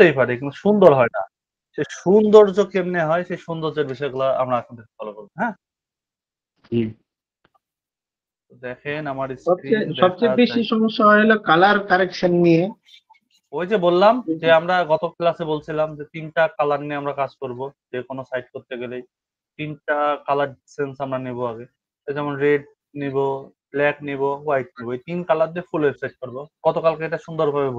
করতেই পারি কিন্তু সুন্দর হয় না। সে সৌন্দর্য কেমনে হয় সেই সৌন্দর্যের বিষয়গুলো আমরা এখন থেকে ফলো করব। হ্যাঁ? জি। দেখেন আমার সবচেয়ে স্ক্রিন দেখা সবচেয়ে বেশি যায়। সমস্যা হয় হলো কালার কারেকশন নিয়ে। ওই যে বললাম যে আমরা গত ক্লাসে বলছিলাম যে ৩ টা কালার নিয়ে আমরা কাজ করব। যেকোনো সাইট করতে গেলেই ৩ টা কালার সেন্স আমরা নেব আগে। যেমন রেড নিব, ব্লাক নিব, হোয়াইট নিব। এই ৩ কালার দিয়ে ফুল ওয়েবসাইট করব। গতকালকে এটা সুন্দরভাবে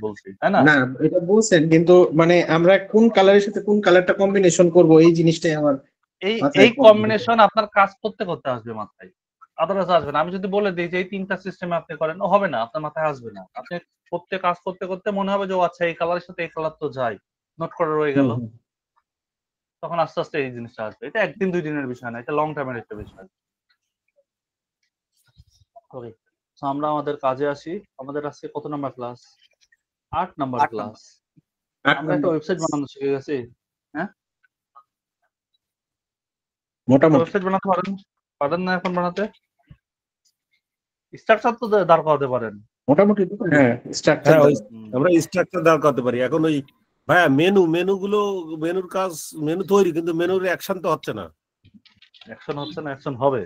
বলছি, তাই না? না, এটা বলছেন কিন্তু মানে আমরা কোন কালারের সাথে কোন কালারটা কম্বিনেশন করব এই জিনিসটাই আমার এই মাথায় এই কম্বিনেশন আপনার কাজ করতে আসবে মাথায়। আদারওয়াইজ আসবে না। আমি যদি বলে দেই যে এই ৩ টা সিস্টেমে আপনি করেন, হবে না। আপনার মাথায় আসবে না। আপনি কাজ করতে মনে হবে যে ও আচ্ছা এই কালারের সাথে এই কালার তো যায়। নোট করে রয়ে গেল। তখন আস্তে এই জিনিসটা আসবে। এটা ১ দিন ২ দিনের বিষয় না। এটা লং টার্ম এর একটা বিষয়। ওকে। সো আমরা আমাদের কাজে আসি। আমাদের আজকে কত number class? ৮ number ৮ class. Number. আমরা একটা ওয়েবসাইট বানানো শিখে গেছি। হ্যাঁ? একটা মোটামুটি ওয়েবসাইট বানাতে পারেন না এখন বানাতে? স্ট্রাকচার তো দাঁড় করাতে পারেন। মোটামুটি হ্যাঁ স্ট্রাকচার হ্যাঁ, ওই হুম। আমরা স্ট্রাকচার দাঁড় করাতে পারি। এখন ওই ভাইয়া মেনুগুলো মেনুর কাজ মেনু তৈরি কিন্তু মেনুর অ্যাকশন তো হচ্ছে না। অ্যাকশন হচ্ছে না, অ্যাকশন হবে।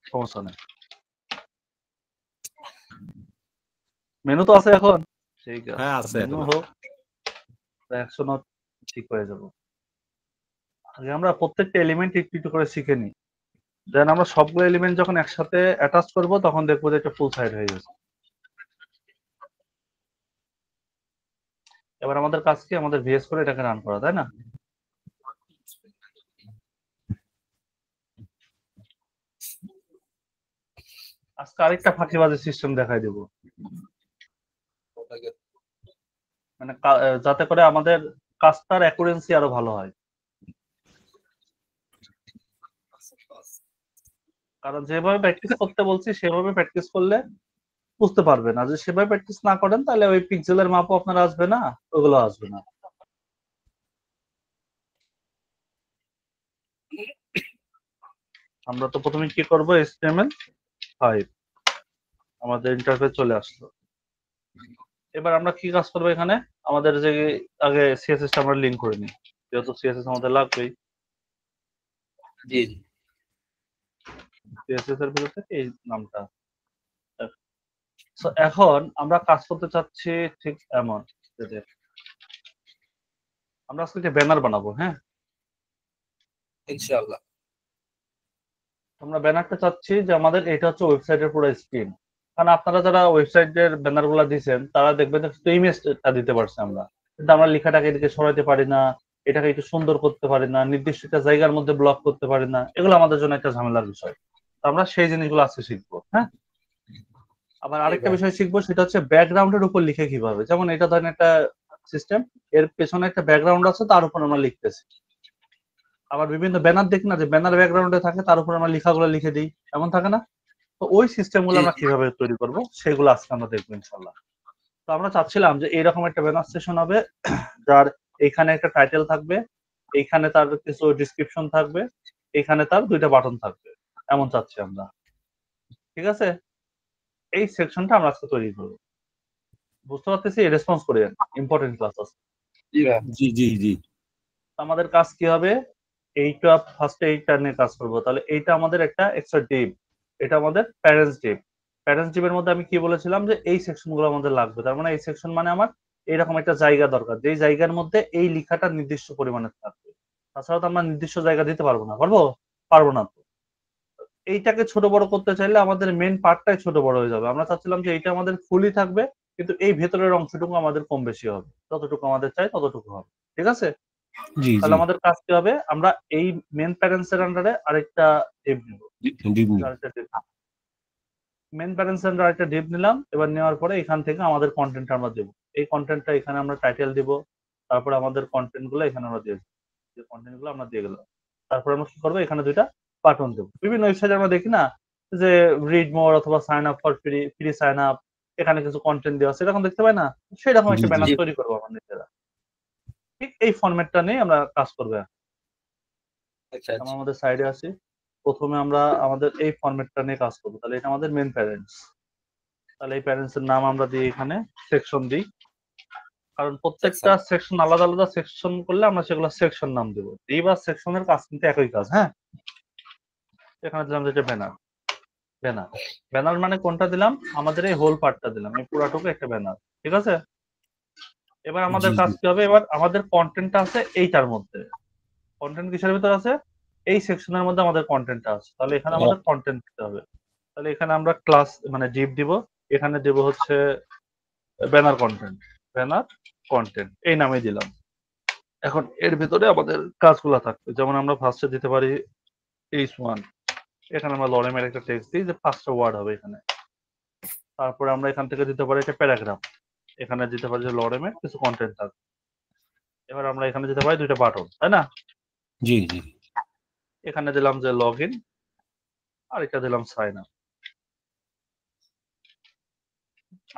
সমস্যা নেই। মেনু তো আছে এখন। ঠিক আছে। হ্যাঁ, আছে মেনু এখন। হোক, অ্যাকশনও ঠিক হয়ে যাবে। আগে আমরা প্রত্যেকটা এলিমেন্ট একটু করে শিখে নিই। দেন আমরা সবগুলো এলিমেন্ট যখন একসাথে অ্যাটাচ করব তখন দেখবো যে এটা ফুল সাইড হয়ে গেছে। এবার আমাদের কাজ কি? আমাদের ভিএস করে এটাকে রান করা, তাই না? আজকে আরেকটা ফাঁকিবাজি সিস্টেম দেখাই দেব। মানে যাতে করে আমাদের কাজটার অ্যাকুরেন্সি আরো ভালো হয়। কারণ যেভাবে প্র্যাকটিস করতে বলছি সেভাবে প্র্যাকটিস করলে বুঝতে পারবেন। আর যদি সেভাবে প্র্যাকটিস না করেন তাহলে ওই পিক্সেলের মাপও আপনার আসবে না, ওগুলো আসবে না। আমরা তো প্রথমে কি করব? HTML5 আমাদের ইন্টারফেস চলে আসলো। এবার আমরা কি কাজ করবো এখানে? আমাদের যে আগে সিএসএস টা আমরা লিংক করে নিই, যেহেতু সিএসএস আমাদের লাগবেই। জি। সিএসএস এর ভিতর থেকে এই নামটা। সো এখন আমরা কাজ করতে চাচ্ছি ঠিক এমন যে আমরা আজকে একটা ব্যানার বানাবো। হ্যাঁ, ইনশাআল্লাহ। আমরা ব্যানারটা চাচ্ছি যে আমাদের এটা হচ্ছে ওয়েবসাইটের পুরো স্ক্রিন। কারণ আপনারা যারা ওয়েবসাইটের ব্যানার গুলা দিচ্ছেন তারা দেখবেন যে ইমেজটা দিতে পারছি আমরা, কিন্তু আমরা লেখাটাকে এদিকে সরাইতে পারি না, এটাকে একটু সুন্দর করতে পারি না, নির্দিষ্ট একটা জায়গার মধ্যে ব্লক করতে পারি না। এগুলো আমাদের জন্য একটা ঝামেলার বিষয়। তো আমরা সেই জিনিসগুলো আজকে শিখবো। হ্যাঁ, আবার আরেকটা বিষয় শিখবো, সেটা হচ্ছে ব্যাকগ্রাউন্ডের উপর লিখে কিভাবে। যেমন এটা ধরেন একটা সিস্টেম, এর পেছনে একটা ব্যাকগ্রাউন্ড আছে, তার উপর আমরা লিখতেছি। আবার বিভিন্ন ব্যানার দেখি না যে ব্যানার ব্যাকগ্রাউন্ডে থাকে, তার উপর আমরা লেখাগুলো লিখে দিই, এমন থাকে না? তো ওই সিস্টেম গুলো জি, আমরা জি। কিভাবে তৈরি করব সেগুলো আজকে আমরা দেখবো ইনশাল্লাহ। তো আমরা চাচ্ছিলাম যে এইরকম একটা ব্যানার সেশন হবে, যার এইখানে একটা টাইটেল থাকবে, এইখানে তার কিছু ডিসক্রিপশন থাকবে, এইখানে তার 2টা বাটন থাকবে, এমন চাচ্ছি আমরা। ঠিক আছে, এই সেকশনটা আমরা আজকে তৈরি করবো। বুঝতে পারতেছি? রেসপন্স করে ইম্পর্টেন্ট ক্লাস আছে। জি ভাই। জি। আমাদের কাজ কি হবে? এইটা ফার্স্টে এইটা নিয়ে কাজ করবো। তাহলে এইটা আমাদের একটা এক্সট্রা ডিভ, এটা আমাদের প্যারেন্টস ডিভ। প্যারেন্টস ডিভের মধ্যে আমি কি বলেছিলাম যে এই সেকশন গুলো আমাদের লাগবে। তার মানে এই সেকশন মানে আমার এইরকম একটা জায়গা দরকার, যেই জায়গার মধ্যে এই লেখাটা নির্দিষ্ট পরিমাণে থাকবে। তাছাড়া তো আমরা নির্দিষ্ট জায়গা দিতে পারবো না। পারবো না তো। এইটাকে ছোট বড় করতে চাইলে আমাদের মেন পার্টটাই ছোট বড় হয়ে যাবে। আমরা চাচ্ছিলাম যে এইটা আমাদের ফুলই থাকবে, কিন্তু এই ভেতরের অংশটুকু আমাদের কম বেশি হবে, যতটুকু আমাদের চাই ততটুকু হবে। ঠিক আছে? জি তাহলে আমাদের কাজ কি হবে? আমরা এই মেন প্যারেন্টস এর আন্ডারে আরেকটা ডিভ নিব। মেন প্যারেন্টস এর আন্ডারে আরেকটা ডিভ নিলাম। এবার নেওয়ার পরে এখান থেকে আমাদের কন্টেন্ট আমরা দেব। এই কন্টেন্টটা এখানে আমরা টাইটেল দিব, তারপরে আমাদের কন্টেন্ট গুলো এখানে আমরা দিয়ে দেব। যে কন্টেন্ট গুলো আমরা দিয়ে গেলাম, তারপরে আমরা কি করবো? এখানে 2টা বাটন দেব। বিভিন্ন ওয়েবসাইটে আমরা দেখি না যে রিড মোর অথবা sign up for free sign up, এখানে কিছু কন্টেন্ট দেওয়া আছে, এরকম দেখতে পাই না? সেরকম একটা ব্যানার জি। তৈরি করবো আমরা নিজেরা। ঠিক এই ফরম্যাটটা নিয়ে আমরা কাজ করবো। আচ্ছা, আমরা আচ্ছা। আমাদের সাইডে আসি। প্রথমে আমরা আমাদের এই ফরম্যাটটা নিয়ে কাজ করবো। তাহলে এটা আমাদের মেন প্যারেন্টস। তাহলে এই প্যারেন্টস এর নাম আমরা দিই এখানে সেকশন দিই, কারণ প্রত্যেকটা সেকশন আলাদা আলাদা সেকশন করলে আমরা সেগুলো সেকশন নাম দেবো। এইবার সেকশনের কাজ কিন্তু একই কাজ। হ্যাঁ, এখানে দিলাম যেটা ব্যানার। ব্যানার ব্যানার মানে কোনটা দিলাম? আমাদের এই হোল পার্টটা দিলাম, এই পুরাটুকু একটা ব্যানার। ঠিক আছে, এবার আমাদের জি কাজ জি কি হবে? এবার আমাদের কন্টেন্টটা আছে এইটার মধ্যে। কন্টেন্ট কিসের ভিতর আছে? এই সেকশনের মধ্যে আমাদের কন্টেন্টটা আছে। তাহলে এখানে আমাদের কন্টেন্ট দিতে হবে। তাহলে এখানে আমরা ক্লাস মানে ডিপ দিব, এখানে দেব হচ্ছে ব্যানার কন্টেন্ট। ব্যানার কন্টেন্ট এই নামে দিলাম। এখন এর ভিতরে আমাদের কাজগুলো থাকবে, যেমন আমরা ফার্স্টে দিতে পারি H1, এখানে আমরা লরেমের একটা টেক্সট দিই যে 5টা ওয়ার্ড হবে এখানে। তারপরে আমরা এখান থেকে দিতে পারি একটা প্যারাগ্রাফ, এখানে দিতে পারি যে লরেমের কিছু কন্টেন্ট থাকবে। এবার আমরা এখানে দিতে পারি 2টা বাটন, তাই না? জি জি এখানে দিলাম যে লগ ইন, আর এটা দিলাম সাইন আপ।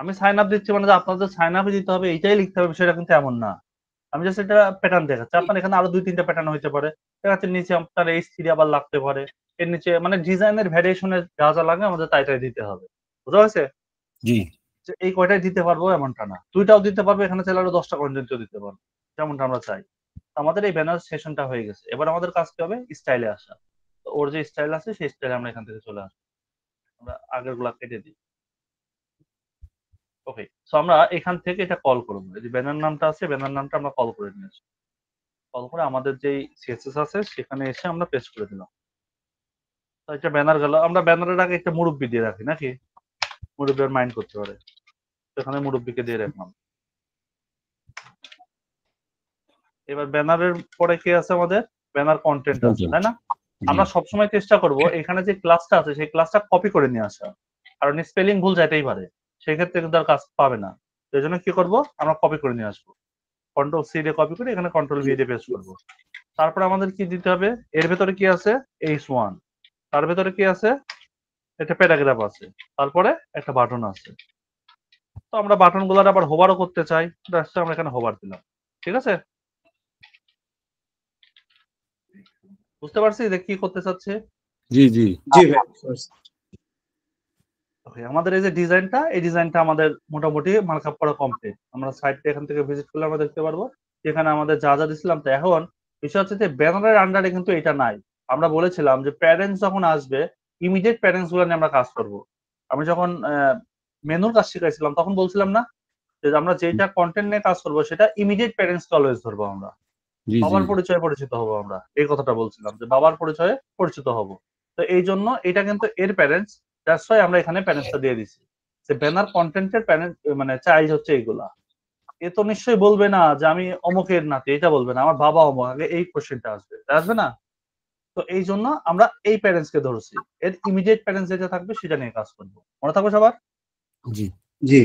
আমি সাইন আপ দিচ্ছি মানে যে আপনাদের সাইন আপে দিতে হবে এইটাই লিখতে হবে সেটা কিন্তু এমন না। আমি জাস্ট এটা প্যাটার্ন দেখাচ্ছি। আপনার এখানে আরো 2-3টা প্যাটার্ন হইতে পারে। দেখাচ্ছে নিচে আপনার H3 আবার লাগতে পারে। এর নিচে মানে ডিজাইনের ভ্যারিয়েশনের যা যা লাগে আমাদের তাই তাই দিতে হবে। বুঝা হয়েছে? জি যে এই কয়টাই দিতে পারবো এমনটা না। 2টাও দিতে পারবো, এখানে চাইলে আরো 10টা কন্টেন্টও দিতে পারবো, যেমনটা আমরা চাই। আমাদের এই ব্যানার সেশনটা হয়ে গেছে। এবার আমাদের কাজ কি হবে? স্টাইলে আসা। তো ওর যে স্টাইল আছে সেই স্টাইলে আমরা এখান থেকে চলে আসবো। আমরা আগের গুলা কেটে দিই। ওকে, সো আমরা এখান থেকে এটা কল করবো। এই যে ব্যানার নামটা আছে, ব্যানার নামটা আমরা কল করে নিয়ে আসবো। কল করে আমাদের যেই সিএসএস আছে সেখানে এসে আমরা পেস্ট করে দিলাম। তো একটা ব্যানার গেল। আমরা ব্যানারের আগে একটা মুরব্বি দিয়ে রাখি নাকি? মুরব্বি আর মাইন্ড করতে পারে, সেখানে মুরব্বিকে দিয়ে রাখলাম। এবার ব্যানারের পরে কি আছে আমাদের? ব্যানার কন্টেন্ট আছে, তাই না? আমরা সবসময় চেষ্টা করব এখানে যে ক্লাসটা আছে সেই ক্লাসটা কপি করে নিয়ে আসা, কারণ স্পেলিং ভুল যাইতেই পারে, সেক্ষেত্রে কিন্তু আর কাজ পাবে না। এই জন্য কি করব? আমরা কপি করে নিয়ে আসবো। কন্ট্রোল সি দিয়ে কপি করে এখানে কন্ট্রোল ভি দিয়ে পেস্ট করবো। তারপর আমাদের কি দিতে হবে? এর ভেতরে কি আছে? H1, তার ভেতরে কি আছে? একটা প্যারাগ্রাফ আছে, তারপরে একটা বাটন আছে। তো আমরা বাটন গুলার আবার হোভারও করতে চাই, জাস্ট আমরা এখানে হোভার দিলাম। ঠিক আছে, বুঝতে পারছি যে কি করতে চাচ্ছে? জি জি জি ভাই। ওকে, আমাদের এই যে ডিজাইনটা, এই ডিজাইনটা আমাদের মোটামুটি মার্কআপ করা কমপ্লিট। আমরা সাইটটা এখান থেকে ভিজিট করলে আমরা দেখতে পারবো যেখানে আমাদের যা যা দিছিলাম। তো এখন বিষয় হচ্ছে যে ব্যানারের আন্ডারে কিন্তু এটা নাই। আমরা বলেছিলাম যে প্যারেন্টস যখন আসবে ইমিডিয়েট প্যারেন্টস গুলো নিয়ে আমরা কাজ করব। আমি যখন মেনুর কাজ শিখাইছিলাম তখন বলছিলাম না যে আমরা যেটা কন্টেন্ট নিয়ে কাজ করবো সেটা ইমিডিয়েট প্যারেন্টস অলওয়েজ ধরবো। আমরা জি জি বাবার পরিচয়ে পরিচিত হব, আমরা এই কথাটা বলছিলাম যে বাবার পরিচয়ে পরিচিত হব। তো এই জন্য এটা কিন্তু এর প্যারেন্টস, দ্যাটস ওয়াই আমরা এখানে প্যারেন্টসটা দিয়ে দিছি যে ব্যানার কন্টেন্টের প্যারেন্ট মানে চাইল্ড হচ্ছে এইগুলা। এ তো নিশ্চয়ই বলবে না যে আমি অমুকের নাতি, এটা বলবে না আমার বাবা অমুক, আগে এই কোশ্চেনটা আসবে, আসবে না? তো এই জন্য আমরা এই প্যারেন্টস কে ধরছি, এর ইমিডিয়েট প্যারেন্টস যেটা থাকবে সেটা নিয়ে কাজ করবো। মনে থাকবে সবার? জি জি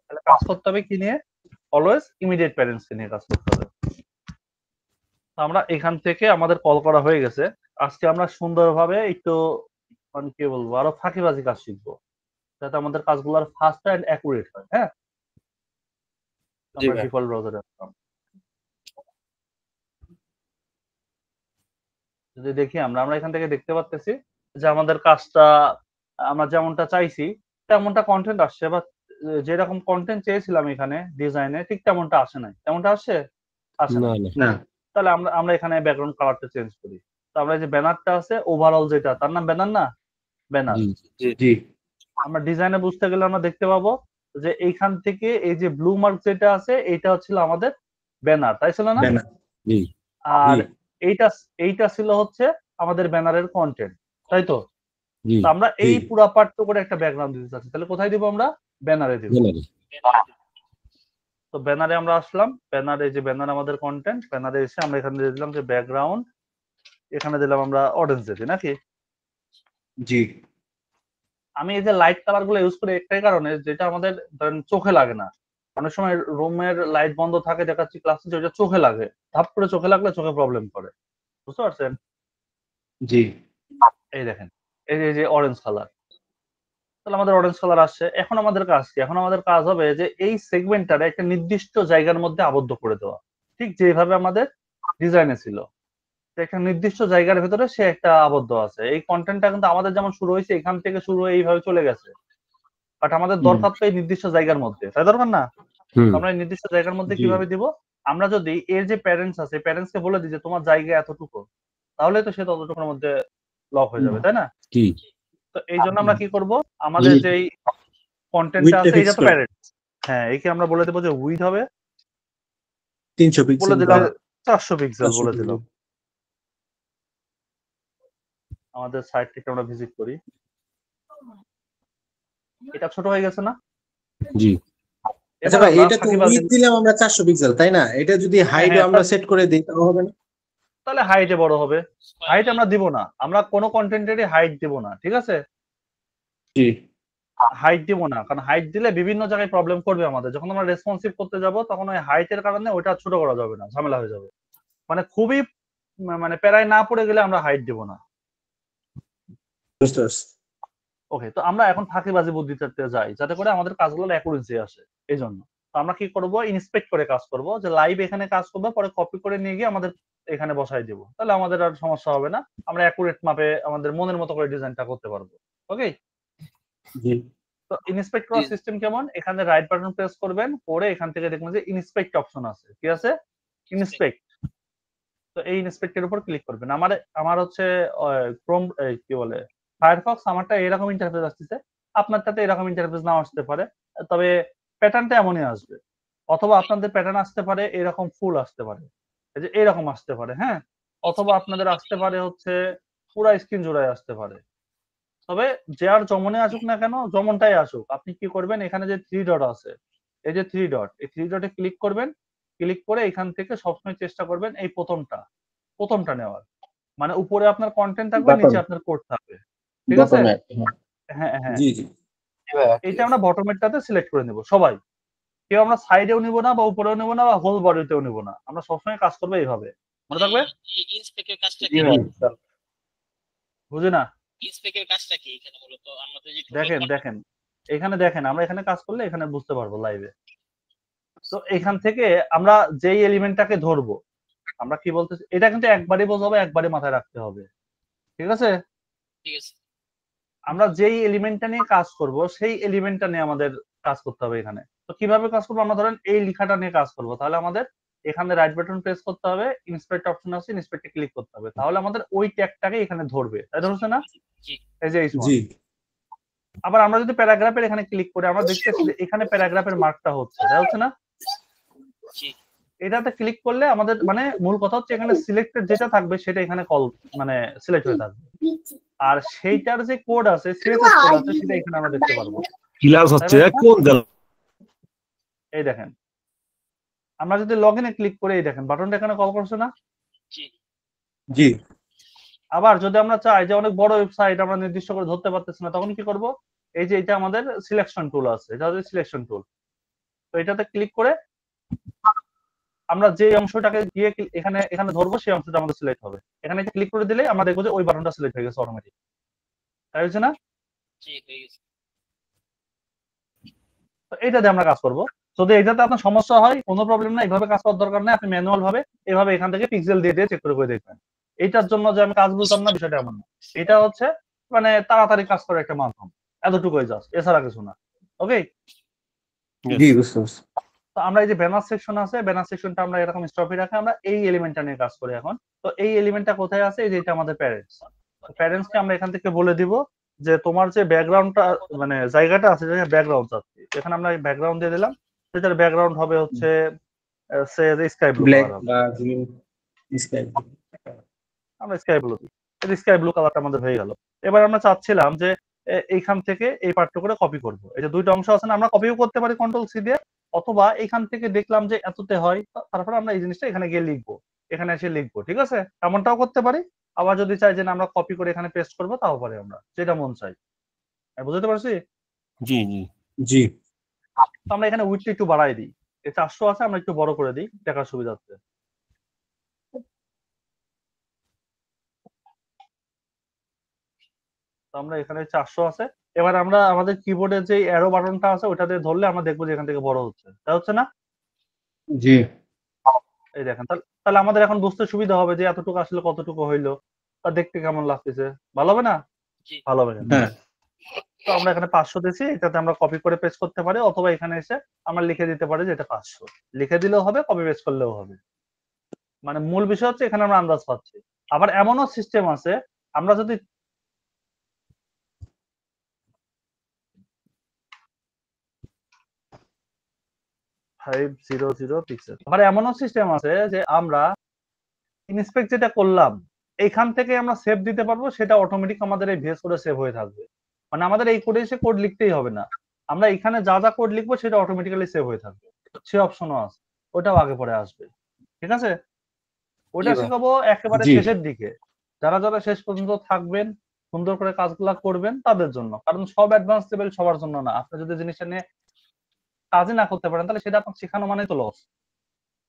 তাহলে কাজ করতে হবে কি নিয়ে? অলওয়েজ ইমিডিয়েট প্যারেন্টস কে নিয়ে কাজ করতে হবে। তো আমরা এখান থেকে আমাদের কল করা হয়ে গেছে। আজকে আমরা সুন্দরভাবে একটু মানে কি বলবো আরো ফাঁকিবাজি কাজ শিখবো, যাতে আমাদের কাজগুলো আর ফাস্ট এন্ড অ্যাকুরেট হয়। হ্যাঁ, আমরা ভাই। ডিফল্ট ব্রাউজারে আসলাম। যদি দেখি আমরা আমরা এখান থেকে দেখতে পাচ্ছি যে আমাদের কাজটা আমরা যেমনটা চাইছি তেমনটা কন্টেন্ট আসছে, বা যেরকম কন্টেন্ট চেয়েছিলাম এখানে ডিজাইনে ঠিক তেমনটা আসে নাই। তেমনটা আসছে? আসে না নাই। না না তাহলে আমরা আমরা এখানে ব্যাকগ্রাউন্ড কালারটা চেঞ্জ করি। তো আমরা যে ব্যানারটা আছে ওভারঅল যেটা, তার নাম ব্যানার না? ব্যানার। জি জি আমরা ডিজাইনে বুঝতে গেলে আমরা দেখতে পাবো যে এইখান থেকে এই যে ব্লু মার্ক যেটা আছে এইটা হচ্ছিল আমাদের ব্যানার, তাই ছিল না? ব্যানার জি আর জি এইটা এইটা ছিল হচ্ছে আমাদের ব্যানারের কন্টেন্ট, তাই তো? জি তো আমরা এই জি পুরা পার্ট করে একটা ব্যাকগ্রাউন্ড দিতে চাচ্ছি, তাহলে কোথায় দিব আমরা? ব্যানারে দিব। ব্যানারে তো ব্যানারে আমরা আসলাম, ব্যানারে যে ব্যানার আমাদের কন্টেন্ট, ব্যানারে এসে আমরা এখানে দিয়ে দিলাম যে ব্যাকগ্রাউন্ড, এখানে দিলাম আমরা অরেঞ্জ দিতে নাকি? জি আমি এই যে লাইট কালার গুলো ইউজ করি একটাই কারণে, যেটা আমাদের ধরেন চোখে লাগে না। অনেক সময় রুমের লাইট বন্ধ থাকে, দেখাচ্ছি ক্লাসে যেটা চোখে লাগে, ধাপ করে চোখে লাগলে চোখে প্রবলেম করে। বুঝতে পারছেন? জি এই দেখেন, এই যে অরেঞ্জ কালার, তাহলে আমাদের অরেঞ্জ কালার আসছে। এখন আমাদের কাজ কি? এখন আমাদের কাজ হবে যে এই সেগমেন্টটারে একটা নির্দিষ্ট জায়গার মধ্যে আবদ্ধ করে দেওয়া, ঠিক যেভাবে আমাদের ডিজাইনে ছিল। যে একটা নির্দিষ্ট জায়গার ভেতরে সে একটা আবদ্ধ আছে। এই কন্টেন্টটা কিন্তু আমাদের যেমন শুরু হয়েছে এখান থেকে শুরু হয়ে এইভাবে চলে গেছে। বাট আমাদের দরকার তো এই নির্দিষ্ট জায়গার মধ্যে, তাই দরকার না? আমরা এই নির্দিষ্ট জায়গার মধ্যে কিভাবে দিব? আমরা যদি এর যে প্যারেন্টস আছে প্যারেন্টস কে বলে দিই যে তোমার জায়গা এতটুকু, তাহলে তো সে ততটুকুর মধ্যে লক হয়ে যাবে, তাই না? কি তো এই জন্য আমরা কি করব, আমাদের যেই কন্টেন্টটা আছে এটা তো প্যারেন্টস, হ্যাঁ একে আমরা বলে দেবো যে উইথ হবে 300 বলে পিক্সেল দিলাম 400 পিক্সেল বলে দিলাম। আমাদের সাইট থেকে আমরা ভিজিট করি, এটা ছোট হয়ে গেছে না? জি আচ্ছা ভাই, এটা তো উইথ দিলাম আমরা 400 পিক্সেল, তাই না? এটা যদি হাইটও আমরা সেট করে দেই তাও হবে না? তাহলে হাইটে বড় হবে। হাইট আমরা দিব না, আমরা কোনো কন্টেন্টেরই হাইট দিব না, ঠিক আছে? জি, হাইট দিব না, কারণ হাইট দিলে বিভিন্ন জায়গায় প্রবলেম করবে আমাদের। যখন আমরা রেসপন্সিভ করতে যাব তখন ওই হাইটের কারণে ওটা ছোট করা যাবে না, ঝামেলা হয়ে যাবে। মানে খুবই মানে প্যারায় না পড়ে গেলে আমরা হাইট দিব না। বুঝতে পারছি। ওকে, তো আমরা এখন ফাঁকিবাজি বুদ্ধিতে যাই যাতে করে আমাদের কাজগুলো অ্যাকুরেসি আসে। এই জন্য তো আমরা কি করব, ইন্সপেক্ট করে কাজ করব, যে লাইভ এখানে কাজ করবো, পরে কপি করে নিয়ে গিয়ে আমাদের এখানে বসাই দেব, তাহলে আমাদের আর সমস্যা হবে না। আমরা অ্যাকুরেট মাপে আমাদের মনের মতো করে ডিজাইনটা করতে পারবো। ওকে, জি, তো ইন্সপেক্ট করার সিস্টেম কেমন? এখানে রাইট বাটন প্রেস করবেন, পরে এখান থেকে দেখবেন যে ইন্সপেক্ট অপশন আছে, কি আছে? ইন্সপেক্ট। তো এই ইন্সপেক্টের উপর ক্লিক করবেন। আমার হচ্ছে ক্রোম কি বলে ফায়ারফক্স, আমারটা এরকম ইন্টারফেস আসছে, আপনারটাতে এরকম ইন্টারফেস নাও আসতে পারে, তবে প্যাটার্নটা এমনই আসবে। অথবা আপনাদের প্যাটার্ন আসতে পারে এরকম ফুল আসতে পারে, এই যে এরকম আসতে পারে, হ্যাঁ। অথবা আপনাদের আসতে পারে হচ্ছে পুরা স্ক্রিন জুড়ায় আসতে পারে। তবে যে আর যেমনে আসুক না কেন, যেমনটাই আসুক, আপনি কি করবেন, এখানে যে 3 ডট আছে, এই যে 3 ডট, এই 3 ডটে ক্লিক করবেন। ক্লিক করে এখান থেকে সবসময় চেষ্টা করবেন এই প্রথমটা নেওয়ার। মানে উপরে আপনার কন্টেন্ট থাকবে, Bottom. নিচে আপনার কোড থাকবে, ঠিক আছে? bottom এ, হ্যাঁ হ্যাঁ, জি জি, এইটা আমরা বটমেরটাতে সিলেক্ট করে নেব সবাই। কেউ আমরা সাইডেও নিব না বা উপরেও নিব না বা হোল বডিতেও নিব না, আমরা সবসময় কাজ করবো এইভাবে, মনে থাকবে? ইন্সপেক্টের কাজটা জি কি? ভাই বুঝি না? ইন্সপেক্টের কাজটা কি এখানে মূলত? আমরা তো যে দেখেন এখানে দেখেন, আমরা এখানে কাজ করলে এখানে বুঝতে পারবো লাইভে। তো এখান থেকে আমরা যেই এলিমেন্টটাকে ধরবো, আমরা কি বলতেছি, এটা কিন্তু একবারই বোঝাবো, একবারই মাথায় রাখতে হবে, ঠিক আছে? ঠিক আছে, আমরা যেই এলিমেন্টটা নিয়ে কাজ করব সেই এলিমেন্টটা নিয়ে আমাদের কাজ করতে হবে এখানে। তো কিভাবে কাজ করবো, আমরা ধরেন এই লেখাটা নিয়ে কাজ করব, তাহলে আমাদের এখানে রাইট বাটন প্রেস করতে হবে, ইন্সপেক্ট অপশন আছে, ইন্সপেক্টে ক্লিক করতে হবে, তাহলে আমাদের ওই ট্যাগটাকে এখানে ধরবে, তাই ধরছে না? জি এই যে এইচ1। জি, আবার আমরা যদি প্যারাগ্রাফের এখানে ক্লিক করি, আমরা দেখতেছি যে এখানে প্যারাগ্রাফের মার্কটা হচ্ছে, তাই হচ্ছে না? জি এটাতে ক্লিক করলে আমাদের মানে মূল কথা হচ্ছে এখানে সিলেক্টেড যেটা থাকবে সেটা এখানে কল মানে সিলেক্ট হয়ে থাকবে, আর সেইটার যে কোড আছে, সিএসএস কোড আছে, সেটা এখানে আমরা দেখতে পারবো। ক্লাস হচ্ছে কোন জায়গা? এই দেখেন, আমরা যদি লগইনে ক্লিক করে এই দেখেন বাটনটা এখানে কল করছে না? জি জি, আবার যদি আমরা চাই যে অনেক বড় ওয়েবসাইট আমরা নির্দিষ্ট করে ধরতে পারতেছি না, তখন কি করব, এই যে এটা আমাদের সিলেকশন টুল আছে, এটা হচ্ছে সিলেকশন টুল। তো এটাতে ক্লিক করে আমরা যে অংশটাকে গিয়ে এখানে এখানে ধরবো সেই অংশটা আমাদের সিলেক্ট হবে। এখানে ক্লিক করে দিলে আমরা দেখবো যে ওই বাটনটা সিলেক্ট হয়ে গেছে অটোমেটিক, তাই হচ্ছে না? জি হয়ে গেছে। তো এইটাতে আমরা কাজ করব। যদি এটাতে আপনার সমস্যা হয় কোনো প্রবলেম না, এইভাবে কাজ করার দরকার নেই, আপনি ম্যানুয়াল ভাবে এইভাবে এখান থেকে পিক্সেল দিয়ে দিয়ে চেক করে দেখবেন। এইটার জন্য যে আমি কাজ বলতাম না, বিষয়টা এমন না। এটা হচ্ছে মানে তাড়াতাড়ি কাজ করার একটা মাধ্যম, এতটুকুই জাস্ট, এছাড়া কিছু না। ওকে, জি, বুঝতে পারছি। তো আমরা এই যে ব্যানার সেকশন আছে, ব্যানার সেকশনটা আমরা এরকম স্টপে রাখি, আমরা এই এলিমেন্টটা নিয়ে কাজ করি এখন। তো এই এলিমেন্টটা কোথায় আছে, এই যে এটা আমাদের প্যারেন্টস। প্যারেন্টসকে আমরা এখান থেকে বলে দিব যে তোমার যে ব্যাকগ্রাউন্ডটা মানে জায়গাটা আছে, যেখানে ব্যাকগ্রাউন্ড আছে, এখানে আমরা ব্যাকগ্রাউন্ড দিয়ে দিলাম। সেটার ব্যাকগ্রাউন্ড হবে হচ্ছে সে স্কাই ব্লু ব্ল্যাক কালার হবে, বা গ্রিন, স্কাই। আমরা স্কাই ব্লু দিই। এই স্কাই ব্লু কালারটা আমাদের হয়ে গেল। এবার আমরা চাচ্ছিলাম যে এইখান থেকে এই পার্টটা করে কপি করব। এই যে দুইটা অংশ আছে না, আমরা কপিও করতে পারি কন্ট্রোল সি দিয়ে, অথবা এখান থেকে দেখলাম যে এততে হয়, তারপরে আমরা এই জিনিসটা এখানে গিয়ে লিখবো, এখানে এসে লিখবো, ঠিক আছে? এমনটাও করতে পারি। আবার যদি চাই যে না আমরা কপি করে এখানে পেস্ট করবো, তাও পারি, আমরা যেটা মন চাই। বুঝতে পারছি? জি জি জি, তো আমরা এখানে উইডথটা একটু বাড়াই দিই, এই 400 আছে, আমরা একটু বড় করে দিই দেখার সুবিধার্থে। তো আমরা এখানে 400 আছে। এবার আমরা আমাদের কিবোর্ডের যে অ্যারো বাটনটা আছে ওটাতে ধরলে আমরা দেখবো যে এখান থেকে বড় হচ্ছে, তাই হচ্ছে না? জি, এই দেখেন, তাহলে আমাদের এখন বুঝতে সুবিধা হবে যে এতটুকু আসলে কতটুকু হইলো, আর দেখতে কেমন লাগতেছে, ভালো হবে না? জি। ভালো হবে না। হ্যাঁ, তো আমরা এখানে 500 দিছি, এটাতে আমরা কপি করে পেস্ট করতে পারি, অথবা এখানে এসে আমরা লিখে দিতে পারি যে এটা 500, লিখে দিলেও হবে, কপি পেস্ট করলেও হবে। মানে মূল বিষয় হচ্ছে এখানে আমরা আন্দাজ পাচ্ছি। আবার এমনও সিস্টেম আছে, আমরা যদি পিক্সেল, আবার এমনও সিস্টেম আছে যে আমরা ইনস্পেক্ট যেটা করলাম এইখান থেকে আমরা সেভ দিতে পারবো, সেটা অটোমেটিক আমাদের এই ভিএস কোডে সেভ হয়ে থাকবে। মানে আমাদের এই কোডে এসে কোড লিখতেই হবে না, আমরা এখানে যা যা কোড লিখবো সেটা অটোমেটিক্যালি সেভ হয়ে থাকবে। সে অপশনও আছে, ওটাও আগে পরে আসবে। ঠিক আছে, ওটা জি ভাই। শেখাবো একেবারে জি। শেষের দিকে। যারা যারা শেষ পর্যন্ত থাকবেন, সুন্দর করে কাজগুলা করবেন তাদের জন্য, কারণ সব অ্যাডভান্স লেভেল সবার জন্য না। আপনি যদি জিনিসটা নিয়ে কাজই না করতে পারেন তাহলে সেটা আপনার শেখানো মানে তো লস,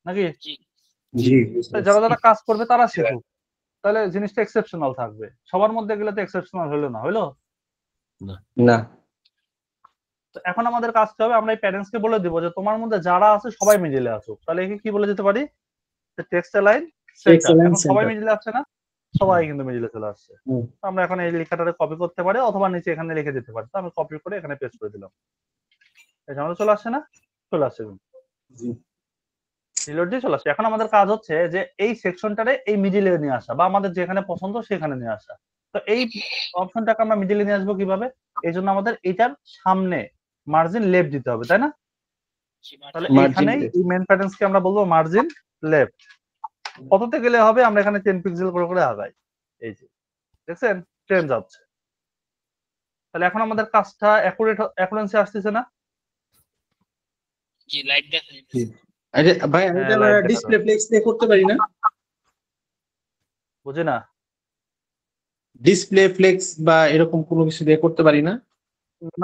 নাকি? জি জি তাই যারা যারা কাজ করবে তারা শিখুক, তাহলে জিনিসটা এক্সেপশনাল থাকবে। সবার মধ্যে গেলে তো এক্সেপশনাল হলো না, হইলো? না তো এখন আমাদের কাজটা হবে, আমরা এই প্যারেন্টস কে বলে দিব যে তোমার মধ্যে যারা আছে সবাই মিডিলে আসুক। তাহলে একে কি বলে দিতে পারি? Text line centre. Excellent এখন সবাই center। মিডিলে আসছে না? সবাই কিন্তু মিডিলে চলে আসছে। হুম। তো আমরা এখন এই লেখাটারে কপি করতে পারি, অথবা নিচে এখানে লিখে দিতে পারি। তো আমি কপি করে এখানে পেস্ট করে দিলাম, এই যে আমাদের চলে আসছে না? চলে আসছে, জি রিলোড দিয়ে চলে আসছে। এখন আমাদের কাজ হচ্ছে যে এই সেকশনটারে এই মিডিলে নিয়ে আসা, বা আমাদের যেখানে পছন্দ সেখানে নিয়ে আসা। তো এই অপশনটাকে আমরা মিডিলে নিয়ে আসবো কিভাবে? এই জন্য আমাদের এটার সামনে মার্জিন লেফট দিতে হবে, তাই না? জি তাহলে Margin এইখানে left। এই মেন প্যাটার্নস কে আমরা বলবো মার্জিন লেফট। কততে গেলে হবে? আমরা এখানে 10 পিক্সেল করে করে আগাই, এই যে দেখছেন 10 যাচ্ছে। তাহলে এখন আমাদের কাজটা অ্যাকুরেন্সি আসতেছে না? জি লাইট দেখা জি। যাচ্ছে। আরে ভাই হ্যাঁ, এটা light দেখা ডিসপ্লে যাচ্ছে। ফ্লেক্স দিয়ে করতে পারি না? বুঝি না। ডিসপ্লে ফ্লেক্স বা এরকম কোনো কিছু দিয়ে করতে পারি না?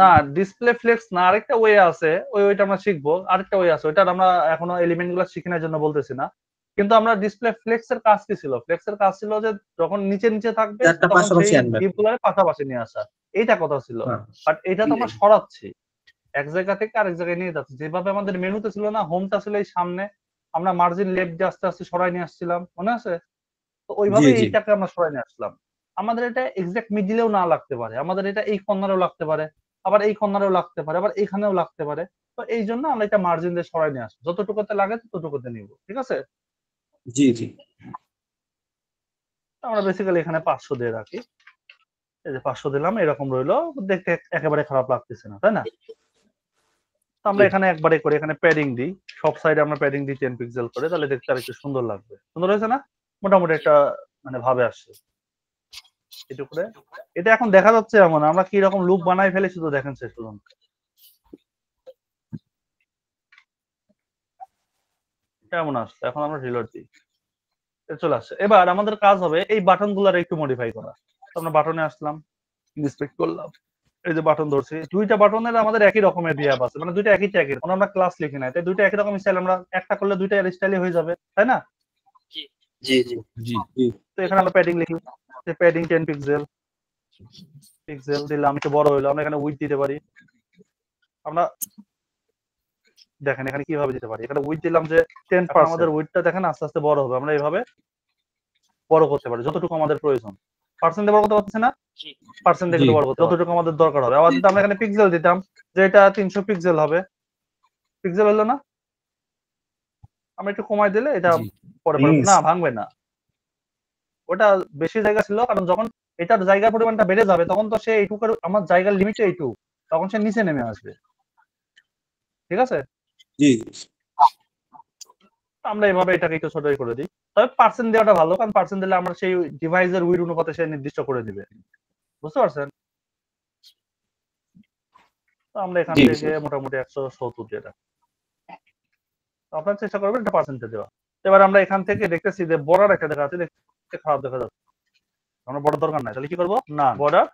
না, ডিসপ্লে ফ্লেক্স না, আরেকটা ওয়ে আছে, ওইটা আমরা শিখবো। আরেকটা ওয়ে আছে, ওইটা আমরা এখনো এলিমেন্ট গুলো শিখিনার জন্য বলতেছি না। কিন্তু আমরা ডিসপ্লে ফ্লেক্স এর কাজ কি ছিল? ফ্লেক্স এর কাজ ছিল যে যখন নিচে নিচে থাকবে চারটা তখন সেই পাশাপাশি আনবেন। ডিপ গুলোর পাশাপাশি নিয়ে আসা, এইটা কথা ছিল। হ্যাঁ। বাট এটা তো আমরা সরাচ্ছি, এক জায়গা থেকে আরেক জায়গায় নিয়ে যাচ্ছি। যেভাবে আমাদের মেনুতে ছিল না, হোমটা ছিল এই সামনে, আমরা মার্জিন লেফট দিয়ে আস্তে আস্তে সরাই নিয়ে আসছিলাম, মনে আছে? তো জি ওইভাবে জি এইটাকে আমরা সরাই নিয়ে আসলাম। আমাদের এটা এক্সাক্ট মিডিলেও না লাগতে পারে, আমাদের এটা এই কর্নারেও লাগতে পারে, আবার এই কর্নারেও লাগতে পারে, আবার এখানেও লাগতে পারে। তো এই জন্য আমরা এটা মার্জিন দিয়ে সরাই নিয়ে আসবো, যতটুকুতে লাগে ততটুকুতে নিব। ঠিক আছে, জি জি তো আমরা বেসিক্যালি এখানে 500 দিয়ে রাখি। এই যে 500 দিলাম, এরকম রইলো, দেখতে একেবারে খারাপ লাগতেছে না, তাই না? তো আমরা জি। এখানে একবারে করে এখানে প্যাডিং দিই, সব সাইডে আমরা প্যাডিং দিই 10 পিক্সেল করে, তাহলে দেখতে আর একটু সুন্দর লাগবে। সুন্দর হয়েছে না? মোটামুটি একটা মানে ভাবে আসছে একটু করে। এটা এখন দেখা যাচ্ছে এমন আমরা কি রকম লুক বানাই ফেলে, শুধু দেখেন শেষ পর্যন্ত। কেমন আসছে? এখন আমরা রিলোড দিই, চলে আসছে। এবার আমাদের কাজ হবে এই বাটন গুলার একটু মডিফাই করা। তো আমরা বাটনে আসলাম, ইন্সপেক্ট করলাম, এই যে বাটন ধরছি, দুইটা বাটনের আমাদের একই রকমের বিহেভ আছে, মানে দুইটা একই ট্যাগের, কোনো আমরা ক্লাস লিখি নাই, তাই দুইটা একই রকম স্টাইল, আমরা একটা করলে দুইটা স্টাইলই হয়ে যাবে, তাই না? জি জি জি তো এখানে আমরা প্যাডিং লিখি, যে প্যাডিং 10 পিক্সেল, পিক্সেল দিলাম, একটু বড় হইলো, আমরা এখানে উইডথ দিতে পারি। আমরা দেখেন এখানে কিভাবে দিতে পারি, এখানে উইডথ দিলাম যে 10%, আমাদের উইডথটা দেখেন আস্তে আস্তে বড় হবে, আমরা এইভাবে বড় করতে পারি যতটুকু আমাদের প্রয়োজন। পার্সেন্ট দিয়ে বড় করতে পারতেছি না? জি পার্সেন্ট দিয়ে জি। কিন্তু বড় করতে যতটুকু আমাদের দরকার হবে। আবার যদি আমরা এখানে পিক্সেল দিতাম, যে এটা 300 পিক্সেল হবে, পিক্সেল হলো না? আমরা একটু কমাই দিলে এটা জি পরে Yes। না ভাঙবে না। ওটা বেশি জায়গা ছিল, কারণ যখন এটার জায়গার পরিমাণটা বেড়ে যাবে তখন তো সে এইটুকুর, আমার জায়গার লিমিট এইটুকু, তখন সে নিচে নেমে আসবে। ঠিক আছে, জি তো আমরা এভাবে এটাকে একটু ছোটই করে দিই। তবে পার্সেন্ট দেওয়াটা ভালো, কারণ পার্সেন্ট দিলে আমরা সেই ডিভাইসের উইড অনুপাতে সে নির্দিষ্ট করে দিবে। বুঝতে পারছেন? তো আমরা এখান জি, থেকে মোটামুটি 170 দিয়ে রাখি। তো আপনারা চেষ্টা করবেন এটা পার্সেন্টে দেওয়া। এবার আমরা এখান থেকে দেখতেছি যে বর্ডার একটা দেখা যাচ্ছে, দেখতে খারাপ দেখা যাচ্ছে, আমরা বর্ডার দরকার নাই, তাহলে কি করবো? না, বর্ডার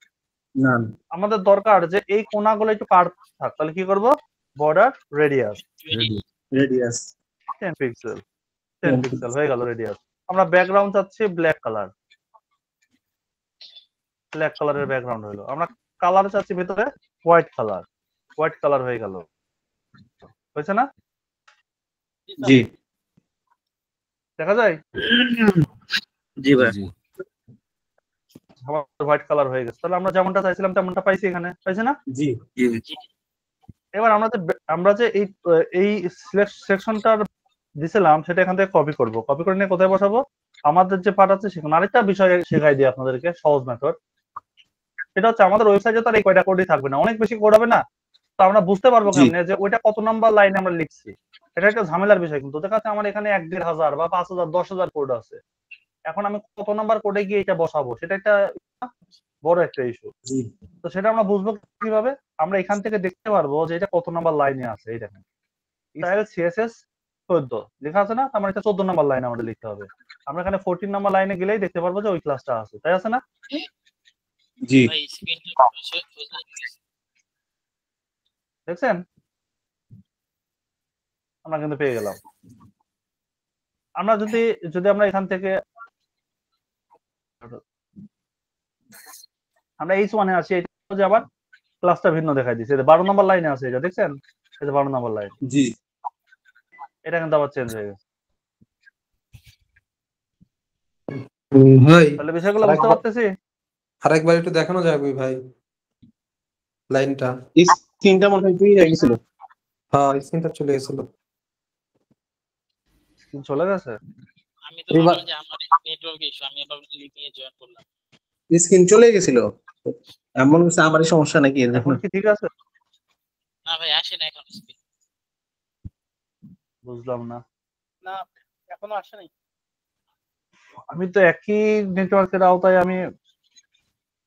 না আমাদের দরকার যে এই কোণাগুলো একটু কার্ভ থাক, তাহলে কি করব? Border radius ready. Radius 10 pixel, 10 pixel হয়ে গেল রেডিয়াস। আমরা ব্যাকগ্রাউন্ড চাচ্ছি ব্ল্যাক কালার, ব্ল্যাক কালারের ব্যাকগ্রাউন্ড হলো। আমরা কালার চাচ্ছি ভিতরে হোয়াইট কালার, হোয়াইট কালার হয়ে গেল। হয়েছে না? জি দেখা যায়? জি ভাই। জি আমাদের হোয়াইট কালার হয়ে গেছে। তাহলে আমরা যেমনটা চাইছিলাম তেমনটা পাইছি, এখানে পাইছি না? জি জি এবার আমরা যে এই সেকশনটার দিছিলাম সেটা এখান থেকে কপি করব। কপি করে নিয়ে কোথায় বসাবো? আমাদের যে পার্ট আছে সেখানে আরেকটা বিষয় শেখাই দিই আপনাদেরকে, সহজ মেথড। সেটা হচ্ছে আমাদের ওয়েবসাইটে তো আর এই কয়টা কোডই থাকবে না, অনেক বেশি কোড হবে না। তো আমরা বুঝতে পারবো জি। কেমনে যে ওইটা কত নাম্বার লাইনে আমরা লিখছি। এটা একটা ঝামেলার বিষয়, কিন্তু ওদের কাছে আমার এখানে 1,500 বা 5,000 10,000 কোড আছে। এখন আমি কত নাম্বার কোডে গিয়ে এটা বসাবো, সেটা একটা বড় একটা ইস্যু। জি তো সেটা আমরা বুঝবো কিভাবে? আমরা এখান থেকে দেখতে পারবো যে এটা কত নাম্বার লাইনে আছে। এই দেখেন স্টাইল সিএসএস 14 লেখা আছে না, তার মানে এটা 14 নাম্বার লাইনে আমাদের লিখতে হবে। আমরা এখানে 14 নাম্বার লাইনে গেলেই দেখতে পারবো যে ওই ক্লাসটা আছে, তাই আছে না? জি ভাই স্ক্রিনটা দেখছেন? আমরা কিন্তু পেয়ে গেলাম। আমরা যদি আমরা এখান থেকে আমরা H1 এ আসি, এটা যে আবার ক্লাসটা ভিন্ন দেখাই দিচ্ছে। এটা 12 নাম্বার লাইনে আছে, এটা দেখছেন? এটা 12 নাম্বার লাইন। জি এটা কিন্তু আবার চেঞ্জ হয়ে গেছে। ভাই তাহলে বিষয়গুলো বুঝতে পারতেছি? আরেকবার একটু দেখানো যাবে ভাই লাইনটা? স্ক্রিনটা মনে হয় তুই হয়ে গেছিল। হ্যাঁ স্ক্রিনটা চলে গেছিল। চলে গেছে? আমি তো এবার- ভাবলাম যে আমার নেটওয়ার্ক ইস্যু, আমি আবার লিঙ্ক নিয়ে জয়েন করলাম। স্ক্রিন চলে গেছিল, এমন হচ্ছে আমারই সমস্যা নাকি? এখন কি ঠিক আছে? না ভাই আসে না এখন স্ক্রিন। বুঝলাম না। না এখনো আসে নাই। আমি তো একই নেটওয়ার্কের আওতায় আমি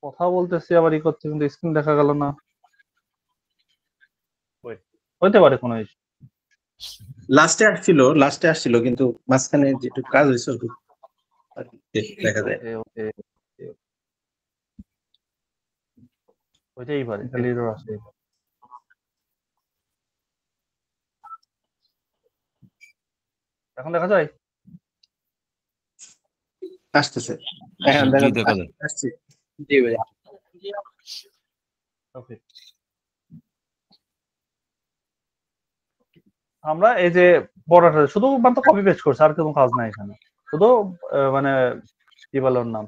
কথা বলতেছি, আবার ই করছি, কিন্তু স্ক্রিন দেখা গেল না। হইতে পারে কোনো ইস্যু। লাস্টে আসছিল কিন্তু মাঝখানে যেটুকু কাজ হয়েছে ওটুকু দেখা যায়। ওকে হইতেই পারে, খালি এরর আসে। এখন দেখা যায়? আসতেছে, হ্যাঁ দেখা যায়, আসছে। জি ভাই ওকে। আমরা এই যে বড়টা শুধু মাত্র কপি পেস্ট করছি, আর কোনো কাজ নাই এখানে। শুধু মানে কি বলে ওর নাম,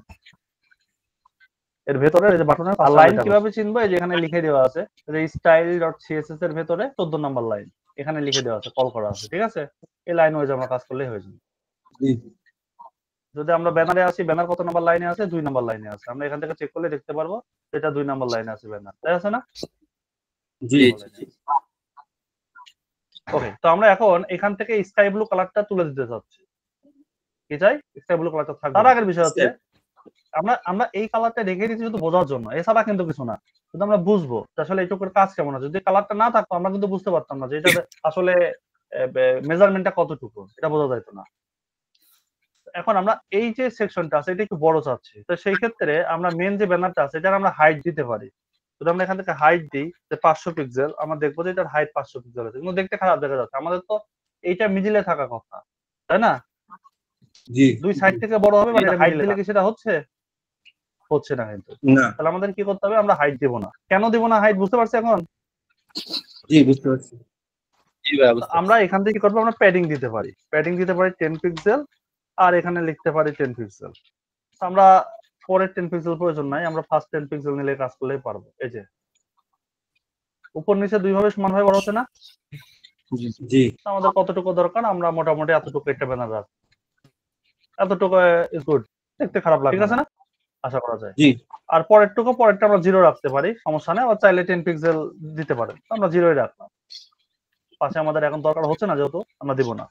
এর ভেতরে এই যে বাটনের লাইন কিভাবে চিনবো? এই যে এখানে লিখে দেওয়া আছে যে style.css এর ভেতরে 14 নাম্বার লাইন এখানে লিখে দেওয়া আছে, কল করা আছে, ঠিক আছে? এই লাইন ওয়াইজ আমরা কাজ করলেই হয়ে যাবে। জি যদি আমরা ব্যানারে আসি, ব্যানার কত নাম্বার লাইনে আছে? 2 নাম্বার লাইনে আছে। আমরা এখান থেকে চেক করলে দেখতে পারবো এটা 2 নাম্বার লাইনে আছে ব্যানার, তাই আছে না? জি ওকে, তো আমরা এখন এখান থেকে স্কাই ব্লু কালারটা তুলে দিতে চাচ্ছি। কি চাই? স্কাই ব্লু কালারটা থাকবে। তার আগের বিষয় হচ্ছে আমরা এই কালারটা রেখে দিচ্ছি শুধু বোঝার জন্য, এছাড়া কিন্তু কিছু না। কিন্তু আমরা বুঝবো যে আসলে এইটুকুর কাজ কেমন আছে। যদি কালারটা না থাকতো আমরা কিন্তু বুঝতে পারতাম না যে এটা আসলে মেজারমেন্টটা কতটুকু, এটা বোঝা যাইতো না। এখন আমরা এই যে সেকশনটা আছে এটা একটু বড় চাচ্ছি, তো সেই ক্ষেত্রে আমরা মেন যে ব্যানারটা আছে এটা আমরা হাইট দিতে পারি। যদি আমরা এখান থেকে হাইট দিই যে 500 পিক্সেল, আমরা দেখবো যে এটার হাইট 500 পিক্সেল আছে, কিন্তু দেখতে খারাপ দেখা যাচ্ছে। আমাদের তো এইটা মিডিলে থাকা কথা, তাই না? জি দুই সাইড থেকে বড় হবে, মানে হাইট দিলে কি সেটা হচ্ছে না কিন্তু। না তাহলে আমাদের কি করতে হবে? আমরা হাইট দিব না। কেন দিব না হাইট বুঝতে পারছি এখন? জি বুঝতে পারছি। জি ভাই বুঝতে পারছি। আমরা এখান থেকে কি করবো? আমরা প্যাডিং দিতে পারি। প্যাডিং দিতে পারি 10 পিক্সেল, আর এখানে লিখতে পারি 10 পিক্সেল। আমরা পরের 10 পিক্সেল প্রয়োজন নাই, আমরা ফার্স্ট 10 পিক্সেল নিলে কাজ করলেই পারবো। এই যে উপর নিচে দুই ভাবে সমানভাবে বড় হচ্ছে না? জি আমাদের কতটুকু দরকার? আমরা মোটামুটি এতটুকু একটা ব্যানার রাখবো। এতটুকু ইজ গুড, দেখতে খারাপ লাগে, ঠিক আছে না? আশা করা যায়। জি আর পরেরটা আমরা 0 রাখতে পারি, সমস্যা নেই। আবার চাইলে 10 পিক্সেল দিতে পারেন, আমরা 0ই রাখলাম। পাশে আমাদের এখন দরকার হচ্ছে না যেহেতু, আমরা দিব না।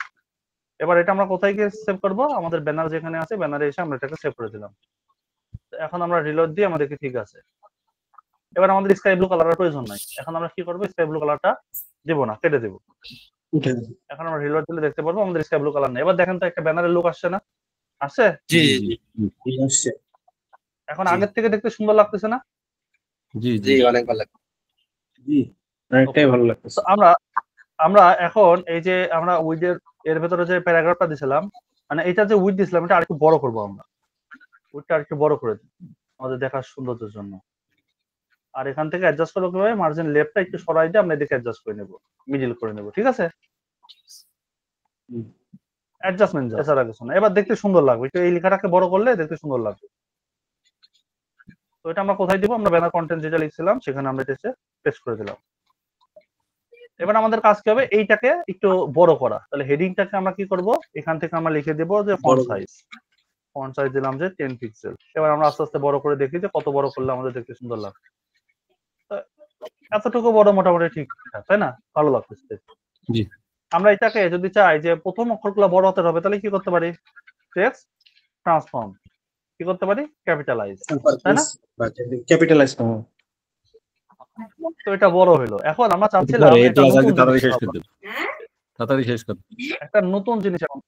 এবার এটা আমরা কোথায় গিয়ে সেভ করব? আমাদের ব্যানার যেখানে আছে, ব্যানারে এসে আমরা এটাকে সেভ করে দিলাম। এখন আমরা রিলোড দিয়ে আমাদেরকে ঠিক আছে। এবার আমাদের স্কাই ব্লু কালারের প্রয়োজন নাই। এখন আমরা কি করব? স্কাই ব্লু কালারটা দেব না, কেটে দেব। উঠে এখন আমরা রিলোড দিলে দেখতে পারবো আমাদের স্কাই ব্লু কালার নেই। এবার দেখেন তো একটা ব্যানারের লুক আসছে না? আসছে? জি জি আসছে। এখন জি। আগের থেকে দেখতে সুন্দর লাগতেছে না? জি জি অনেক ভালো লাগে। জি অনেকটাই ভালো লাগতেছে। তো আমরা এখন এই যে আমরা উইডের এর ভেতরে যে প্যারাগ্রাফটা দিছিলাম, মানে এটা যে উইড দিছিলাম এটা আরেকটু বড় করব। আমরা উইডটা আরেকটু বড় করে দিই আমাদের দেখার সৌন্দর্যের জন্য। আর এখান থেকে অ্যাডজাস্ট করবো কিভাবে? মার্জিন লেফটটা একটু সরাই দিয়ে আমরা এদিকে অ্যাডজাস্ট করে নেব, মিডল করে নেব, ঠিক আছে? অ্যাডজাস্টমেন্ট এছাড়া কিছু না। এবার দেখতে সুন্দর লাগবে, একটু এই লেখাটাকে বড় করলে দেখতে সুন্দর লাগবে। তো এটা আমরা কোথায় দিব? আমরা ব্যানার কন্টেন্ট যেটা লিখছিলাম সেখানে আমরা এটা পেস্ট করে দিলাম। এবার আমাদের কাজ কি হবে? এইটাকে একটু বড় করা। তাহলে হেডিংটাকে আমরা কি করব? এখান থেকে আমরা লিখে দেব যে ফন্ট সাইজ দিলাম যে 10 পিক্সেল। এবার আমরা আস্তে আস্তে বড় করে দেখি যে কত বড় করলে আমাদের দেখতে সুন্দর লাগবে। এতটুকু বড় মোটামুটি ঠিক, তাই না? ভালো লাগতেছে। জি। আমরা এটাকে যদি চাই যে প্রথম অক্ষরগুলো বড় হতে হবে, তাহলে কি করতে পারি? Text transform. কি করতে পারি? ক্যাপিটালাইজ, তাই না? ক্যাপিটালাইজ। তো এটা বড় হলো। এখন আমরা চাচ্ছিলাম এটা নতুন তাড়াতাড়ি জিনিস শেষ করতে, তাড়াতাড়ি শেষ করতে। একটা নতুন জিনিস এখন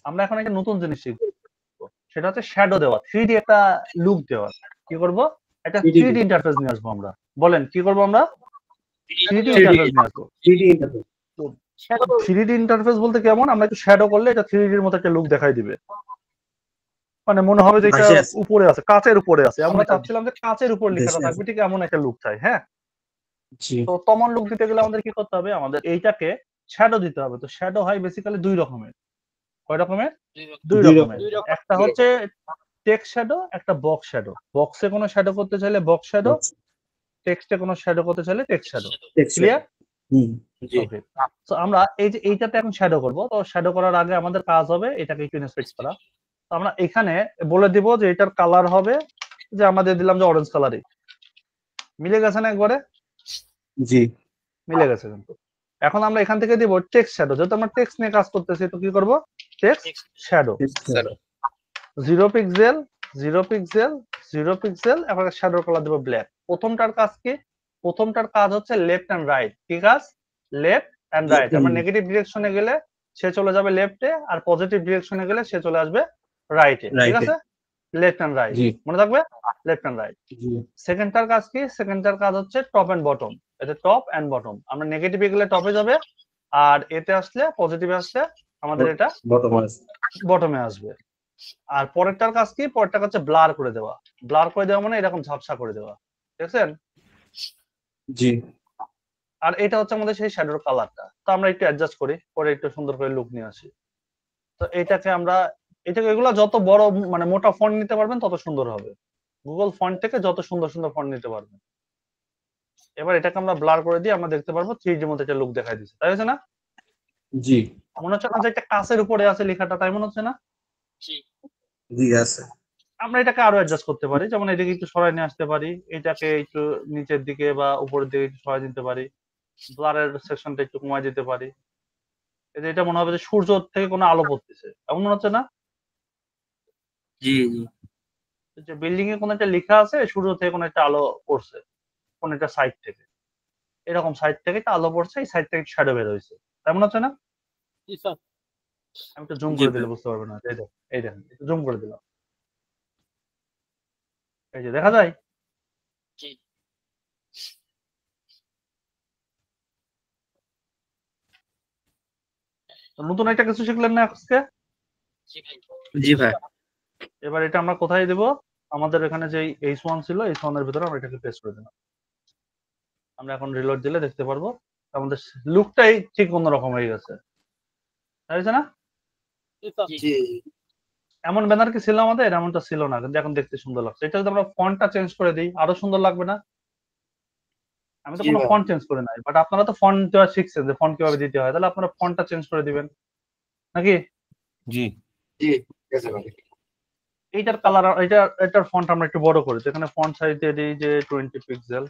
আমরা এখন একটা নতুন জিনিস শিখবো, সেটা হচ্ছে শ্যাডো দেওয়া, 3D একটা লুক দেওয়া। কি করব? একটা 3D ইন্টারফেস নিয়ে আসবো আমরা। বলেন কি করব আমরা? 3D ইন্টারফেস নিয়ে আসবো। 3D ইন্টারফেস বলতে কেমন? আমরা একটু শ্যাডো করলে এটা 3D এর মতো একটা লুক দেখাই দিবে। মানে মনে হবে যে এটা উপরে আছে, কাচের উপরে আছে। আমরা চাচ্ছিলাম যে কাচের উপর লেখাটা থাকবে, ঠিক এমন একটা লুক চাই। হ্যাঁ, তো তেমন লুক দিতে গেলে আমাদের কি করতে হবে? আমাদের এইটাকে শ্যাডো দিতে হবে। তো শ্যাডো হয় বেসিক্যালি দুই রকমের। কয় রকমের? দুই রকমের। একটা হচ্ছে টেক্সট শ্যাডো, একটা বক্স শ্যাডো। বক্সে কোনো শ্যাডো করতে চাইলে বক্স শ্যাডো, টেক্সটে কোনো শ্যাডো করতে চাইলে টেক্সট শ্যাডো। ক্লিয়ার? ওকে। সো আমরা এই যে এইটাতে এখন শ্যাডো করব। তো শ্যাডো করার আগে আমাদের কাজ হবে এটাকে একটু ইনস্পেক্ট করা। তো আমরা এখানে বলে দিব যে এটার কালার হবে, যে আমাদের দিলাম যে অরেঞ্জ কালারই। মিলে গেছে না একবারে? জি, মিলে গেছে কিন্তু। এখন আমরা এখান থেকে দিব টেক্সট শ্যাডো। যেহেতু আমরা টেক্সট নিয়ে কাজ করতেছি, তো কি করব? Text shadow. 0 pixel 0 pixel 0 pixel. এখন শ্যাডোর কালার দেব ব্ল্যাক। প্রথমটার কাজ কি? প্রথমটার কাজ হচ্ছে লেফট এন্ড রাইট। কি কাজ? Left and right. আমরা নেগেটিভ ডিরেকশনে গেলে সে চলে যাবে লেফটে, আর পজিটিভ ডিরেকশনে গেলে সে চলে আসবে রাইটে। ঠিক আছে? লেফট এন্ড রাইট মনে থাকবে, লেফট এন্ড রাইট। সেকেন্ডটার কাজ কি? সেকেন্ডটার কাজ হচ্ছে টপ এন্ড বটম। এটা টপ এন্ড বটম। আমরা নেগেটিভে গেলে টপে যাবে, আর এতে আসলে পজিটিভে আসলে আমাদের এটা বটমে আসবে। আর পরেরটার কাজ কি? পরেরটা হচ্ছে ব্লার করে দেওয়া। ব্লার করে দেওয়া মানে এরকম ঝাপসা করে দেওয়া। দেখছেন? জি। আর এটা হচ্ছে আমাদের সেই শ্যাডোর কালারটা। তো আমরা একটু অ্যাডজাস্ট করি, পরে একটু সুন্দর করে লুক নিয়ে আসি। তো এটাকে আমরা এগুলো যত বড় মানে মোটা ফন্ট নিতে পারবেন তত সুন্দর হবে। গুগল ফন্ট থেকে যত সুন্দর সুন্দর ফন্ট নিতে পারবেন। এবার এটাকে আমরা ব্লার করে দিয়ে আমরা দেখতে পারবো 3D এর মধ্যে একটা লুক দেখাই দিচ্ছে, তাই হচ্ছে না? জি। মনে হচ্ছে না যে একটা কাচের উপরে আছে লেখাটা, তাই মনে হচ্ছে না? জি আছে। আমরা এটাকে আরো অ্যাডজাস্ট করতে পারি, যেমন এদিকে একটু সরাই নিয়ে আসতে পারি, এটাকে একটু নিচের দিকে বা উপরের দিকে একটু সরাই দিতে পারি, ব্লারের সেকশনটা একটু কমাই দিতে পারি। এটা মনে হবে যে সূর্য থেকে কোনো আলো পড়তেছে, এমন মনে হচ্ছে না? জি জি। যে বিল্ডিং এ কোনো একটা লেখা আছে, সূর্য থেকে কোনো একটা আলো পড়ছে, কোন একটা সাইড থেকে, এরকম সাইড থেকে একটা আলো পড়ছে, এই সাইড থেকে শ্যাডো বের হয়েছে, তাই মনে হচ্ছে না? আমি একটু জুম করে দিলে বুঝতে পারবেন না। এই দেখেন, একটু জুম করে দিলাম, এই যে দেখা যায়। নতুন একটা কিছু শিখলেন না আজকে? জি ভাই। এবার এটা আমরা কোথায় দেব? আমাদের এখানে যে H1 ছিল, H1 এর ভিতরে আমরা এটাকে পেস্ট করে দিলাম। আমরা এখন রিলোড দিলে দেখতে পারবো আমাদের লুকটাই ঠিক অন্যরকম হয়ে গেছে, তাই না? জি। এমন ব্যানার কি ছিল আমাদের? এমনটা ছিল না, কিন্তু এখন দেখতে সুন্দর লাগছে। এটা যদি আমরা ফন্টটা চেঞ্জ করে দিই আরো সুন্দর লাগবে না? আমি তো কোনো ফন্ট চেঞ্জ করে নাই, বাট আপনারা তো ফন্ট দেওয়া শিখছেন যে ফন্ট কিভাবে দিতে হয়, তাহলে আপনারা ফন্টটা চেঞ্জ করে দিবেন নাকি? জি জি। এইটার কালার, এটার ফন্ট আমরা একটু বড় করি। এখানে ফন্ট সাইজ দিয়ে দিই যে 20 পিক্সেল।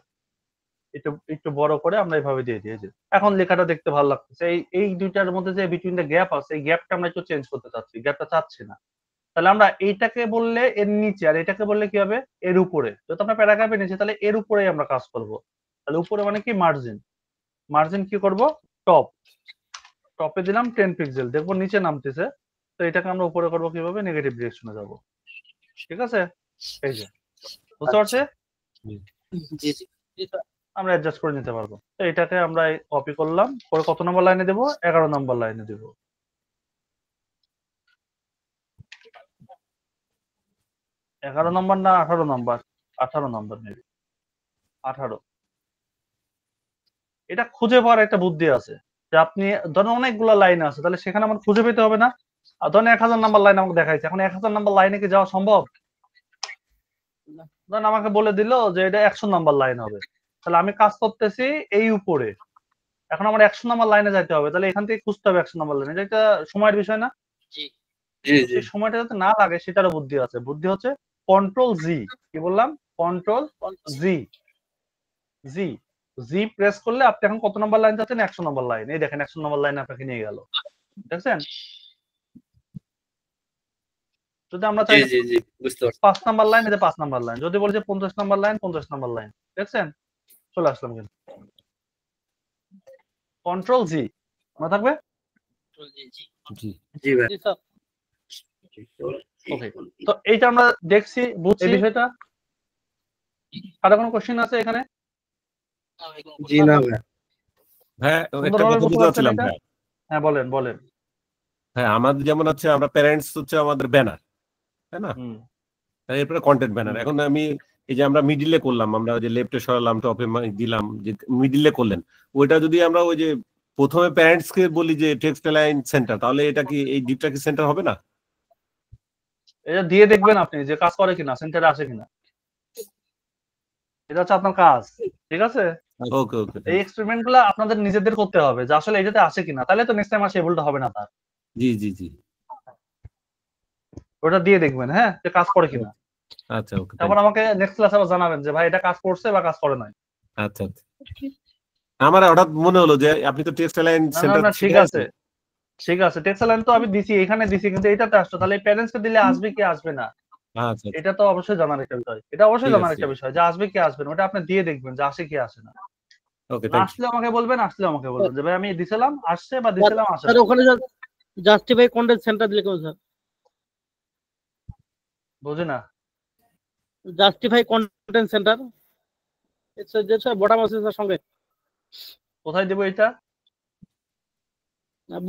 একটু বড় করে আমরা এইভাবে দিয়ে দিই। যে এখন লেখাটা দেখতে ভালো লাগতেছে। এই দুইটার মধ্যে যে বিটুইন দ্য গ্যাপ আছে, এই গ্যাপটা আমরা একটু চেঞ্জ করতে চাচ্ছি, গ্যাপটা চাচ্ছি না। তাহলে আমরা এইটাকে বললে এর নিচে, আর এটাকে বললে কি হবে? এর উপরে। যত আমরা প্যারাগ্রাফে নিচে, তাহলে এর উপরেই আমরা কাজ করব। তাহলে উপরে মানে কি? মার্জিন। মার্জিন কি করব? টপ। টপে দিলাম 10 পিক্সেল, দেখবো নিচে নামতেছে। তো এটাকে আমরা উপরে করব কিভাবে? নেগেটিভ ডিরেকশনে যাব। ঠিক আছে? এই যে বুঝতে পারছে? জি জি। আমরা অ্যাডজাস্ট করে নিতে পারবো। তো এটাকে আমরা কপি করলাম, পরে কত নম্বর লাইনে দেব? 11 নম্বর লাইনে দেব। 11 নম্বর না 18 নম্বর? 18 নম্বর মেবি, 18। এটা খুঁজে পাওয়ার একটা বুদ্ধি আছে, যে আপনি ধরেন অনেকগুলো লাইন আছে, তাহলে সেখানে আমার খুঁজে পেতে হবে না আর ধরেন 1000 নাম্বার লাইন আমাকে দেখাইছে, এখন 1000 নাম্বার লাইনে কি যাওয়া সম্ভব? ধরেন আমাকে বলে দিল যে এটা 100 নাম্বার লাইন হবে, তাহলে আমি কাজ করতেছি এই উপরে, এখন আমার 100 নাম্বার লাইনে যাইতে হবে, তাহলে এখান থেকে খুঁজতে হবে 100 নাম্বার লাইনে, এটা সময়ের বিষয় না? জি এই সময়টা যাতে না লাগে সেটারও বুদ্ধি আছে, বুদ্ধি হচ্ছে কন্ট্রোল জি। কি বললাম? কন্ট্রোল জি, জি জি প্রেস করলে আপনি এখন কত নম্বর লাইন যাচ্ছেন? 100 নম্বর লাইন। এই দেখেন 100 নম্বর লাইন আপনাকে নিয়ে গেল, দেখছেন? যদি আমরা চাই বুঝতে পারছি। 5 নাম্বার লাইন, এটা 5 নাম্বার লাইন, যদি বলি যে 50 নাম্বার লাইন, 50 নাম্বার লাইন, দেখছেন? চলে আসলাম কিন্তু কন্ট্রোল জি মনে থাকবে। জি জি জি জি ভাই। জি স্যার। ওকে, তো এইটা আমরা দেখছি, বুঝছি বিষয়টা। আর কোনো কোশ্চেন আছে এখানে? জি না ভাই। হ্যাঁ, একটা সুন্দরভাবে কথা বুঝতে বলতে পারছেন চাচ্ছিলাম এটা? ভাই। হ্যাঁ বলেন বলেন। হ্যাঁ, আমাদের যেমন আছে, আমরা প্যারেন্টস হচ্ছে আমাদের ব্যানার, তাই না? হুম এরপরে কন্টেন্ট ব্যানার। হুম। এখন আমি এই যে আমরা মিডিলে করলাম, আমরা যে লেফটে সরালাম, টপে দিলাম, যে মিডিলে করলেন, ওইটা যদি আমরা ওই যে প্রথমে প্যারেন্টস কে বলি যে টেক্সট লাইন সেন্টার, তাহলে এটা কি এই ডিপটা কি সেন্টার হবে না? এটা দিয়ে দেখবেন আপনি যে কাজ করে কিনা, সেন্টারে আসে কিনা, এটা হচ্ছে আপনার কাজ। ঠিক আছে, ওকে ওকে, এই এক্সপেরিমেন্ট গুলো আপনাদের নিজেদের করতে হবে যে আসলে এটাতে আসে কিনা, তাহলে তো নেক্সট টাইম আর সেই ভুলটা হবে না তার। জি জি জি, ওটা দিয়ে দেখবেন, হ্যাঁ, যে কাজ করে কিনা। আচ্ছা ওকে, তারপর আমাকে নেক্সট ক্লাসে আবার জানাবেন যে ভাই এটা কাজ করছে বা কাজ করে নাই। আচ্ছা আচ্ছা। আমার হঠাৎ মনে হলো যে আপনি তো টেক্সট লাইন না না সেন্টার না, ঠিক আছে ঠিক আছে, টেক্সট লাইন তো আমি দিছি, এখানে দিছি, কিন্তু এটাতে আসতো, তাহলে প্যারেন্টস কে দিলে আসবে কি আসবে না, আচ্ছা এটা তো অবশ্যই জানার একটা বিষয়, এটা অবশ্যই ঠিক জানার আছে, একটা বিষয় যে আসবে কি আসবে না, ওটা আপনি দিয়ে দেখবেন যে আসে কি আসে না। ওকে, না থ্যাংক আসলে আমাকে বলবেন, আসলে আমাকে বলবেন যে ভাই আমি দিছিলাম আসছে বা দিছিলাম আসে না। স্যার ওখানে জাস্টিফাই কন্টেন্ট সেন্টার দিলে কেমন স্যার? বুঝি না। জাস্টিফাই কন্টেন্ট সেন্টার যে স্যার বটম আছে স্যার সঙ্গে। কোথায় দেবো এটা?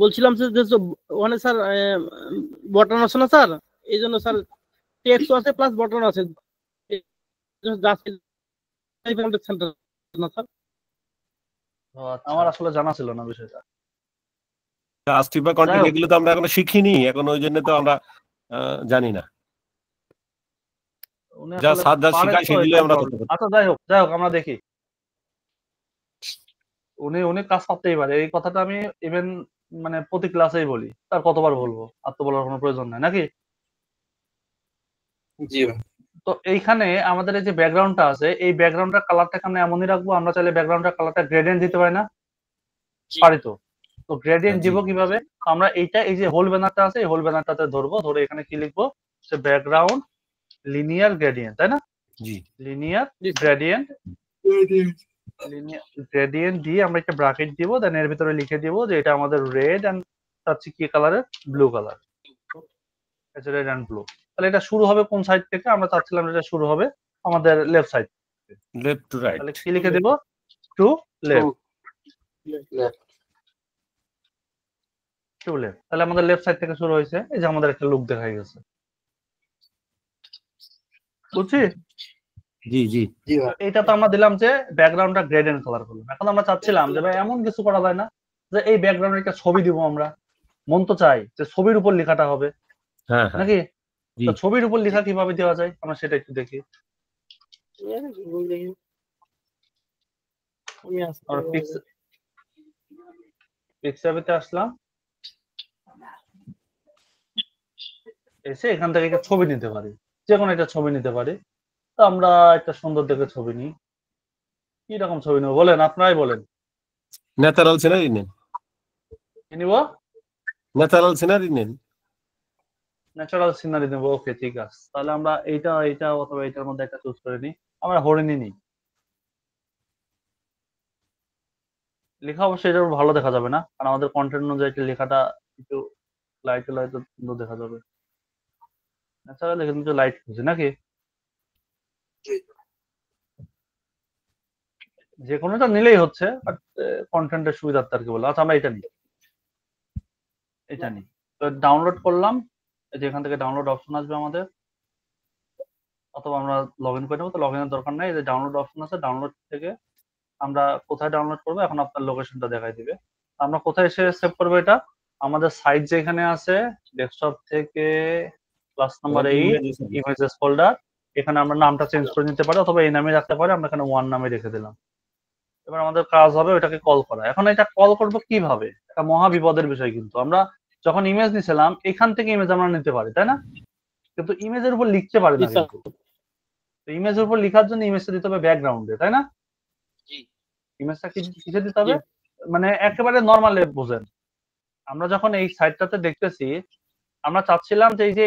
বলছিলাম স্যার যে ওখানে স্যার বটন আছে না স্যার, এই জন্য স্যার টেক্সট আছে প্লাস বটন আছে, জাস্টিফাই কন্টেন্ট সেন্টার না স্যার। ও আচ্ছা, আমার আসলে জানা ছিল না বিষয়টা। জাস্টিফাই বা যাই কন্টেন্ট হোক, এগুলো তো আমরা এখনো শিখিনি, এখন ওই জন্য তো আমরা জানি না, উনি যা আসলে স্যার যা পারেন শেখায় তো, সেগুলো এটাই আমরা করতে প্রবলেম। পারি। আচ্ছা যাই হোক আমরা দেখি। উনি কাজ করতেই পারে, এই কথাটা আমি ইভেন মানে প্রতি ক্লাসেই বলি, তার কতবার বলবো, আর তো বলার কোনো প্রয়োজন নাই নাকি? জি ভাই। তো এইখানে আমাদের এই যে ব্যাকগ্রাউন্ডটা আছে, এই ব্যাকগ্রাউন্ডটার কালারটাকে আমরা এমনই রাখবো, আমরা চাইলে ব্যাকগ্রাউন্ডটার কালারটা গ্রেডিয়েন্ট দিতে পারি না? পারি তো। তো গ্রেডিয়েন্ট জি দিব কিভাবে? আমরা এইটা, এই যে হোল ব্যানারটা আছে, এই হোল ব্যানারটাতে ধরবো, ধরে এখানে কি লিখবো, সে ব্যাকগ্রাউন্ড লিনিয়ার গ্রেডিয়েন্ট, তাই না? জি লিনিয়ার গ্রেডিয়েন্ট, গ্রেডিয়েন্ট দিয়ে আমরা একটা ব্র্যাকেট দিব, দেন এর ভিতরে লিখে দিব যে এটা আমাদের রেড এন্ড চাচ্ছি কি কালারের, ব্লু কালার, এটা রেড এন্ড ব্লু। তাহলে এটা শুরু হবে কোন সাইড থেকে? আমরা চাচ্ছিলাম এটা শুরু হবে আমাদের left side. Left to right, তাহলে কি লিখে দেব? To left, to left. তাহলে আমাদের লেফট সাইড থেকে শুরু হয়েছে, এই যে আমাদের একটা লুক দেখা গেছে, বুঝছি? জি জি জি ভাই। এইটা তো আমরা দিলাম যে ব্যাকগ্রাউন্ডটা গ্রেডিয়েন্ট কালার করলাম। এখন আমরা চাচ্ছিলাম যে ভাই এমন কিছু করা যায় না যে এই ব্যাকগ্রাউন্ডে একটা ছবি দিব আমরা, মন তো চাই যে ছবির উপর লেখাটা হবে হ্যাঁ হ্যাঁ নাকি? জি তো ছবির উপর লেখা কিভাবে দেওয়া যায় আমরা সেটা একটু দেখি। আমরা পিক্সাবিতে আসলাম, এসে এখান থেকে একটা ছবি নিতে পারি, যে কোনো একটা ছবি নিতে পারি। তো আমরা একটা সুন্দর দেখে ছবি নিই, কি রকম ছবি নেবো বলেন, আপনারাই বলেন। ন্যাচারাল সিনারি নেন, কি নিবো? ন্যাচারাল সিনারি নেন। ন্যাচারাল সিনারি নেবো, ওকে ঠিক আছে। তাহলে আমরা এইটা অথবা এইটার মধ্যে একটা চুজ করে নিই। আমরা হরিণী নিই। লেখা অবশ্যই এটার উপর ভালো দেখা যাবে না, কারণ আমাদের কন্টেন্ট অনুযায়ী একটু লেখাটা একটু লাইট সুন্দর দেখা যাবে। ন্যাচারাল কিন্তু লাইট খুঁজি নাকি? যে কোনোটা নিলেই হচ্ছে, বাট কন্টেন্টের সুবিধার্থে আর কি বলে। আচ্ছা আমরা এটা নিই, এটা নিই। তো ডাউনলোড করলাম, এই যে এখান থেকে ডাউনলোড অপশন আসবে আমাদের, অথবা আমরা লগ ইন করে নেবো। তো লগ ইনের দরকার নাই, এই যে ডাউনলোড অপশন আছে, ডাউনলোড থেকে আমরা কোথায় ডাউনলোড করবো, এখন আপনার লোকেশনটা দেখাই দিবে। আমরা কোথায় এসে সেভ করবো এটা? আমাদের সাইট যেখানে আছে ডেস্কটপ থেকে ক্লাস নাম্বার 8 ইমেজেস ফোল্ডার, এখানে আমরা নামটা চেঞ্জ করে নিতে পারি অথবা এই নামে রাখতে পারি। আমরা এখানে 1 নামে রেখে দিলাম। এবার আমাদের কাজ হবে ওটাকে কল করা। এখন এটা কল করব কিভাবে? এটা মহা বিপদের বিষয়। কিন্তু আমরা যখন ইমেজ নিছিলাম এখান থেকে ইমেজ আমরা নিতে পারি, তাই না? কিন্তু ইমেজের উপর লিখতে পারি না। জি স্যার। কিন্তু ইমেজের উপর লেখার জন্য ইমেজটা দিতে হবে ব্যাকগ্রাউন্ডে, তাই না? জি। ইমেজটা কিসে দিতে হবে? মানে একেবারে নরমালে বুঝেন। আমরা যখন এই সাইটটাতে দেখতেছি, আমরা চাচ্ছিলাম যে এই যে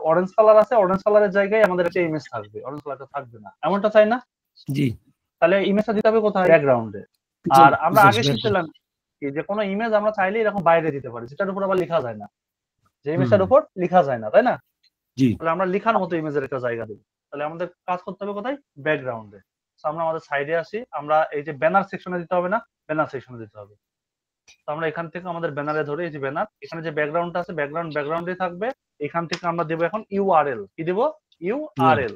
অরেঞ্জ কালার আছে, অরেঞ্জ কালারের জায়গায় আমাদের একটা ইমেজ থাকবে, অরেঞ্জ কালারটা থাকবে না, এমনটা চাই না? জি। তাহলে ইমেজটা দিতে হবে কোথায়? ব্যাকগ্রাউন্ডে। আর আমরা আগে শিখছিলাম কি যে কোনো ইমেজ আমরা চাইলে এরকম বাইরে দিতে পারি, যেটার উপর আবার লেখা যায় না, যে ইমেজটার উপর লেখা যায় না, তাই না? জি। তাহলে আমরা লেখার মতো ইমেজের একটা জায়গা দেব। তাহলে আমাদের কাজ করতে হবে কোথায়? ব্যাকগ্রাউন্ডে। আমরা আমাদের সাইডে আসি, আমরা এই যে ব্যানার সেকশনে দিতে হবে না, ব্যানার সেকশনে দিতে হবে। তো আমরা এখান থেকে আমাদের ব্যানারে ধরে, এই যে ব্যানার, এখানে যে ব্যাকগ্রাউন্ডটা আছে ব্যাকগ্রাউন্ডে থাকবে। এখান থেকে আমরা দেব এখন ইউআরএল। কি দেব? ইউআরএল।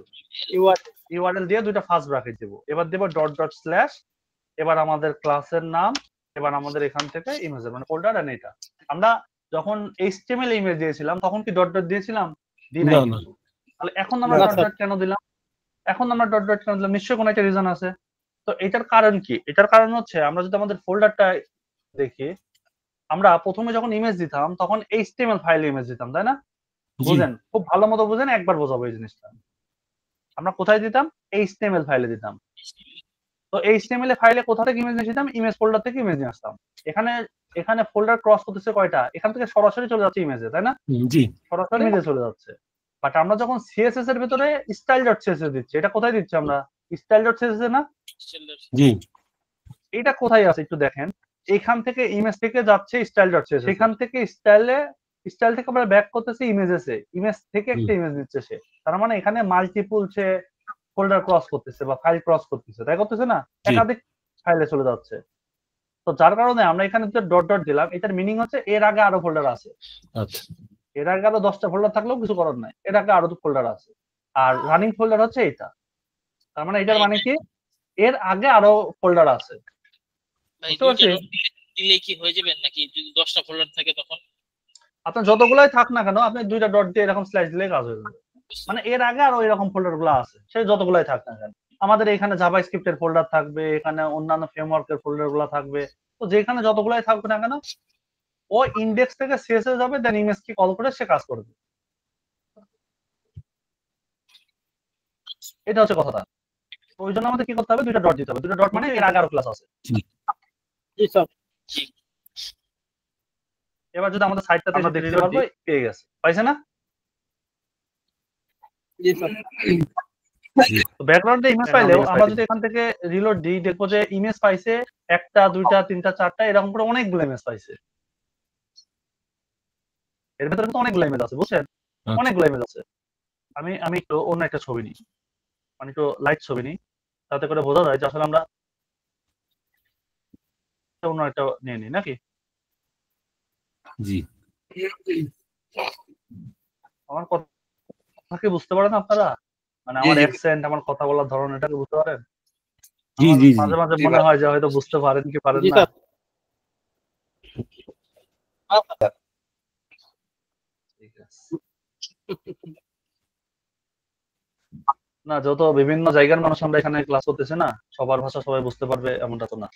ইউআরএল দিয়ে দুইটা ফার্স্ট ব্র্যাকেট দেব। এবার দেব ডট ডট স্ল্যাশ। এবার আমাদের ক্লাসের নাম, এবার আমাদের এখান থেকে ইমেজের মানে ফোল্ডার। এন্ড এটা আমরা যখন এইচটিএমএল ইমেজ দিয়েছিলাম তখন কি ডট ডট দিয়েছিলাম? দি নাই কিন্তু। তাহলে এখন আমরা ডট ডট কেন দিলাম? এখন আমরা ডট ডট কেন দিলাম? নিশ্চয়ই কোনো একটা রিজন আছে। তো এটার কারণ কি? এটার কারণ হচ্ছে আমরা যদি আমাদের ফোল্ডারটা দেখি, আমরা প্রথমে যখন ইমেজ দিতাম তখন এইচটিএমএল ফাইলে ইমেজ দিতাম, তাই না? বুঝেন, খুব ভালো মতো বুঝেন, একবার বোঝাবো এই জিনিসটা। আমরা কোথায় দিতাম? এইচটিএমএল ফাইলে দিতাম। তো এইচটিএমএল ফাইলে কোথা থেকে ইমেজ নিয়ে আসতাম? ইমেজ ফোল্ডার থেকে ইমেজ নিয়ে আসতাম। এখানে ফোল্ডার ক্রস করতেছে কয়টা? এখান থেকে সরাসরি চলে যাচ্ছে ইমেজে, তাই না? জি। সরাসরি ইমেজে চলে যাচ্ছে। বাট আমরা যখন সিএসএস এর ভিতরে style.css দিচ্ছি, এটা কোথায় দিচ্ছি আমরা? style.css না? জি। এটা কোথায় আছে একটু দেখেন। এখান থেকে ইমেজ থেকে যাচ্ছে style.css, সেখান থেকে স্টাইল থেকে আমরা ব্যাক করতেছি ইমেজেসে, ইমেজ থেকে একটা ইমেজ দিচ্ছে সে। তার মানে এখানে মাল্টিপল সে ফোল্ডার ক্রস করতেছে বা ফাইল ক্রস করতেছে, তাই করতেছে না? একাধিক ফাইলে চলে যাচ্ছে। তো যার কারণে আমরা এখানে যে ডট ডট দিলাম, এটার মিনিং হচ্ছে এর আগে আরো ফোল্ডার আছে। আচ্ছা। এর আগে আরো 10টা ফোল্ডার থাকলেও কিছু করার নাই, এর আগে আরো ফোল্ডার আছে। আর রানিং ফোল্ডার হচ্ছে এটা। তার মানে এটার মানে কি? এর আগে আরো ফোল্ডার আছে। ভাই বুঝতে পারছি? দিলে কি হয়ে যাবে নাকি? যদি 10টা ফোল্ডার থাকে তখন আপনার যতগুলাই থাক না কেন, আপনি দুইটা ডট দিয়ে এরকম স্ল্যাশ দিলে কাজ হয়ে যাবে। মানে এর আগে আরো এরকম ফোল্ডার গুলো আছে, সে যতগুলাই থাক না কেন। আমাদের এখানে জাভাস্ক্রিপ্টের ফোল্ডার থাকবে, এখানে অন্যান্য ফ্রেমওয়ার্কের ফোল্ডার গুলো থাকবে। তো যেখানে যতগুলাই থাকবে না কেন, ও ইন্ডেক্স থেকে সিএসএস যাবে, দেন ইমেজ কি কল করে সে কাজ করবে। এটা হচ্ছে কথাটা। ওই জন্য আমাদের কি করতে হবে? দুইটা ডট দিতে হবে। দুইটা ডট মানে এর আগে আরো ক্লাস আছে। জি স্যার। এবার যদি আমাদের সাইটটাতে আমরা দেখতে পারবো পেয়ে গেছে, পাইছে না? জি স্যার। তো ব্যাকগ্রাউন্ডে ইমেজ পাইলেও আমরা যদি এখান থেকে রিলোড দিই, দেখবো যে ইমেজ পাইছে একটা, দুইটা, তিনটা, চারটা, এরকম করে অনেকগুলো ইমেজ পাইছে। এর ভেতরে কিন্তু অনেকগুলো ইমেজ আছে, বুঝছেন? অনেকগুলো ইমেজ আছে। আমি একটু অন্য একটা ছবি নিই, মানে একটু লাইট ছবি নিই, তাতে করে বোঝা যায় যে আসলে আমরা অন্য একটা নিয়ে নিই নাকি? জি। আমার কথা কি বুঝতে পারেন আপনারা? মানে আমার অ্যাকসেন্ট, আমার কথা বলার ধরন, এটাকে বুঝতে পারেন? জি জি জি। মাঝে মাঝে মনে হয় যে হয়তো বুঝতে পারেন কি পারেন জি না। স্যার। ঠিক আছে। না, যত বিভিন্ন জায়গার মানুষ আমরা এখানে ক্লাস করতেছি না, সবার ভাষা সবাই বুঝতে পারবে এমনটা তো না।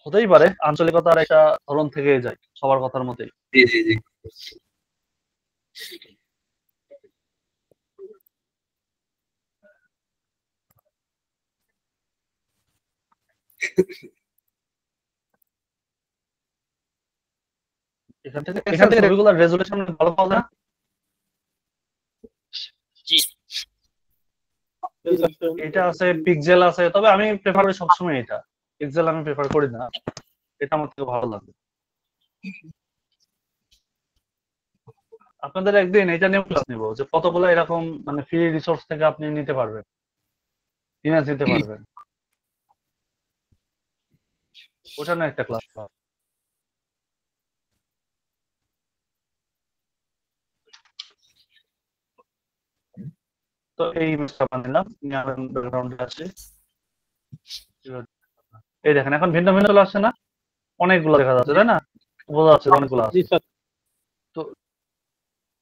হতেই পারে, আঞ্চলিকতার একটা ধরন থেকেই যায় সবার কথার মতেই। জি জি জি। এখান থেকে ছবিগুলোর রেজোলিউশন ভালো পাওয়া যায় না? জি। এটা আছে, পিক্সেল আছে, তবে আমি প্রেফার করি সবসময় এটা। পিক্সেল আমি প্রেফার করি না, এটা আমার থেকে ভালো লাগে। আপনাদের একদিন এটা নিয়ে ক্লাস নিব, যে কতগুলো এরকম মানে ফ্রি রিসোর্স থেকে আপনি নিতে পারবেন, ইমেজ নিতে পারবেন, ওটা না একটা ক্লাস। তো এই ইমেজটা বানালাম, ব্যাকগ্রাউন্ডে আছে। এই দেখেন এখন ভিন্ন ভিন্ন চলে আসছে না, অনেকগুলো দেখা যাচ্ছে তাই না, বোঝা যাচ্ছে অনেকগুলো আছে। জি স্যার। তো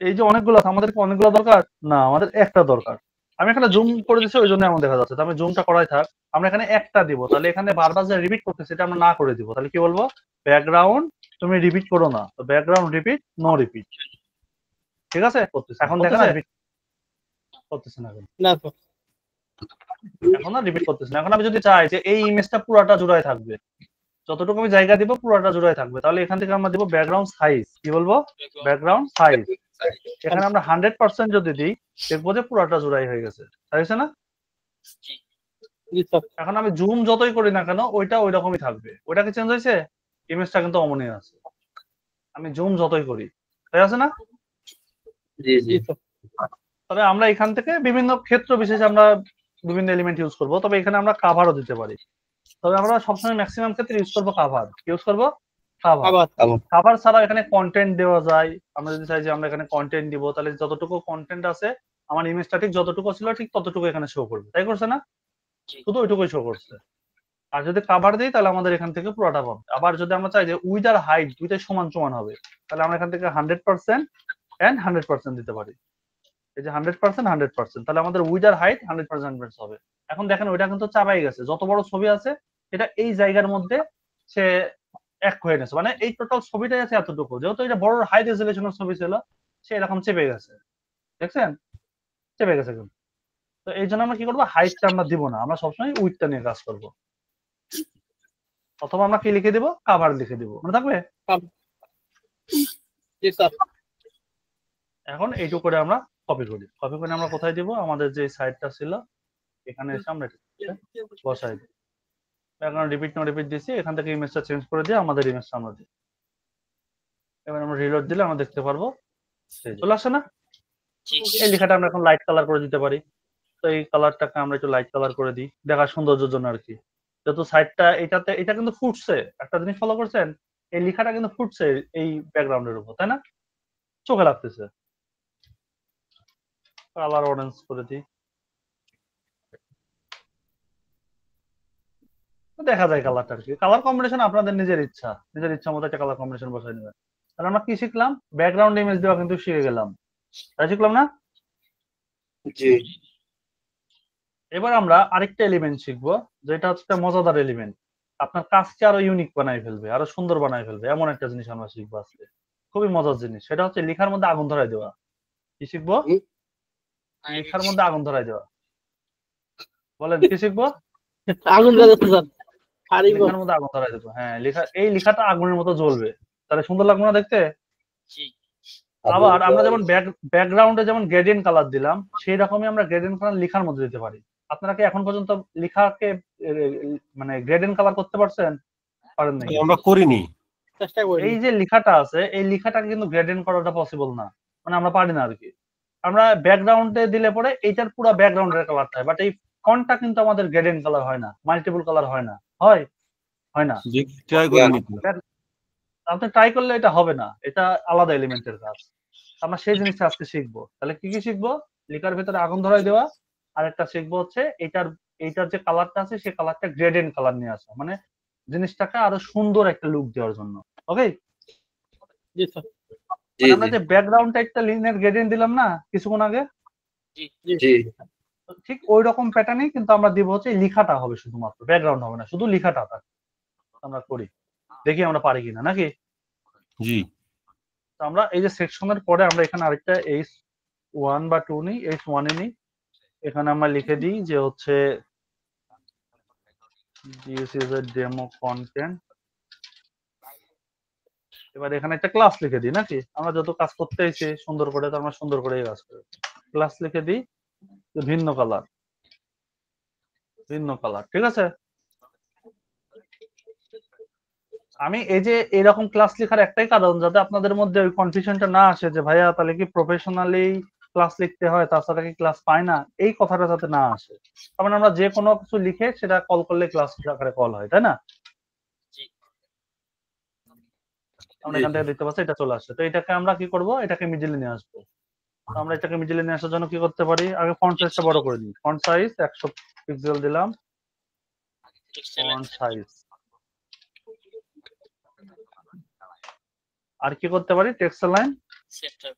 এই যে অনেকগুলো আছে, আমাদের কি অনেকগুলো দরকার না, আমাদের একটা দরকার। আমি এখানে জুম করে দিচ্ছি ওই জন্য এমন দেখা যাচ্ছে, তো আমি জুমটা করাই থাক। আমরা এখানে একটা দিব, তাহলে এখানে বারবার যে রিপিট করতেছি এটা আমরা না করে দিব। তাহলে কি বলবো, ব্যাকগ্রাউন্ড তুমি রিপিট করো না, তো ব্যাকগ্রাউন্ড রিপিট নো রিপিট। ঠিক আছে, করতেছি এখন, দেখেন রিপিট করতেছি না, না স্যার। এখন না রিপিট করতেছি না। এখন আমি যদি চাই যে এই ইমেজটা পুরাটা জুড়াই থাকবে, যতটুকু আমি জায়গা দিব পুরাটা জুড়াই থাকবে, তাহলে এখান থেকে আমরা দিব ব্যাকগ্রাউন্ড সাইজ। কি বলবো, ব্যাকগ্রাউন্ড সাইজ। এখানে আমরা 100% যদি দিই, দেখবো যে পুরাটা জুড়াই হয়ে গেছে, তাই না? জি স্যার। এখন আমি জুম যতই করি না কেন ওইটা ওই রকমই থাকবে। ওইটা কি চেঞ্জ হয়েছে? ইমেজটা কিন্তু অমনই আছে, আমি জুম যতই করি, তাই আছে না? জি স্যার। তবে আমরা এখান থেকে বিভিন্ন ক্ষেত্র বিশেষে আমরা বিভিন্ন এলিমেন্ট ইউজ করব, তবে এখানে আমরা কাভারও দিতে পারি। তবে আমরা সবসময় ম্যাক্সিমাম ক্ষেত্রে ইউজ করবো কাভার। ইউজ করবো কাভার। কাভার ছাড়া এখানে কন্টেন্ট দেওয়া যায়। আমরা যদি চাই যে আমরা এখানে কন্টেন্ট দিব, তাহলে যতটুকু কন্টেন্ট আছে আমার ইমেজটা ঠিক যতটুকু ছিল ঠিক ততটুকু এখানে শো করবে, তাই করছে না? শুধু ওইটুকুই শো করছে। আর যদি কাভার দিই তাহলে আমাদের এখান থেকে পুরোটা পাবে। আবার যদি আমরা চাই যে উইথ আর হাইট দুইটাই সমান সমান হবে, তাহলে আমরা এখান থেকে 100% এন্ড 100% দিতে পারি। এই যে 100% 100%, তাহলে আমাদের উইথ আর হাইট 100% হবে। এখন দেখেন ওইটা কিন্তু চাপাই গেছে, যত বড় ছবি আছে এটা এই জায়গার মধ্যে সে এক হয়ে গেছে, মানে এই টোটাল ছবিটাই আছে এতটুকু, যেহেতু এটা বড় হাই রেজলিউশনের ছবি ছিল সে এরকম চেপে গেছে, দেখছেন চেপে গেছে কিন্তু। তো এই জন্য আমরা কি করবো, হাইটটা আমরা দিব না, আমরা সবসময় উইথটা নিয়ে কাজ করব। অথবা আমরা কি লিখে দিব, কাভার লিখে দিব, মনে থাকবে? জি স্যার। এখন এইটুকু করে আমরা কপি করি। কপি করে আমরা কোথায় দিব, আমাদের যে সাইটটা ছিল এখানে এসে আমরা বসাই দিই। এখন রিপিট নো রিপিট দিছি, এখান থেকে ইমেজটা চেঞ্জ করে দিয়ে আমাদের ইমেজটা আমরা দিই। এবার আমরা রিলোড দিলে আমরা দেখতে পারবো চলে আসে না? এই লেখাটা আমরা এখন লাইট কালার করে দিতে পারি। তো এই কালারটাকে আমরা একটু লাইট কালার করে দিই, দেখার সৌন্দর্যের জন্য আর কি। যেহেতু সাইডটা এটাতে, এটা কিন্তু ফুটছে, একটা জিনিস ফলো করছেন, এই লেখাটা কিন্তু ফুটছে এই ব্যাকগ্রাউন্ডের উপর, তাই না? চোখে লাগতেছে। কালার অরেঞ্জ করে দিই, দেখা যায় কালারটা আর কি। কালার কম্বিনেশন আপনাদের নিজের ইচ্ছা, নিজের ইচ্ছা মতো একটা কালার কম্বিনেশন বসাই নেবেন। তাহলে আমরা কি শিখলাম, ব্যাকগ্রাউন্ড ইমেজ দেওয়া কিন্তু শিখে গেলাম, তাই শিখলাম না? জি। এবার আমরা আরেকটা এলিমেন্ট শিখবো, যেটা হচ্ছে মজাদার এলিমেন্ট, আপনার কাজকে আরো ইউনিক বানাই ফেলবে, আরো সুন্দর বানাই ফেলবে, এমন একটা জিনিস আমরা শিখবো আজকে। খুবই মজার জিনিস, সেটা হচ্ছে লেখার মধ্যে আগুন ধরাই দেওয়া। কি শিখবো? লেখার মধ্যে আগুন ধরাই দেওয়া। বলেন কি শিখবো? আগুন জ্বালাতে স্যার। লেখার মধ্যে আগুন ধরাই দেবো। হ্যাঁ, এই লেখাটা আগুনের মতো জ্বলবে, তাহলে সুন্দর লাগবে না দেখতে? আবার আমরা যেমন ব্যাকগ্রাউন্ডে যেমন গ্রেডিয়েন্ট কালার দিলাম, সেই রকমই আমরা গ্রেডিয়েন্ট কালার লেখার মধ্যে দিতে পারি। আপনারা কি এখন পর্যন্ত লেখাকে মানে গ্রেডিয়েন্ট কালার করতে পারছেন? পারেন নাই? আমরা করিনি। চেষ্টা করি। এই যে লেখাটা আছে এই লেখাটাকে কিন্তু গ্রেডিয়েন্ট করাটা পসিবল না, মানে আমরা পারি না আর কি। আমরা ব্যাকগ্রাউন্ডে দিলে পরে এইটার পুরো ব্যাকগ্রাউন্ডের কালার থাকে, বাট এই ফন্টটা কিন্তু আমাদের গ্রেডিয়েন্ট কালার হয় না, মাল্টিপল কালার হয় না, হয় হয় না। ট্রাই করিনি। আপনি ট্রাই করলে এটা হবে না, এটা আলাদা এলিমেন্টের কাজ। আমরা সেই জিনিসটা আজকে শিখবো। তাহলে কি কি শিখবো? লেখার ভিতরে আগুন ধরাই দেওয়া, আর একটা শিখবো হচ্ছে এইটার যে কালারটা আছে সেই কালারটা গ্রেডিয়েন্ট কালার নিয়ে আসা, মানে জিনিসটাকে আরো সুন্দর একটা লুক দেওয়ার জন্য। ওকে, জি স্যার। আমরা যে ব্যাকগ্রাউন্ডটা একটা লিনিয়ার গ্রেডিয়েন্ট দিলাম না কিছুক্ষণ আগে, জি। ঠিক ওই রকম প্যাটার্নই কিন্তু আমরা দিব হচ্ছে লেখাটা হবে, শুধুমাত্র ব্যাকগ্রাউন্ড হবে না, শুধু লেখাটা আমরা করি, দেখি আমরা পারি কিনা, নাকি? জি। তো আমরা এই যে সেকশনের পরে আমরা এখানে আরেকটা H1 বা 2 নিই, H1 এ নিই। এখানে আমরা লিখে দিই যে হচ্ছে this is a demo content। এবার এখানে একটা ক্লাস লিখে দিই, নাকি? আমরা যত কাজ করতে এসে সুন্দর করে, তো আমরা সুন্দর করে কাজ করি। ক্লাস লিখে দিই ভিন্ন কালার, ভিন্ন কালার, ঠিক আছে? আমি এই যে এরকম ক্লাস লেখার একটাই কারণ, যাতে আপনাদের মধ্যে ওই কনফিউশনটা না আসে যে ভাইয়া তাহলে কি প্রফেশনালি ক্লাস লিখতে হয়, তাছাড়া কি ক্লাস পায় না, এই কথাটা যাতে না আসে। কারণ আমরা যে কোনো কিছু লিখে সেটা কল করলে ক্লাস আকারে কল হয়, তাই না? আমরা এখান থেকে দেখতে পাচ্ছি এটা চলে আসছে। তো এটাকে আমরা কি করব, এটাকে মিডলে নিয়ে আসবো। তো আমরা এটাকে মিডলে নিয়ে আসার জন্য কি করতে পারি, আগে ফন্ট সাইজটা বড় করে দিই। ফন্ট সাইজ 100 পিক্সেল দিলাম, ফন্ট সাইজ আর কি করতে পারি, টেক্সট লাইন সেন্টার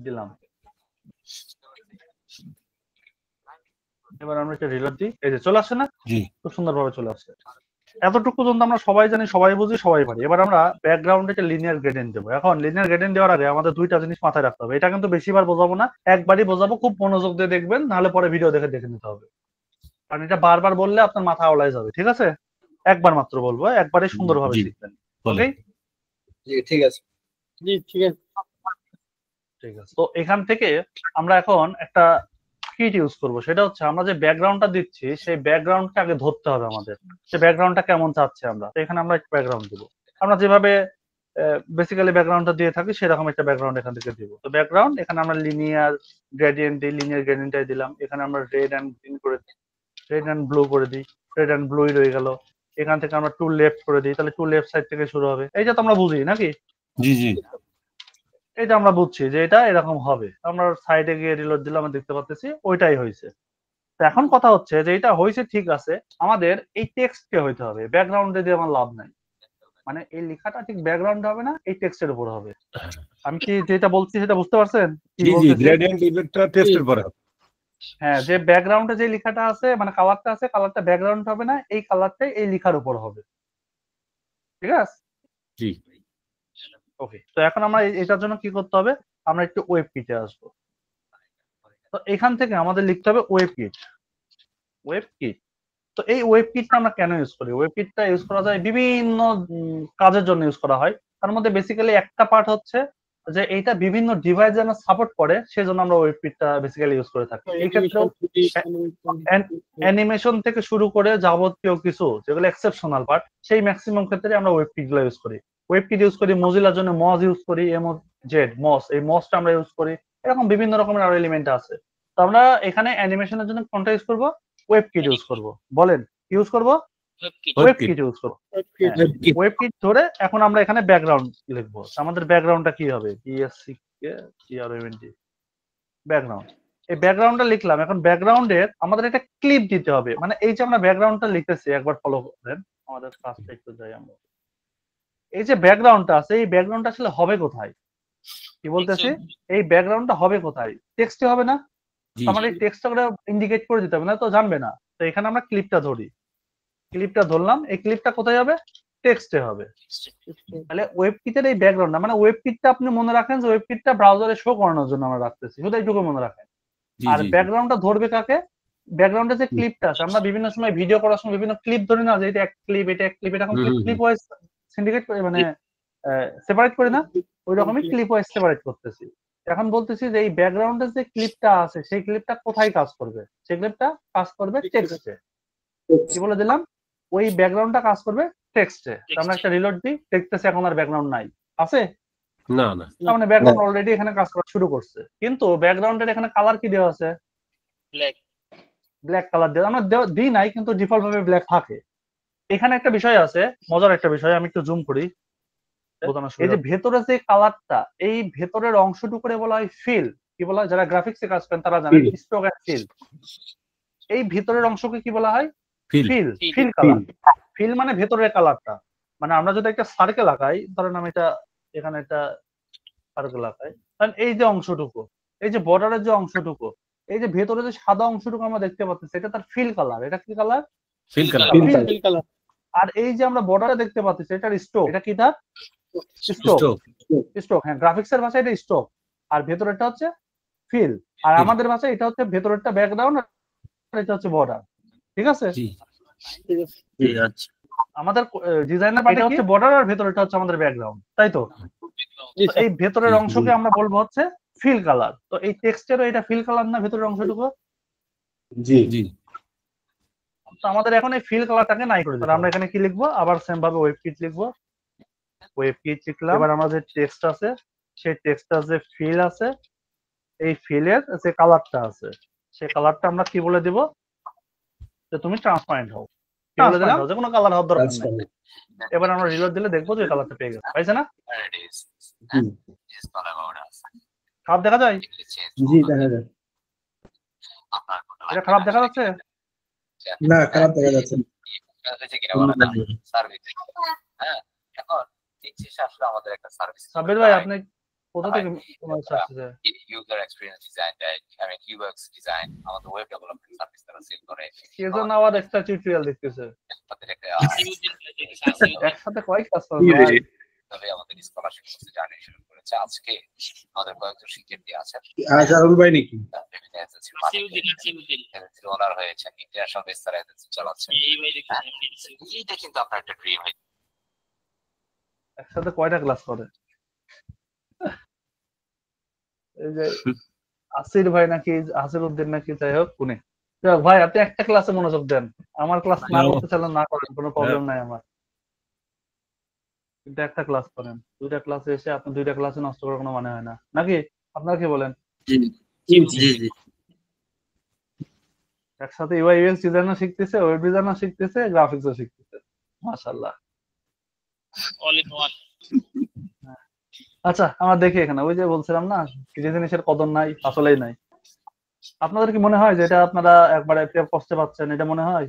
দিলাম। এবার আমরা একটা রিলোড দিই, এই যে চলে আসছে না, জি খুব সুন্দরভাবে চলে আসছে। এতটুকু পর্যন্ত আমরা সবাই জানি, সবাই বুঝি, সবাই পারি। এবার আমরা ব্যাকগ্রাউন্ডে একটা লিনিয়ার গ্রেডিয়েন্ট দেবো। এখন লিনিয়ার গ্রেডিয়েন্ট দেওয়ার আগে আমাদের দুইটা জিনিস মাথায় রাখতে হবে। এটা কিন্তু বেশিবার বোঝাবো না, একবারই বোঝাবো, খুব মনোযোগ দিয়ে দেখবেন, নাহলে পরে ভিডিও দেখে দেখে নিতে হবে। কারণ এটা বারবার বললে আপনার মাথা আওলাই যাবে, ঠিক আছে? একবার মাত্র বলবো, একবারে সুন্দরভাবে জি, শিখবেন। বলেন। ওকে, জি ঠিক আছে। জি ঠিক আছে। ঠিক আছে। তো এখান থেকে আমরা এখন একটা কিট ইউজ করব, সেটা হচ্ছে আমরা যে ব্যাকগ্রাউন্ডটা দিচ্ছি সেই ব্যাকগ্রাউন্ডটা আগে ধরতে হবে আমাদের, সেই ব্যাকগ্রাউন্ডটা কেমন চাচ্ছে আমরা। তো এখানে আমরা একটা ব্যাকগ্রাউন্ড দিব, আমরা যেভাবে বেসিক্যালি ব্যাকগ্রাউন্ডটা দিয়ে থাকি সেরকম একটা ব্যাকগ্রাউন্ড এখান থেকে দিব। তো ব্যাকগ্রাউন্ড এখানে আমরা লিনিয়ার গ্রেডিয়েন্ট দিই, লিনিয়ার গ্রেডিয়েন্টটাই দিলাম। এখানে আমরা রেড অ্যান্ড গ্রিন করে দিই, রেড অ্যান্ড ব্লু করে দিই, রেড অ্যান্ড ব্লুই রয়ে গেল। এখান থেকে আমরা টু লেফট করে দিই, তাহলে টু লেফট সাইড থেকে শুরু হবে। এইটা তো আমরা বুঝি নাকি? জি জি এটা আমরা বুঝছি যে এটা এরকম হবে। আমরা সাইডে গিয়ে রিলোড দিলে আমরা দেখতে পাচ্ছি ওইটাই হয়েছে। তো এখন কথা হচ্ছে যে এটা হয়েছে ঠিক আছে, আমাদের এই টেক্সটকে হইতে হবে, ব্যাকগ্রাউন্ডে দিয়ে আমার লাভ নাই। মানে এই লেখাটা ঠিক ব্যাকগ্রাউন্ডে হবে না, এই টেক্সটের উপর হবে। আমি কি যেটা বলছি সেটা বুঝতে পারছেন কি জি জি বলতেছি? গ্রেডিয়েন্ট ইফেক্টটা টেক্সটের পরে হবে। হ্যাঁ, যে ব্যাকগ্রাউন্ডে যে লেখাটা আছে, মানে কালারটা আছে, কালারটা ব্যাকগ্রাউন্ড হবে না, এই কালারটাই এই লেখার উপর হবে। ঠিক আছে? জি ওকে, তো এখন আমরা এটার জন্য কি করতে হবে, আমরা একটু ওয়েব কিটে আসবো। তো এখান থেকে আমাদের লিখতে হবে ওয়েব কিট। ওয়েব কিট, তো এই ওয়েব কিটটা আমরা কেন ইউজ করি? ওয়েব কিটটা ইউজ করা যায় বিভিন্ন কাজের জন্য ইউজ করা হয়। তার মধ্যে বেসিক্যালি একটা পার্ট হচ্ছে যে এইটা বিভিন্ন ডিভাইস যেন সাপোর্ট করে, সেজন্য আমরা ওয়েব কিটটা বেসিক্যালি ইউজ করে থাকি। এই ক্ষেত্রেও অ্যানিমেশন থেকে শুরু করে যাবতীয় কিছু যেগুলো এক্সেপশনাল পার্ট, সেই ম্যাক্সিমাম ক্ষেত্রে আমরা ওয়েব কিট গুলো ইউজ করি। ওয়েব কিট ইউজ করি মোজিলার জন্য, মজ ইউজ করি, জেড মস, এই মসটা আমরা ইউজ করি। এরকম বিভিন্ন রকমের আরো এলিমেন্ট আছে। তো আমরা এখানে অ্যানিমেশনের জন্য কোনটা ইউজ করব? ওয়েব কিট ইউজ করব। বলেন ইউজ করব? ওয়েব কিট ইউজ করব। ওয়েব কিট ধরে এখন আমরা এখানে ব্যাকগ্রাউন্ড লিখবো। আমাদের ব্যাকগ্রাউন্ডটা কি হবে? বিএসসি কে সিআরএমএনডি ব্যাকগ্রাউন্ড। এই ব্যাকগ্রাউন্ডটা লিখলাম। এখন ব্যাকগ্রাউন্ডের আমাদের একটা ক্লিপ দিতে হবে। মানে এই যে আমরা ব্যাকগ্রাউন্ডটা লিখতেছি, একবার ফলো করেন আমাদের কাজটা একটু যাই আমরা। এই যে ব্যাকগ্রাউন্ডটা আছে, এই ব্যাকগ্রাউন্ডটা আসলে হবে কোথায়? কি বলতেছি, এই ব্যাকগ্রাউন্ডটা হবে কোথায়? টেক্সটে হবে না? জি আমার এই টেক্সটটা করে ইন্ডিকেট করে দিতে হবে, না তো জানবে না। তো এখানে আমরা ক্লিপটা ধরি, ক্লিপটা ধরলাম, এই ক্লিপটা কোথায় হবে? টেক্সটে হবে। তাহলে ওয়েব কিটের এই ব্যাকগ্রাউন্ড, মানে ওয়েব কিটটা আপনি মনে রাখেন যে ওয়েব কিটটা ব্রাউজারে শো করানোর জন্য আমরা রাখতেছি, শুধু এইটুকু মনে রাখেন। জি আর জি ব্যাকগ্রাউন্ডটা ধরবে কাকে? ব্যাকগ্রাউন্ডে যে ক্লিপটা আছে, আমরা বিভিন্ন সময় ভিডিও করার সময় বিভিন্ন ক্লিপ ধরি না, যে এটা এক ক্লিপ, এটা এক ক্লিপ, এটা এখন ক্লিপ ওয়াইজ সিন্ডিকেট করে, মানে সেপারেট করি না, ওই রকমই ক্লিপ ওয়াইজ সেপারেট করতেছি। এখন বলতেছি যে এই ব্যাকগ্রাউন্ডের যে ক্লিপটা আছে, সেই ক্লিপটা কোথায় কাজ করবে? সেই ক্লিপটা কাজ করবে টেক্সটে। কি বলে দিলাম? ওই ব্যাকগ্রাউন্ডটা কাজ করবে টেক্সটে। আমরা একটা রিলোড দিই, দেখতেছি এখন আর ব্যাকগ্রাউন্ড নাই, আছে? না না তার মানে ব্যাকগ্রাউন্ড অলরেডি এখানে কাজ করা শুরু করছে। কিন্তু ব্যাকগ্রাউন্ডের এখানে কালার কি দেওয়া আছে? ব্ল্যাক ব্ল্যাক কালার দেওয়া, আমরা দিই নাই, কিন্তু ডিফল্ট ভাবে ব্ল্যাক থাকে। এখানে একটা বিষয় আছে, মজার একটা বিষয়, আমি একটু জুম করি। এই যে ভেতরে যে কালারটা, এই ভেতরের অংশটুকুরে বলা হয় ফিল। কি বলা হয়? যারা গ্রাফিক্সে কাজ করেন তারা জানেন, স্ট্রোক এন্ড ফিল। এই ভেতরের অংশকে কি বলা হয়? Fill fill. Fill colour. Fill মানে ভেতরের কালারটা। মানে আমরা যদি একটা সার্কেল আঁকাই, ধরেন আমি এটা এখানে একটা সার্কেল আঁকাই, কারণ এই যে অংশটুকু, এই যে বর্ডারের যে অংশটুকু, এই যে ভেতরে যে সাদা অংশটুকু আমরা দেখতে পাচ্ছি, এটা তার ফিল কালার। এটা কি colour? Fill colour fill colour. আর এই যে আমরা বর্ডারে দেখতে পাচ্ছি, এটার স্ট্রোক। এটা কি তার? স্ট্রোক। স্ট্রোক, হ্যাঁ, গ্রাফিক্সের ভাষায় এটা স্ট্রোক, আর ভেতরেরটা হচ্ছে ফিল। আর আমাদের ভাষায় এটা হচ্ছে ভেতরেরটা ব্যাকগ্রাউন্ড, আর এটা হচ্ছে বর্ডার। ঠিক আছে? জি ঠিক আছে। আমাদের ডিজাইনার পার্টটা হচ্ছে বর্ডার, আর ভেতরেরটা হচ্ছে আমাদের ব্যাকগ্রাউন্ড, তাই তো? তো এই ভেতরের অংশকে আমরা বলবো হচ্ছে ফিল কালার। তো এই টেক্সটেরও এটা ফিল কালার না, ভেতরের অংশটুকু? জি জি তো আমাদের এখন এই ফিল কালারটাকে নাই করে দিতে, আমরা এখানে কি লিখবো? আবার সেম ভাবে ওয়েব কিট লিখবো। ওয়েব কিট লিখলাম। এবার আমাদের যে টেক্সট আছে, সেই টেক্সটটার যে ফিল আছে, এই ফিলের যে কালারটা আছে, সেই কালারটা আমরা কি বলে দিব? যে তুমি ট্রান্সপারেন্ট হও। কি বলে দিলাম? যে কোনো কালার হওয়ার দরকার নেই। এবার আমরা রিলোড দিলে দেখবো যে কালারটা পেয়ে গেছে, পাইছে না? খারাপ দেখা যায়? জি দেখা যায়। এটা খারাপ দেখা যাচ্ছে? না খারাপ দেখা যাচ্ছে দিন শেষে আসলে আমাদের একটা সার্ভিস সাব্বির ভাই আপনি কোথা থেকে তোমার আসছে? User experience design UX design আমাদের ওয়েব ডেভেলপমেন্ট সার্ভিস তারা সেল করে কে যেন আবার এক্সট্রা টিউটোরিয়াল দেখতেছে আমাদের একটা আসিউদ্দিন ভাই দেখেছি, আসিউদ্দিন। একসাথে কয়েক কাজ করে ভাই। তবে আমাদের স্কলারশিপ কোর্সে জার্নি শুরু করেছে আজকে আমাদের কয়েকজন শিক্ষার্থী আছেন আজারুল ভাই নাকি? বিভিন্ন এজেন্সির আসিউদ্দিন এজেন্সির ওনার হয়েছেন ইন্টারন্যাশনাল বেস তারা এজেন্সি চালাচ্ছেন এই ভাই দেখেছি এমডি আসিউদ্দিন। এইটা কিন্তু আপনার একটা ড্রিম একসাথে কয়টা ক্লাস করে? এই যে আসির ভাই নাকি আসির উদ্দিন নাকি যাই হোক উনি। যাই হোক ভাই আপনি একটা ক্লাসে মনোযোগ দেন, আমার ক্লাস না করতে চাইলে না করেন, কোনো প্রবলেম নাই আমার, কিন্তু একটা ক্লাস করেন। দুইটা ক্লাসে এসে আপনি দুইটা ক্লাসে নষ্ট করার কোনো মানে হয় না নাকি? আপনারা কি বলেন? একসাথে ইউআই ইউএক্স ডিজাইনার শিখতেছে, ওয়েব ডিজাইনার শিখতেছে, গ্রাফিক্সও শিখতেছে, মাশাআল্লাহ। All in one. আচ্ছা আমরা দেখি এখানে ওই যে বলছিলাম না কিছু জিনিসের কদর নাই, আসলেই নাই। আপনাদের কি মনে হয় যে এটা আপনারা একবারে কষ্টে পাচ্ছেন, এটা মনে হয়?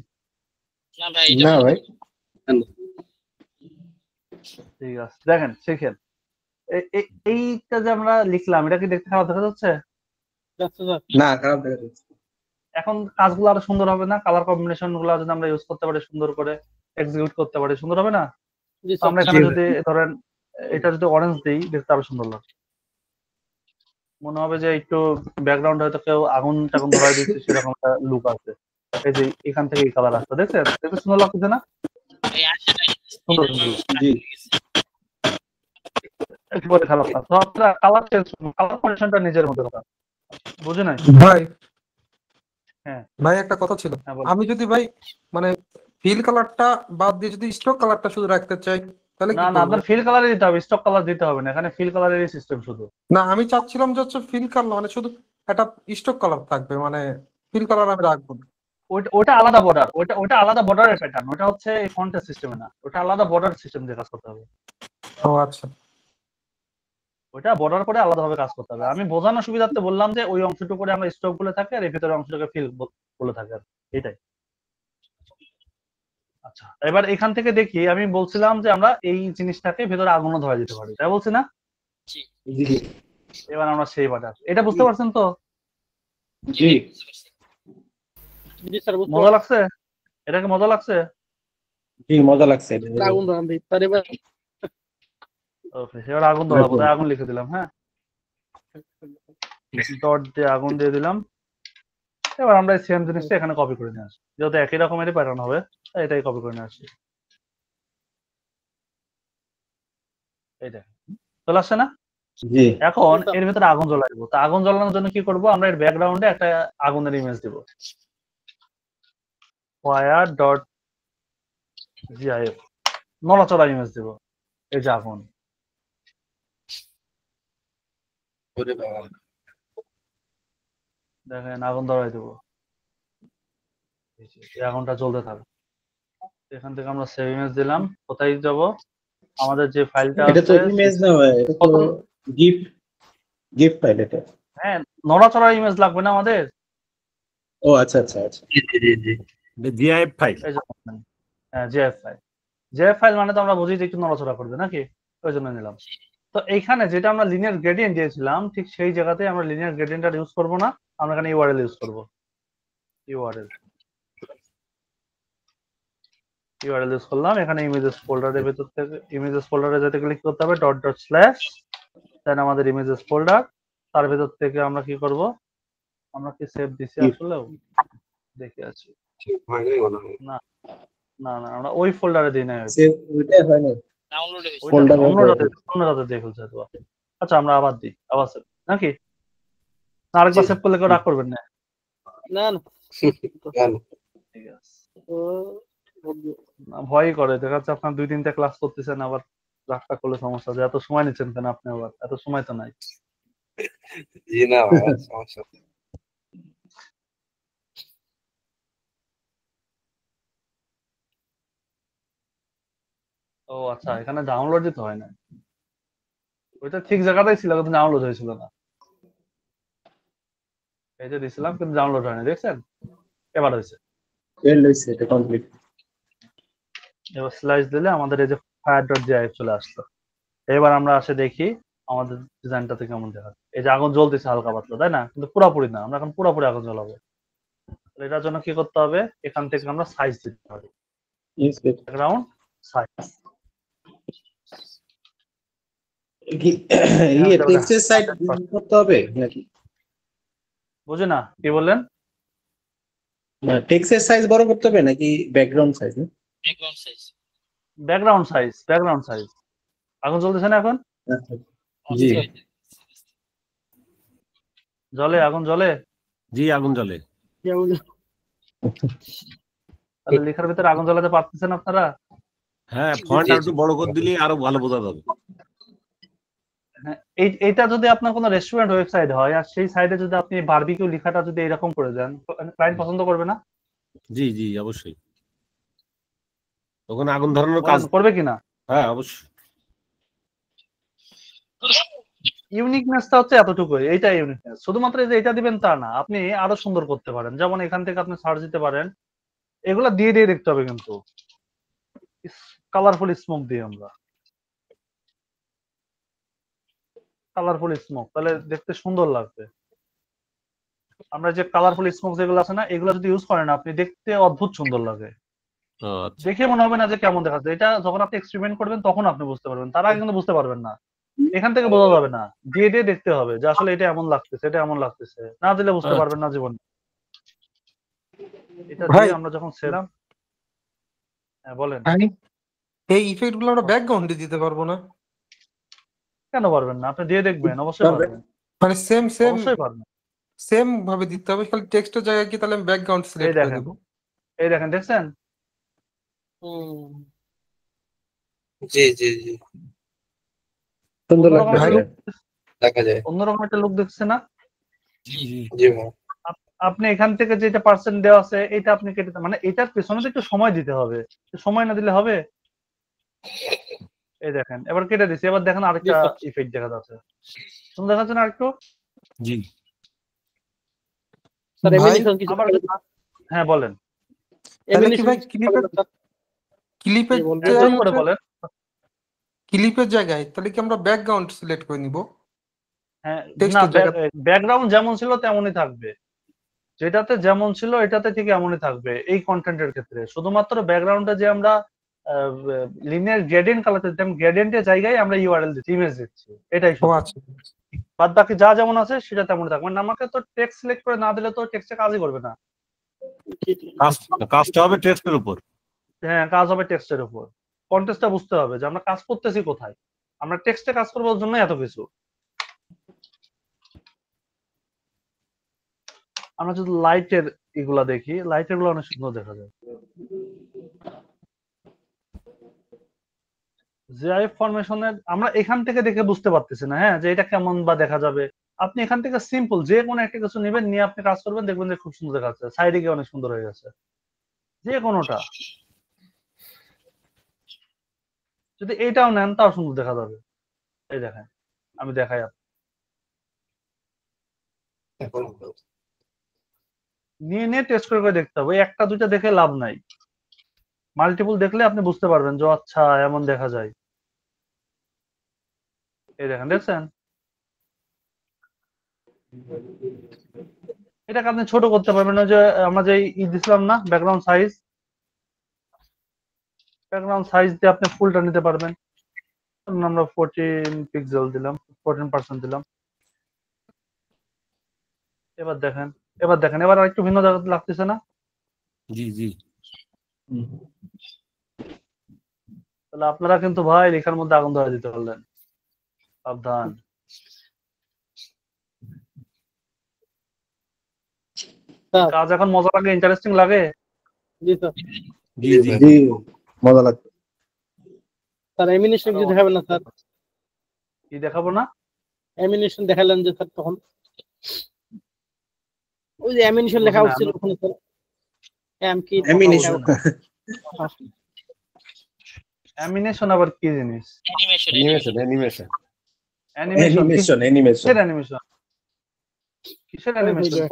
না ভাই এটা না ভাই, ঠিক আছে, দেখেন শিখেন। এইটা যে আমরা লিখলাম এটা কি দেখতে খারাপ দেখা যাচ্ছে? না খারাপ দেখা যাচ্ছে। এখন কাজগুলো আরো সুন্দর হবে না? কালার কম্বিনেশন গুলো যদি আমরা ইউজ করতে পারি, সুন্দর করে এক্সিকিউট করতে পারি, সুন্দর হবে না? জি তো আমরা এখানে যদি ধরেন এটা যদি অরেঞ্জ দিই দেখতে আরো সুন্দর লাগবে, মনে হবে যে একটু ব্যাকগ্রাউন্ড হয়তো কেউ আগুন টাগুন ধরাই দিচ্ছে সেরকম একটা লুক আছে। এই যে এখান থেকে এই কালার আসছে, দেখছেন? দেখতে সুন্দর লাগছে না? এই আসে নাই। সুন্দর সুন্দর। জি একেবারে খারাপ না। তো আপনারা কালার চেঞ্জ করুন, কালার কন্ডিশনটা নিজের মধ্যে রাখা, বুঝে নাই? ভাই হ্যাঁ ভাই একটা কথা ছিল, হ্যাঁ বলুন। আমি যদি ভাই মানে ফিল কালারটা বাদ দিয়ে যদি স্টক কালারটা শুধু রাখতে চাই তাহলে কি না না করবো? আপনার ফিল কালারই দিতে হবে, স্টক কালার দিতে হবে না, এখানে ফিল কালারেরই সিস্টেম শুধু। না আমি চাচ্ছিলাম যে হচ্ছে ফিল কালার মানে শুধু একটা স্টক কালার থাকবে, মানে ফিল কালার আমি রাখবো না। ওটা আলাদা বর্ডার, ওটা আলাদা বর্ডারের প্যাটার্ন, ওটা হচ্ছে এই ফন্টের সিস্টেমে না, ওটা আলাদা বর্ডার সিস্টেম দিয়ে কাজ করতে হবে। ও আচ্ছা, ওটা বর্ডার করে আলাদাভাবে কাজ করতে হবে। আমি বোঝানোর সুবিধার্থে বললাম যে ওই অংশটুকু করে আমরা স্টক বলে থাকে আর এই ভিতরের অংশটাকে ফিল বলে থাকে, আর এটাই। আচ্ছা এবার এখান থেকে দেখি, আমি বলছিলাম যে আমরা এই জিনিসটাকে ভেতরে আগুনও ধরা দিতে পারি, তাই বলছি না? এবার আমরা সেই বাটার, এটা বুঝতে পারছেন তো? জি জি স্যার বুঝতে মজা লাগছে? এটাকে মজা লাগছে? জি মজা লাগছে। পারছি। আগুন ধরান দিই তার এবার ওকে এবার আগুন ধরাবো, তাই আগুন লিখে দিলাম। হ্যাঁ ডট দিয়ে আগুন দিয়ে দিলাম। এবার আমরা এই সেম জিনিসটা এখানে কপি করে নিয়ে আসি, যেহেতু একই রকমেরই প্যাটার্ন হবে তাই এটাই কপি করে নিয়ে আসি। এইটা চলে আসছে না? জি এখন এর ভিতরে আগুন জ্বলাই দেবো। তা আগুন জ্বালানোর জন্য কি করব, আমরা এর ব্যাকগ্রাউন্ডে একটা আগুনের ইমেজ দিব, ফায়ার ডট জিআইএফ, নড়াচড়া ইমেজ দিব। এই যে আগুন, দেখেন আগুন ধরাই দেবো, এই আগুনটা জ্বলতে থাকবে। এখান থেকে আমরা সেভ ইমেজ দিলাম। কোথায় যাব, আমাদের যে ফাইলটা এটা তো আছে, ইমেজ না ভাই, এটা তো গিফট ফাইল এটা। হ্যাঁ নড়াচড়া ইমেজ লাগবে না আমাদের? ও আচ্ছা আচ্ছা আচ্ছা, জিআইএফ ফাইল। এই জন্য হ্যাঁ জিআইএফ ফাইল। জিআইএফ ফাইল মানে তো আমরা বুঝি যে একটু নড়াচড়া করবে নাকি, ওই জন্য নিলাম। তো এইখানে যেটা আমরা লিনিয়ার গ্রেডিয়েন্ট দিয়েছিলাম ঠিক সেই জায়গাতে আমরা লিনিয়ার গ্রেডিয়েন্টটা ইউজ করব না, আমরা এখানে ইউআরএল ইউজ করব। ইউআরএল ইউজ করলাম। এখানে ইমেজেস ফোল্ডারের ভেতর থেকে ইমেজেস ফোল্ডারে যেতে গেলে কি করতে হবে, ডট ডট স্ল্যাশ, দেন আমাদের ইমেজেস ফোল্ডার, তার ভেতর থেকে আমরা কি করব, আমরা কি সেভ দিছি আসলেও দেখে আছি না না না আমরা ওই ফোল্ডারে দিই না, সেভ ওইটা হয় না, ডাউনলোড হয়েছে। ফোল্ডার অন্যটাতে দিয়ে ফেলছে তো। আচ্ছা আমরা আবার দিই, আবার সেভ নাকি আরেকবার সেভ করলে কেউ রাগ করবেন না? না না ঠিক আছে, ও না ভয়ই করে, দেখা যাচ্ছে আপনার 2-3টা ক্লাস করতেছেন আবার রাগটা করলে সমস্যা, যে এত সময় নিচ্ছেন কেন আপনি, আবার এত সময় তো নাই। জি না ভাই সমস্যা। ও আচ্ছা এখানে ডাউনলোড দিতে হয় না, ওইটা ঠিক জায়গাতেই ছিল কিন্তু ডাউনলোড হয়েছিল না। এই যে দিছিলাম কিন্তু ডাউনলোড হয়নি, দেখছেন? এবার হয়েছে, ফেল হইছে, এটা কমপ্লিট। এবার স্লাইস দিলে আমাদের এই যে ফায়ার ডট জিআইএফ চলে আসলো। এবার আমরা আসে দেখি আমাদের ডিজাইনটাতে কেমন দেখাচ্ছে। এই যে আগুন জ্বলতেছে হালকা পাতলা, তাই না? কিন্তু পুরোপুরি না, আমরা এখন পুরোপুরি আগুন জ্বালাবো। এটার জন্য কি করতে হবে, এখান থেকে আমরা সাইজ দিতে হবে, ব্যাকগ্রাউন্ড সাইজ। টেক্সটের সাইজ করতে হবে নাকি? বুঝি না, কি বললেন? টেক্সটের সাইজ বড় করতে হবে নাকি background size? Background size background size. আগুন জ্বলতেছে না এখন? জি। জ্বলে, আগুন জ্বলে। জি, আগুন জ্বলে। তাহলে লেখার ভিতরে আগুন জ্বালাতে পারতেছেন আপনারা? হ্যাঁ, ফন্ট আর একটু বড় করে দিলে আরো ভালো বোঝা যাবে। হ্যাঁ, এইটা যদি আপনার কোনো রেস্টুরেন্ট ওয়েবসাইট হয় আর সেই সাইডে যদি আপনি বারবিকিউ লেখাটা যদি এরকম করে দেন, ক্লায়েন্ট পছন্দ করবে না? জি জি, অবশ্যই। তখন আগুন ধরানোর কাজ করবে কিনা? হ্যাঁ, অবশ্যই। ইউনিকনেসটা হচ্ছে এতটুকুই, এইটা ইউনিকনেস। শুধুমাত্র এই যে এটা দিবেন তা না, আপনি আরো সুন্দর করতে পারেন। যেমন এখান থেকে আপনি সার্চ দিতে পারেন, এগুলা দিয়ে দেখতে হবে কিন্তু কালারফুল স্মোক দিয়ে আমরা কালারফুল স্মোক, তাহলে দেখতে সুন্দর লাগবে। আমরা যে কালারফুল স্মোক যেগুলো আছে না, এগুলো যদি ইউজ করেন আপনি, দেখতে অদ্ভুত সুন্দর লাগে। আচ্ছা, দেখে মনে হবে না যে কেমন দেখাচ্ছে। এটা যখন আপনি এক্সপেরিমেন্ট করবেন তখন আপনি বুঝতে পারবেন, তার আগে কিন্তু বুঝতে পারবেন না। এখান থেকে বোঝা যাবে না, দিয়ে দেখতে হবে যে আসলে এটা এমন লাগতেছে, এটা এমন লাগতেছে। না দিলে বুঝতে পারবেন না জীবনে। এটা দিয়ে আমরা যখন ছেড়াম, হ্যাঁ বলেন। এই ইফেক্ট গুলো আমরা ব্যাকগ্রাউন্ডে দিতে পারবো না? কেন পারবেন না? আপনি দিয়ে দেখবেন, অবশ্যই পারবেন। মানে সেম অবশ্যই পারবেন। ভাবে দিতে হবে, খালি টেক্সটের জায়গায় কি তাহলে আমি ব্যাকগ্রাউন্ড সিলেক্ট করে দেব? এই দেখেন, দেখছেন? জি জি জি, সুন্দর লাগবে, দেখা যায়। অন্যরকম একটা লুক দেখছে না? জি ম্যাম। আপনি এখান থেকে যেটা পার্সেন্ট দেওয়া আছে এটা আপনি কেটে, মানে এটার পেছনে তো একটু সময় দিতে হবে। সময় না দিলে হবে? এই দেখেন, এবার কেটে দিচ্ছি। এবার দেখেন আরেকটা ইফেক্ট দেখা যাচ্ছে, সুন্দর দেখাচ্ছে না আরেকটু? জি। হ্যাঁ বলেন। ক্লিপের জায়গায় তাহলে কি আমরা ব্যাকগ্রাউন্ড সিলেক্ট করে নিব? হ্যাঁ, না, ব্যাকগ্রাউন্ড যেমন ছিল তেমনই থাকবে। যেটাতে যেমন ছিল এটাতে ঠিক এমনই থাকবে এই কন্টেন্টের ক্ষেত্রে। শুধুমাত্র ব্যাকগ্রাউন্ডে যে আমরা লিনিয়ার গ্রেডিয়েন্ট কালার দিতাম, গ্রেডিয়েন্টের জায়গায় আমরা ইউআরএল দিচ্ছি, ইমেজ দিচ্ছি, এটাই। বাদ বাকি যা যেমন আছে সেটা তেমনই থাকবে। মানে আমাকে তো টেক্সট সিলেক্ট করে না দিলে তো টেক্সটে কাজই করবে না। কাজটা হবে টেক্সটের উপর। হ্যাঁ, কাজ হবে টেক্সটের উপর। কন্টেক্সটটা বুঝতে হবে যে আমরা কাজ করতেছি কোথায়। আমরা টেক্সটে কাজ করবার জন্য এত কিছু। আমরা যদি লাইটের এগুলা দেখি, লাইটের গুলো অনেক সুন্দর দেখা যায়। জিআইএফ ফরমেশনের আমরা এখান থেকে দেখে বুঝতে পারতেছি না, হ্যাঁ, যে এটা কেমন বা দেখা যাবে। আপনি এখান থেকে সিম্পল যে কোনো একটা কিছু নেবেন, নিয়ে আপনি কাজ করবেন, দেখবেন যে খুব সুন্দর দেখা যাচ্ছে। সাইডে গিয়ে অনেক সুন্দর হয়ে গেছে যে কোনোটা। যদি এইটাও নেন তাও সুন্দর দেখা যাবে। এই দেখেন, আমি দেখাই আপনাকে। নিয়ে টেস্ট করে দেখতে হবে। একটা দুইটা দেখে লাভ নাই, মাল্টিপল দেখলে আপনি বুঝতে পারবেন যে আচ্ছা এমন দেখা যায়। এই দেখেন, দেখছেন? এটাকে আপনি ছোট করতে পারবেন। ওই যে আমরা যে দিছিলাম না ব্যাকগ্রাউন্ড সাইজ দিয়ে আপনি ফুলটা নিতে পারবেন। আমরা 14 পিক্সেল দিলাম, 14% দিলাম। এবার দেখেন, এবার আরেকটু ভিন্ন লাগতেছে না? জি জি। তাহলে আপনারা কিন্তু ভাই লেখার মধ্যে আগুন ধরে দিতে পারলেন। সাবধান। কাজ এখন মজা লাগে, ইন্টারেস্টিং লাগে? জি স্যার। জি জি জি, মজা লাগবে। স্যার অ্যানিমেশন কিছু দেখাবেন না স্যার? কি দেখাবো না? অ্যানিমেশন দেখালেন যে স্যার, তখন ওই যে অ্যানিমেশন লেখা উঠছিল ওখানে স্যার। অ্যানিমেশন আবার কি জিনিস? অ্যানিমেশন। কিসের অ্যানিমেশন?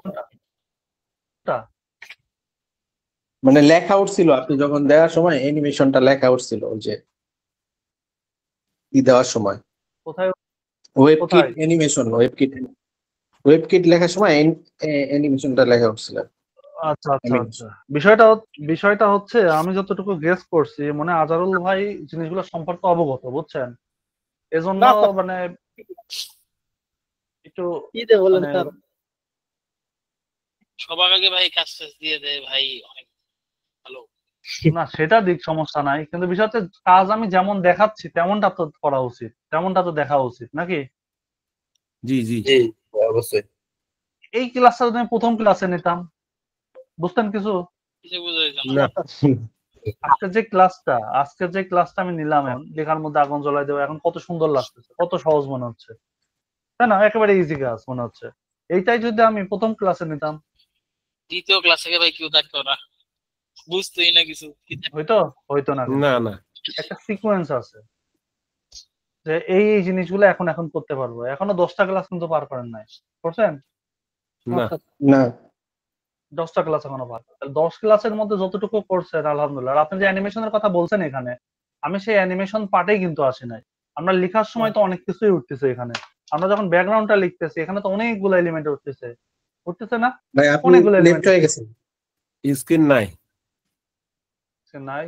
মানে লেখা উঠছিল, আপনি যখন দেওয়ার সময় অ্যানিমেশনটা লেখা উঠছিল, ওই যে দেওয়ার সময় কোথায় ওয়েবকিট কোথায় অ্যানিমেশন, ওয়েবকিট লেখার সময় অ্যানিমেশনটা লেখা হচ্ছিল। আচ্ছা আচ্ছা আচ্ছা বিষয়টা হচ্ছে আমি যতটুকু গেস করছি মনে হয় আজারুল ভাই জিনিসগুলো সম্পর্কে অবগত, বুঝছেন? এজন্য না স্যার, মানে একটু কি দিয়ে বলেন মানে স্যার? সবার আগে ভাই কাজ টাজ দিয়ে দেয় ভাই, অনেক ভালো। না সেটা দিক সমস্যা নাই, কিন্তু বিষয় হচ্ছে কাজ আমি যেমন দেখাচ্ছি তেমনটা তো করা উচিত, তেমনটা তো দেখা উচিত নাকি? জি জি জি অবশ্যই। এই ক্লাসটা যদি আমি প্রথম ক্লাসে নিতাম, বুঝতেন কিছু? কিছু বুঝা যেত না। না আজকে যে ক্লাসটা আমি নিলাম, এখন লেখার মধ্যে আগুন জ্বলাই দেবো, এখন কত সুন্দর লাগতেছে, কত সহজ মনে হচ্ছে, তাই না? একেবারে ইজি কাজ মনে হচ্ছে। এইটাই যদি আমি প্রথম ক্লাসে নিতাম, দ্বিতীয় ক্লাস থেকে ভাই কেউ থাকতো না, বুঝতোই না কিছু। হয়তো না, কিন্তু না না একটা সিকোয়েন্স আছে যে এই জিনিসগুলো এখন করতে পারবো। এখনো 10টা ক্লাস কিন্তু পার করেন নাই, করছেন? না না 10টা ক্লাস এখনো পার করেন। 10 ক্লাসের মধ্যে যতটুকু করছেন আলহামদুলিল্লাহ। আর আপনি যে অ্যানিমেশনের কথা বলছেন এখানে, আমি সেই অ্যানিমেশন পার্টেই কিন্তু আসি নাই। আমরা লেখার সময় তো অনেক কিছুই উঠতেছে এখানে, আমরা যখন ব্যাকগ্রাউন্ডটা লিখতেছি এখানে তো অনেকগুলো এলিমেন্ট উঠতেছে না? ভাই, আপনি অনেকগুলো লেফট এলিমেন্ট হয়ে গেছেন। স্ক্রিন নাই। নাই।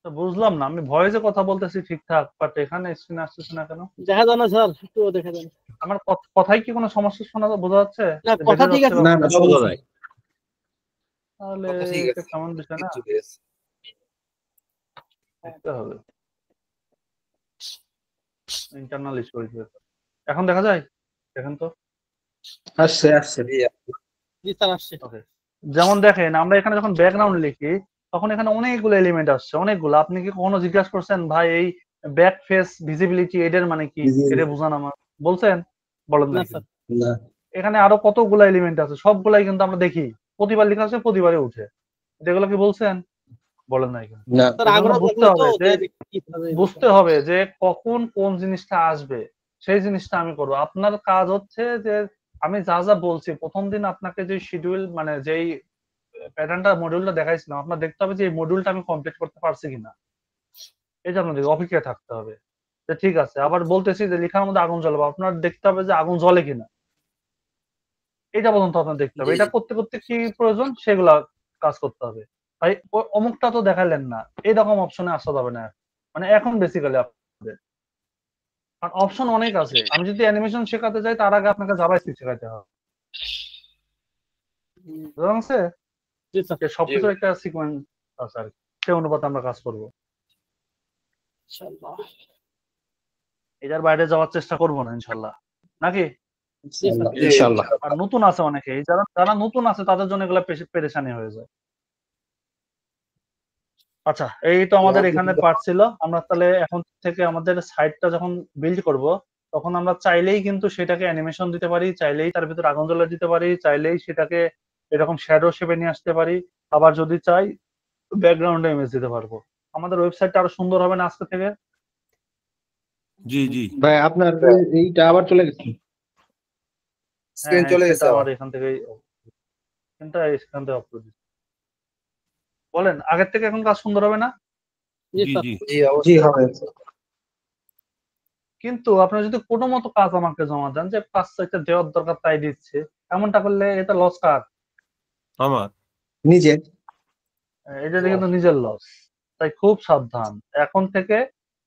তো বুঝলাম না, আমি ভয়েসে কথা বলতেছি ঠিকঠাক, বাট এখানে স্ক্রিন আসতেছে না কেন? দেখা যায় না স্যার, একটু দেখা যায় না। আমার কথাই কি কোনো সমস্যা বোঝা যাচ্ছে? না, যে কথা বেঁচে ঠিক যাচ্ছে আছে। না বা- না কথা বোঝা যায়। তাহলে কথা ঠিক এটা আছে, কেমন বিষয় না? কিচ্ছু বেশ। দেখতে হবে, ইন্টারনাল ইস্যু হয়েছে। এখন দেখা যায়? দেখেন তো। আসছে। জি জি স্যার, আসছে। ওকে, যেমন দেখেন আমরা এখানে যখন ব্যাকগ্রাউন্ড লিখি তখন এখানে অনেকগুলো এলিমেন্ট আসছে, অনেকগুলো। আপনি কি কখনো জিজ্ঞাসা করছেন ভাই এই ব্যাক ফেস ভিজিবিলিটি এদের মানে কি, এটা বুঝান আমার? বলছেন? বলেন না নাকি? স্যার, না এখানে আরো কতগুলো এলিমেন্ট আছে, সবগুলাই কিন্তু আমরা দেখি, প্রতিবার লেখা আছে প্রতিবারে উঠে। এগুলো কি বলছেন? বলেন নাই কিন্তু। না স্যার এজন্য আগ্রহ বুঝতে থাকলে তো হবে যে কিভাবে বুঝতে হবে যে কখন কোন জিনিসটা আসবে, সেই জিনিসটা আমি করবো। আপনার কাজ হচ্ছে যে আমি যা যা বলছি প্রথম দিন আপনাকে যে শিডিউল মানে যেই প্যাটার্নটা মডিউলটা দেখাইছিলাম, আপনার দেখতে হবে যে এই মডিউলটা আমি কমপ্লিট করতে পারছি কিনা। এই যে আপনাদের অপেক্ষায় থাকতে হবে যে ঠিক আছে। আবার বলতেছি যে লেখার মধ্যে আগুন জ্বলবে, আপনার দেখতে হবে যে আগুন জ্বলে কিনা, এটা পর্যন্ত আপনার দেখতে হবে। জি এটা করতে করতে কি প্রয়োজন সেগুলা কাজ করতে হবে। ভাই অমুকটা তো দেখাইলেন না, এরকম অপশনে আসা যাবে না মানে এখন বেসিক্যালি আপনাদের। কারণ অপশন অনেক আছে, আমি যদি অ্যানিমেশন শেখাতে যাই তার আগে আপনাকে জাভাস্ক্রিপ্ট শেখাতে হবে, বুঝা গেছে? জি স্যার, যে সবকিছুর একটা সিকোয়েন্স আছে আর কি, সেই অনুপাতে আমরা কাজ করব। ইনশাআল্লাহ। এটার বাইরে যাওয়ার চেষ্টা করব না ইনশাল্লাহ, নাকি? জি স্যার, জি ইনশাআল্লাহ। আর নতুন আছে অনেকে, যারা যারা নতুন আছে তাদের জন্য এগুলো পেরেশানি হয়ে যায়। আচ্ছা, এই তো আমাদের এখানে পার্ট ছিল। আমরা তাহলে এখন থেকে আমাদের সাইটটা যখন বিল্ড করব তখন আমরা চাইলেই কিন্তু সেটাকে অ্যানিমেশন দিতে পারি, চাইলেই তার ভিতরে আগুন জ্বলে দিতে পারি, চাইলেই সেটাকে এরকম শ্যাডো শেপে নিয়ে আসতে পারি, আবার যদি চাই ব্যাকগ্রাউন্ডে ইমেজ দিতে পারবো। আমাদের ওয়েবসাইটটা আরো সুন্দর হবে না আজকে থেকে? জি জি ভাই, আপনার এইটা আবার চলে গেছে। স্ক্রিন চলে গেছে সেটা আমার। আমার এখান থেকেই এখান থেকে আপলোড দিচ্ছি। বলেন আগের থেকে এখন কাজ সুন্দর হবে না? জি জি স্যার। জি জি জি অবশ্যই। হবে। কিন্তু আপনি যদি কোনো মতো কাজ আমাকে জমা দেন যে 5-6টা দেওয়ার দরকার তাই দিচ্ছে, এমনটা করলে এটা লস কার? আমার নিজে এটা কিন্তু নিজের লস। তাই খুব সাবধান, এখন থেকে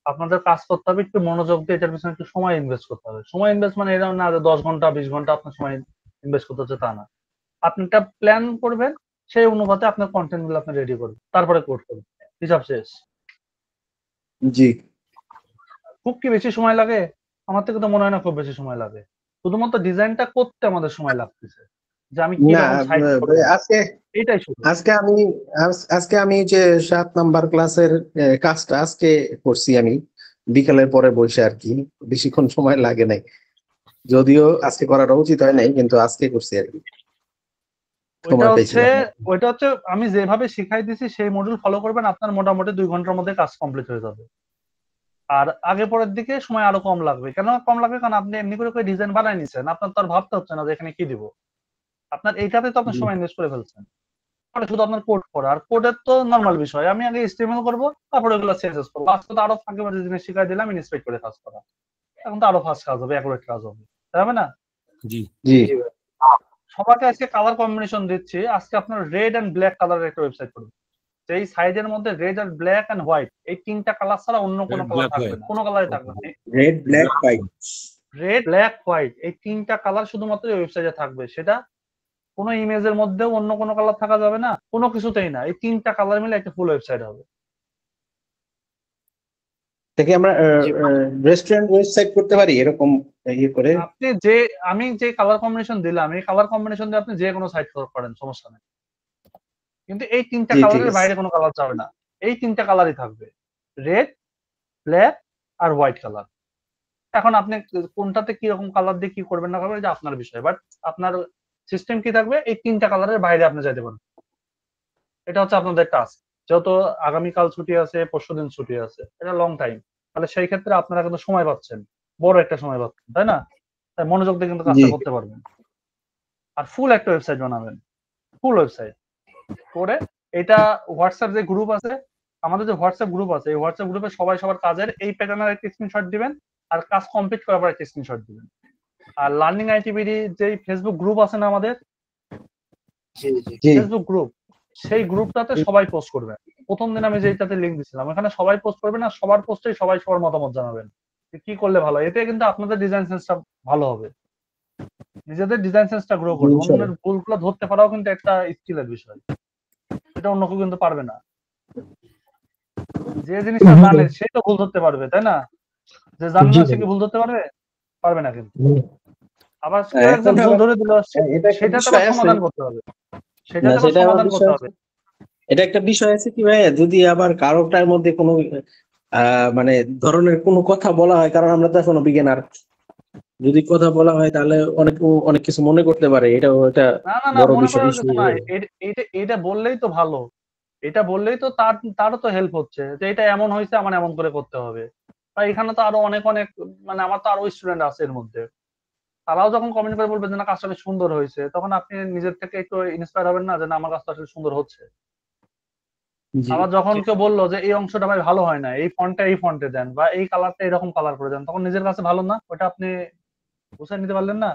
আপনাদের কাজ করতে হবে একটু মনোযোগ দিয়ে, এটার পিছনে একটু সময় ইনভেস্ট করতে হবে। সময় ইনভেস্ট মানে এরকম না যে 10 ঘন্টা 20 ঘন্টা আপনার সময় ইনভেস্ট করতে হচ্ছে, তা না। আপনি একটা প্ল্যান করবেন, সেই অনুপাতে আপনার কন্টেন্ট গুলো আপনি রেডি করবেন, তারপরে কোড করবেন, হিসাব শেষ। জি খুব কি বেশি সময় লাগে? আমার থেকে তো মনে হয় না খুব বেশি সময় লাগে। শুধুমাত্র ডিজাইনটা করতে আমাদের সময় লাগতেছে, যে আমি কি না রকম সাইট করব, আজকে এইটাই শুধু। আজকে আমি যে 7 নাম্বার ক্লাসের কাজটা আজকে করছি আমি বিকালের পরে বসে আর কি, বেশিক্ষণ সময় লাগে নাই, যদিও আজকে করাটা উচিত হয় নাই, কিন্তু আজকে করছি আর কি, ওইটা সময় হচ্ছে পেয়েছিলাম। ওইটা হচ্ছে আমি যেভাবে শিখাই দিছি সেই মডিউল ফলো করবেন, আপনার মোটামুটি 2 ঘন্টার মধ্যে কাজ কমপ্লিট হয়ে যাবে। আর আগে পরের দিকে সময় আরো কম লাগবে। কেন কম লাগবে? কারণ আপনি এমনি করে ডিজাইন বানাই নিছেন, আপনার তো আর ভাবতে হচ্ছে না যে এখানে কি দিব। আপনার এইটাতে তো আপনি সময় ইনভেস্ট করে ফেলছেন। পরে শুধু আপনার কোড করা, আর কোডের তো নর্মাল বিষয়, আমি আগে HTML করবো, তারপরে ওগুলো CSS করবো। আজকে তো আরো ফাঁকে ফাঁকে জিনিস শিখাই দিলাম, ইন্সপেক্ট করে কাজ করা। এখন তো আরো ফাস্ট কাজ হবে, অ্যাকুরেট কাজ হবে, তাই হবে না? জি জি সবাইকে আজকে কালার কম্বিনেশন দিচ্ছি। আজকে আপনার রেড এন্ড ব্ল্যাক কালারের একটা ওয়েবসাইট করবেন। এই সাইডের মধ্যে রেড আর ব্ল্যাক এন্ড হোয়াইট, এই তিনটা কালার ছাড়া অন্য কোনো Red, কালার black, থাকবে white. না, কোনো কালারই থাকবে না। Red black white red, black, white, এই তিনটা কালার শুধুমাত্র এই ওয়েবসাইটে থাকবে। সেটা কোনো ইমেজের মধ্যেও অন্য কোনো কালার থাকা যাবে না, কোনো কিছুতেই না। এই তিনটা কালার মিলে একটা ফুল ওয়েবসাইট হবে। থেকে আমরা রেস্টুরেন্ট ওয়েবসাইট করতে পারি এরকম ইয়ে করে। আপনি আমি যে কালার কম্বিনেশন দিলাম, এই কালার কম্বিনেশন দিয়ে আপনি যে কোনো সাইট করেন, সমস্যা নেই। কিন্তু এই তিনটা জি, ঠিক কালারের আছে। বাইরে কোনো কালার যাবে না। এই তিনটা কালারই থাকবে, রেড, ব্ল্যাক আর হোয়াইট কালার। এখন আপনি কোনটাতে কি রকম কালার দিয়ে কি করবেন না করবেন এটা আপনার বিষয়, বাট আপনার সিস্টেম কি থাকবে, এই তিনটা কালারের বাইরে আপনি যাইতে পারেন। এটা হচ্ছে আপনাদের টাস্ক। যেহেতু আগামীকাল ছুটি আছে, পরশুদিন ছুটি আছে, এটা লং টাইম, তাহলে সেই ক্ষেত্রে আপনারা কিন্তু সময় পাচ্ছেন, বড় একটা সময় পাচ্ছেন, তাই না? তাই মনোযোগ দিয়ে কিন্তু কাজটা জি। করতে পারবেন। আর ফুল একটা ওয়েবসাইট বানাবেন, ফুল ওয়েবসাইট করে এটা হোয়াটসঅ্যাপ যে গ্রুপ আছে, আমাদের যে হোয়াটসঅ্যাপ গ্রুপ আছে, এই হোয়াটসঅ্যাপ গ্রুপে সবাই সবার কাজের এই প্যাটার্নের একটা স্ক্রিনশট দিবেন, আর কাজ কমপ্লিট করার পর একটা স্ক্রিনশট দিবেন। আর লার্নিং আইটিবিডি যে ফেসবুক গ্রুপ আছে না আমাদের, জি ফেসবুক গ্রুপ, সেই গ্রুপটাতে সবাই পোস্ট করবে। প্রথম দিন আমি যেটাতে লিংক দিছিলাম, এখানে সবাই পোস্ট করবেন, আর সবার পোস্টেই সবাই সবার মতামত জানাবেন যে কি করলে ভালো হয়। এতে কিন্তু আপনাদের ডিজাইন সেন্সটা ভালো হবে, নিজেদের ডিজাইন সেন্সটা গ্রো করবে। ইনশাআল্লাহ। অন্যের ভুলগুলো ধরতে পারাও কিন্তু একটা স্কিলের বিষয়, এটা অন্য কেউ কিন্তু পারবে না। যে জিনিসটা জানে সে তো ভুল ধরতে পারবে, তাই না? যে জানে না সে কি ভুল ধরতে পারবে? পারবে না কিন্তু। আবার কেউ একজন ভুল ধরে দিল, এটা একটা সেটাতে বিষয় আবার আছে। সমাধান করতে হবে, না, সেটাতে আবার সেটা আবার সমাধান করতে বিষয় হবে। এটা একটা বিষয় আছে কি ভাই, যদি আবার কারোটার মধ্যে কোনো মানে ধরনের কোনো কথা বলা হয়, কারণ আমরা তো এখনো বিগিনার, যদি কথা বলা হয় তাহলে অনেক কিছু মনে করতে পারে, এটা না না না, বড় মনে বিষয় করার issue কিছু নাই। হয়ে যায়। এটা বললেই তো ভালো, এটা বললেই তো তারও তো হেল্প হচ্ছে যে এটা এমন হয়েছে, আমার এমন করে করতে হবে। বা এখানে তো আরো অনেক অনেক, মানে আমার তো আরো স্টুডেন্ট আছে এর মধ্যে, তারাও যখন কমেন্ট করে বলবে যে না কাজটা বেশ সুন্দর হয়েছে, তখন আপনি নিজের থেকে একটু ইন্সপায়ার হবেন না যে না আমার কাজটা আসলে সুন্দর হচ্ছে। জি আবার যখন কেউ বললো যে এই অংশটা ভাই ভালো হয় না, এই ফন্টটা এই ফন্টে দেন, বা এই কালারটা এরকম কালার করে দেন, তখন নিজের কাছে ভালো না, ওটা আপনি বুঝে নিতে পারলেন না।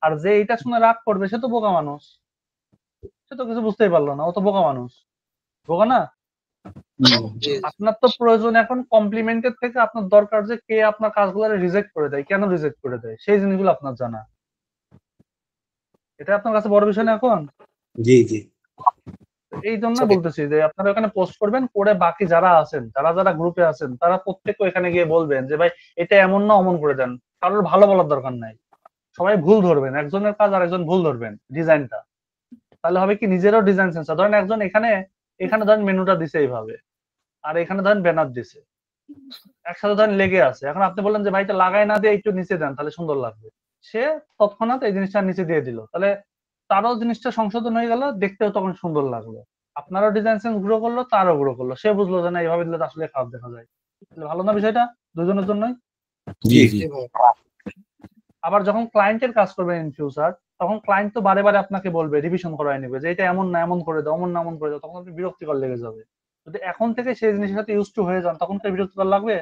আর যে এটা শুনে রাগ করবে সে তো বোকা মানুষ, সে তো কিছু বুঝতেই পারলো না, ও তো বোকা মানুষ, বোকা না? আপনার তো প্রয়োজন এখন কমপ্লিমেন্টের থেকে আপনার দরকার যে কে আপনার কাজগুলো রিজেক্ট করে দেয়, কেন রিজেক্ট করে দেয়, সেই জিনিসগুলো আপনার জানা। এটা আপনার কাছে বড় বিষয় না এখন। জি জি এই জন্য বলতেছি যে আপনারা এখানে পোস্ট করবেন, করে বাকি যারা আছেন, যারা যারা গ্রুপে আছেন, তারা প্রত্যেকে এখানে গিয়ে বলবেন যে ভাই এটা এমন না অমন করে দেন। কারোর ভালো বলার দরকার নাই, সবাই ভুল ধরবেন, একজনের কাজ আর একজন ভুল ধরবেন ডিজাইনটা। তাহলে হবে কি, নিজেরও ডিজাইন সেন্স। ধরেন একজন এখানে এখানে ধরেন মেনুটা দিছে এইভাবে, আর এখানে ধরেন ব্যানার দিছে, একসাথে ধরেন লেগে আছে। এখন আপনি বললেন যে ভাই এটা লাগাই না দিয়ে একটু নিচে দেন, তাহলে সুন্দর লাগবে। সে তৎক্ষণাৎ এই জিনিসটা নিচে দিয়ে দিল, তাহলে তারও জিনিসটা সংশোধন হয়ে গেল, দেখতেও তখন সুন্দর লাগলো। আপনারও ডিজাইন সেন্স গ্রো করলো, তারও গ্রো করলো, সে বুঝলো যে না এইভাবে দিলে তো আসলে খারাপ দেখা যায়। তাহলে ভালো না বিষয়টা দুজনের জন্যই। জি জি আবার যখন ক্লায়েন্টের কাজ করবেন ইন ফিউচার, তখন ক্লায়েন্ট তো বারে বারে আপনাকে বলবে, রিভিশন করায় নেবে যে এটা এমন না এমন করে দাও, অমন না এমন করে দাও, তখন আপনি বিরক্তিকর লেগে যাবে। যদি এখন থেকে সেই জিনিসের সাথে ইউজ টু হয়ে যান, তখন তো বিরক্তিকর লাগবে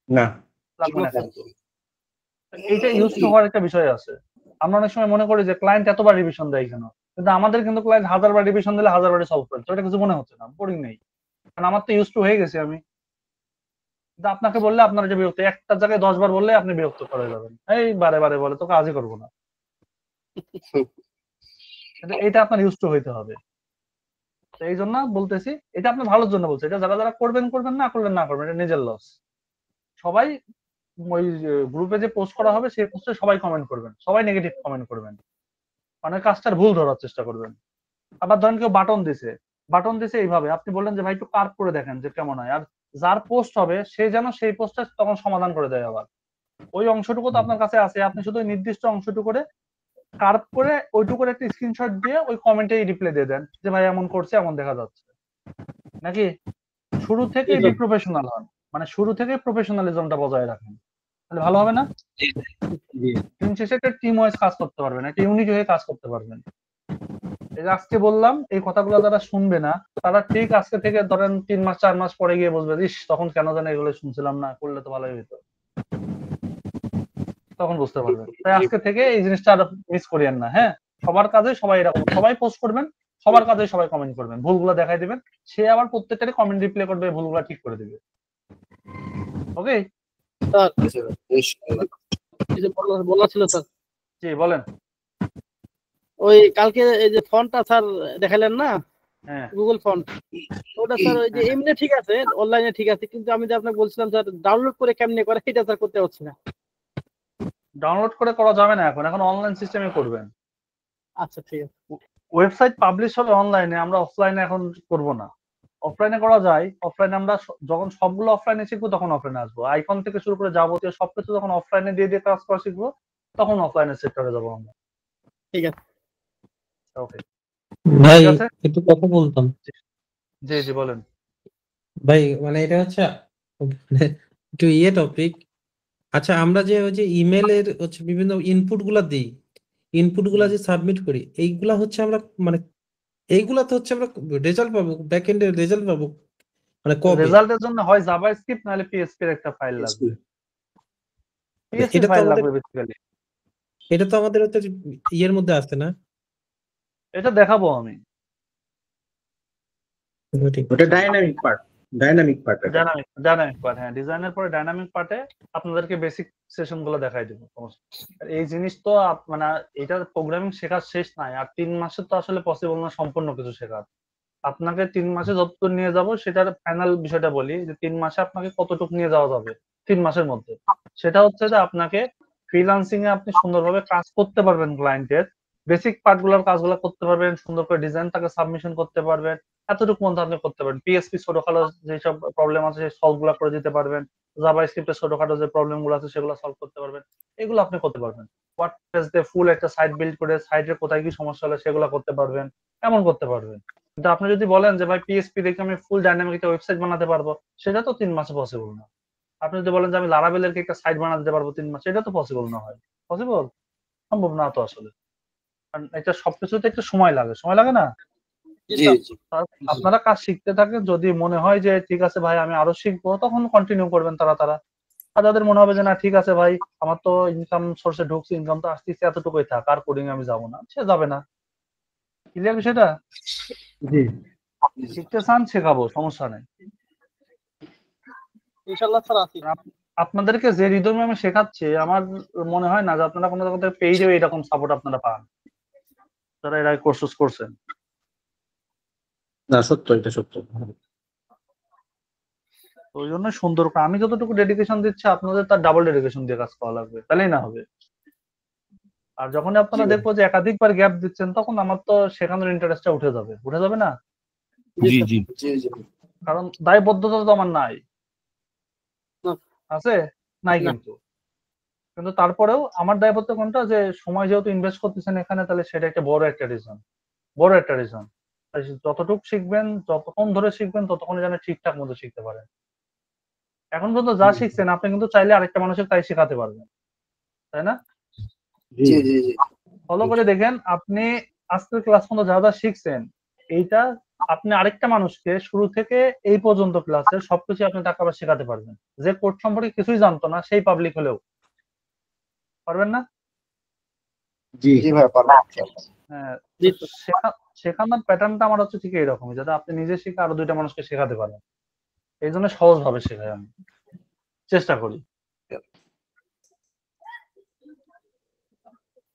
না লাগবে না কেন? এইটা ইউজ টু হওয়ার একটা বিষয় আছে। আমরা অনেক সময় মনে করি যে ক্লায়েন্ট এতবার রিভিশন দেয় কেন, কিন্তু আমাদের কিন্তু ক্লায়েন্ট 1000বার রিভিশন দিলে 1000বারই সলভ করছে, ওটা কিছু মনে হচ্ছে না, বোরিং নেই, কারণ আমার তো ইউজ টু হয়ে গেছি আমি। কিন্তু আপনাকে বললে আপনার যে বিরক্ত, একটা জায়গায় 10বার বললে আপনি বিরক্ত করে যাবেন, এই বারে বারে বলে তো কাজই করবো না। কিন্তু এটা আপনার ইউজ টু হইতে হবে। তো এই জন্য বলতেছি, এটা আপনার ভালোর জন্য বলছি। এটা যারা যারা করবেন করবেন, না করলেন না করবেন, এটা নিজের লস। সবাই ওই গ্রুপে যে পোস্ট করা হবে সেই পোস্টে সবাই কমেন্ট করবেন, সবাই নেগেটিভ কমেন্ট করবেন, মানে কাজটার ভুল ধরার চেষ্টা করবেন। আবার ধরেন কেউ বাটন দিছে এইভাবে, আপনি বললেন যে ভাই একটু কার্ভ করে দেখেন যে কেমন হয়, আর যার পোস্ট হবে সে যেন সেই পোস্টটা তখন সমাধান করে দেয়। আবার ওই অংশটুকু তো আপনার কাছে আছে, আপনি শুধু ওই নির্দিষ্ট অংশটুকু করে কার্ভ করে ওইটুকুর একটা স্ক্রিনশট দিয়ে ওই কমেন্টেই রিপ্লাই দিয়ে দেন যে ভাই এমন করছে, এমন দেখা যাচ্ছে নাকি। শুরু থেকেই বি প্রফেশনাল হন, মানে শুরু থেকে প্রফেশনালিজমটা বজায় রাখেন, তাহলে ভালো হবে না? দিন শেষে একটা টিম ওয়াইজ কাজ করতে পারবেন, একটা ইউনিট হয়ে কাজ করতে পারবেন। এই যে আজকে বললাম, এই কথাগুলো যারা শুনবে না তারা ঠিক আজকে থেকে ধরেন 3 মাস 4 মাস পরে গিয়ে বুঝবে, ইস তখন কেন জানি এগুলো শুনছিলাম না, করলে তো ভালোই হতো, তখন বুঝতে পারবেন। তাই আজকে থেকে এই জিনিসটা আর মিস করিয়েন না। হ্যাঁ, সবার কাজে সবাই এরকম, সবাই পোস্ট করবেন, সবার কাজে সবাই কমেন্ট করবেন, ভুলগুলো দেখাই দিবেন, সে আবার প্রত্যেকটারই কমেন্ট রিপ্লাই করবে, ভুলগুলো ঠিক করে দিবে। ওকে, স্যার ইনশাআল্লাহ। এই যে বলা ছিল স্যার, জি বলেন। ওই কালকে এই যে ফন্টটা স্যার দেখালেন না, হ্যাঁ গুগল ফন্ট, ওটা স্যার ওই যে এমনি ঠিক আছে, অনলাইনে ঠিক আছে, কিন্তু আমি যে আপনাকে বলছিলাম স্যার ডাউনলোড করে কেমনে করে, এটা স্যার করতে পারছি না। ডাউনলোড করে করা যাবে না, এখন এখন অনলাইন সিস্টেমে করবেন। আচ্ছা ঠিক আছে। ওয়েবসাইট পাবলিশ হবে অনলাইনে, আমরা অফলাইনে এখন করব না। অফলাইনে করা যায়, অফলাইনে আমরা যখন সবগুলো অফলাইনে শিখবো তখন অফলাইনে আসবো, আইকন থেকে শুরু করে যাবতীয় সবকিছু যখন অফলাইনে দিয়ে দিয়ে কাজ করা শিখবো তখন অফলাইনে সেক্টরে যাবো আমরা। ঠিক আছে ওকে ভাই ঠিক আছে, একটু কথা বলতাম। জি জি বলেন। ভাই মানে এটা হচ্ছে মানে একটু টপিক। আচ্ছা, আমরা যে ওই যে ইমেলের হচ্ছে বিভিন্ন ইনপুট গুলা দিই, ইনপুট গুলা যে সাবমিট করি, এইগুলা হচ্ছে আমরা মানে এইগুলাতে হচ্ছে আমরা রেজাল্ট পাবো, ব্যাক এন্ডে রেজাল্ট পাবো মানে কবে? রেজাল্টের জন্য হয় জাভাস্ক্রিপ্ট নাহলে পিএসপি এর একটা ফাইল লাগবে, পিএসপি এটা তো ফাইল আমাদের লাগবে বেসিক্যালি। হচ্ছে ইয়ের মধ্যে আছে না? এটা দেখাবো আমি। ঠিক ওটা ডাইনামিক পার্ট, ডাইনামিক পার্ট এটা। ডাইনামিক পার্ট, হ্যাঁ ডিজাইনের পরে ডাইনামিক পার্টে আপনাদেরকে বেসিক সেশন গুলো দেখাই দেবো। আর এই জিনিস তো মানে এটা প্রোগ্রামিং শেখার শেষ নাই, আর 3 মাসে তো আসলে পসিবল না সম্পূর্ণ কিছু শেখার। আপনাকে 3 মাসে যতটুকু নিয়ে যাব সেটার ফাইনাল বিষয়টা বলি, যে 3 মাসে আপনাকে কতটুকু নিয়ে যাওয়া যাবে 3 মাসের মধ্যে। সেটা হচ্ছে যে আপনাকে ফ্রিল্যান্সিং এ আপনি সুন্দরভাবে কাজ করতে পারবেন, ক্লায়েন্টের বেসিক পার্টগুলোর কাজগুলো করতে পারবেন, সুন্দর করে ডিজাইনটাকে সাবমিশন করতে পারবেন, এতটুকু মধ্যে আপনি করতে পারবেন। পিএসপি ছোটখাটো যেসব প্রবলেম আছে সেই সলভ গুলা করে দিতে পারবেন, জাভাস্ক্রিপ্টের ছোটখাটো যে প্রবলেম গুলো আছে সেগুলো সলভ করতে পারবেন, এগুলো আপনি করতে পারবেন। ওয়ার্ডপ্রেস দিয়ে ফুল একটা সাইট বিল্ড করে সাইটের কোথায় কি সমস্যা হলে সেগুলো করতে পারবেন, এমন করতে পারবেন। কিন্তু আপনি যদি বলেন যে ভাই পিএসপি দেখে আমি ফুল ডাইনামিক একটা ওয়েবসাইট বানাতে পারবো, সেটা তো 3 মাসে পসিবল না। আপনি যদি বলেন যে আমি লারাবেলের একটা সাইট বানাতে দিতে পারবো 3 মাসে, এটা তো পসিবল না, হয় পসিবল সম্ভব না তো আসলে। কারণ এটা সবকিছুতে একটু সময় লাগে, সময় লাগে না? জি জি আপনারা কাজ শিখতে থাকেন, যদি মনে হয় যে ঠিক আছে ভাই আমি আরো শিখবো তখন কন্টিনিউ করবেন তারা। আর যাদের মনে হবে যে না ঠিক আছে ভাই আমার তো ইনকাম সোর্সে ঢুকছে, ইনকাম তো আসতেছে, এতটুকুই থাক, আর কোডিং আমি যাবো না, সে যাবে না। ক্লিয়ার বিষয়টা? জি শিখতে চান শেখাবো, সমস্যা নেই। ইনশাআল্লাহ স্যার আছি। আপনাদেরকে যে রিদমে আমি শেখাচ্ছি আমার মনে হয় না যে আপনারা কোনো জায়গা থেকে পেইডে এরকম সাপোর্ট আপনারা পান যারা এর আগে কোর্স করছেন। না, সত্য, এটা সত্য। ওই জন্য সুন্দর করে আমি যতটুকু ডেডিকেশন দিচ্ছি আপনাদের তার ডাবল ডেডিকেশন দিয়ে কাজ করা লাগবে, তাহলেই না হবে। আর যখন আপনারা দেখবো যে একাধিকবার গ্যাপ দিচ্ছেন তখন আমার তো শেখানোর ইন্টারেস্টটা উঠে যাবে না? জি জি জি জি কারণ দায়বদ্ধতা তো আমার নাই, না। আছে নাই না। কিন্তু তারপরেও আমার দায়বদ্ধ কোনটা, যে সময় যেহেতু ইনভেস্ট করতেছেন এখানে, তাহলে সেটা একটা বড় একটা রিজন। যতটুকু শিখবেন, যতক্ষণ ধরে শিখবেন ততক্ষণ যেন ঠিকঠাক মতো শিখতে পারেন। এখন পর্যন্ত যা শিখছেন আপনি কিন্তু চাইলে আরেকটা মানুষকে তাই শেখাতে পারবেন, তাই না? জি জি জি ফলো করে দেখেন, আপনি আজকের ক্লাস পর্যন্ত যা যা শিখছেন এইটা আপনি আরেকটা মানুষকে শুরু থেকে এই পর্যন্ত ক্লাসের সবকিছু আপনি তাকে আবার শেখাতে পারবেন। যে কোড সম্পর্কে কিছুই জানতো না সেই পাবলিক হলেও পারবেন না? জি জি ভাই পারবো। হ্যাঁ, জি। শেখানোর প্যাটার্নটা আমার হচ্ছে ঠিক এইরকমই, যাতে আপনি নিজে শিখে আরো 2টা মানুষকে শেখাতে পারেন। এই জন্য সহজ ভাবে শেখাই, আমি চেষ্টা করি।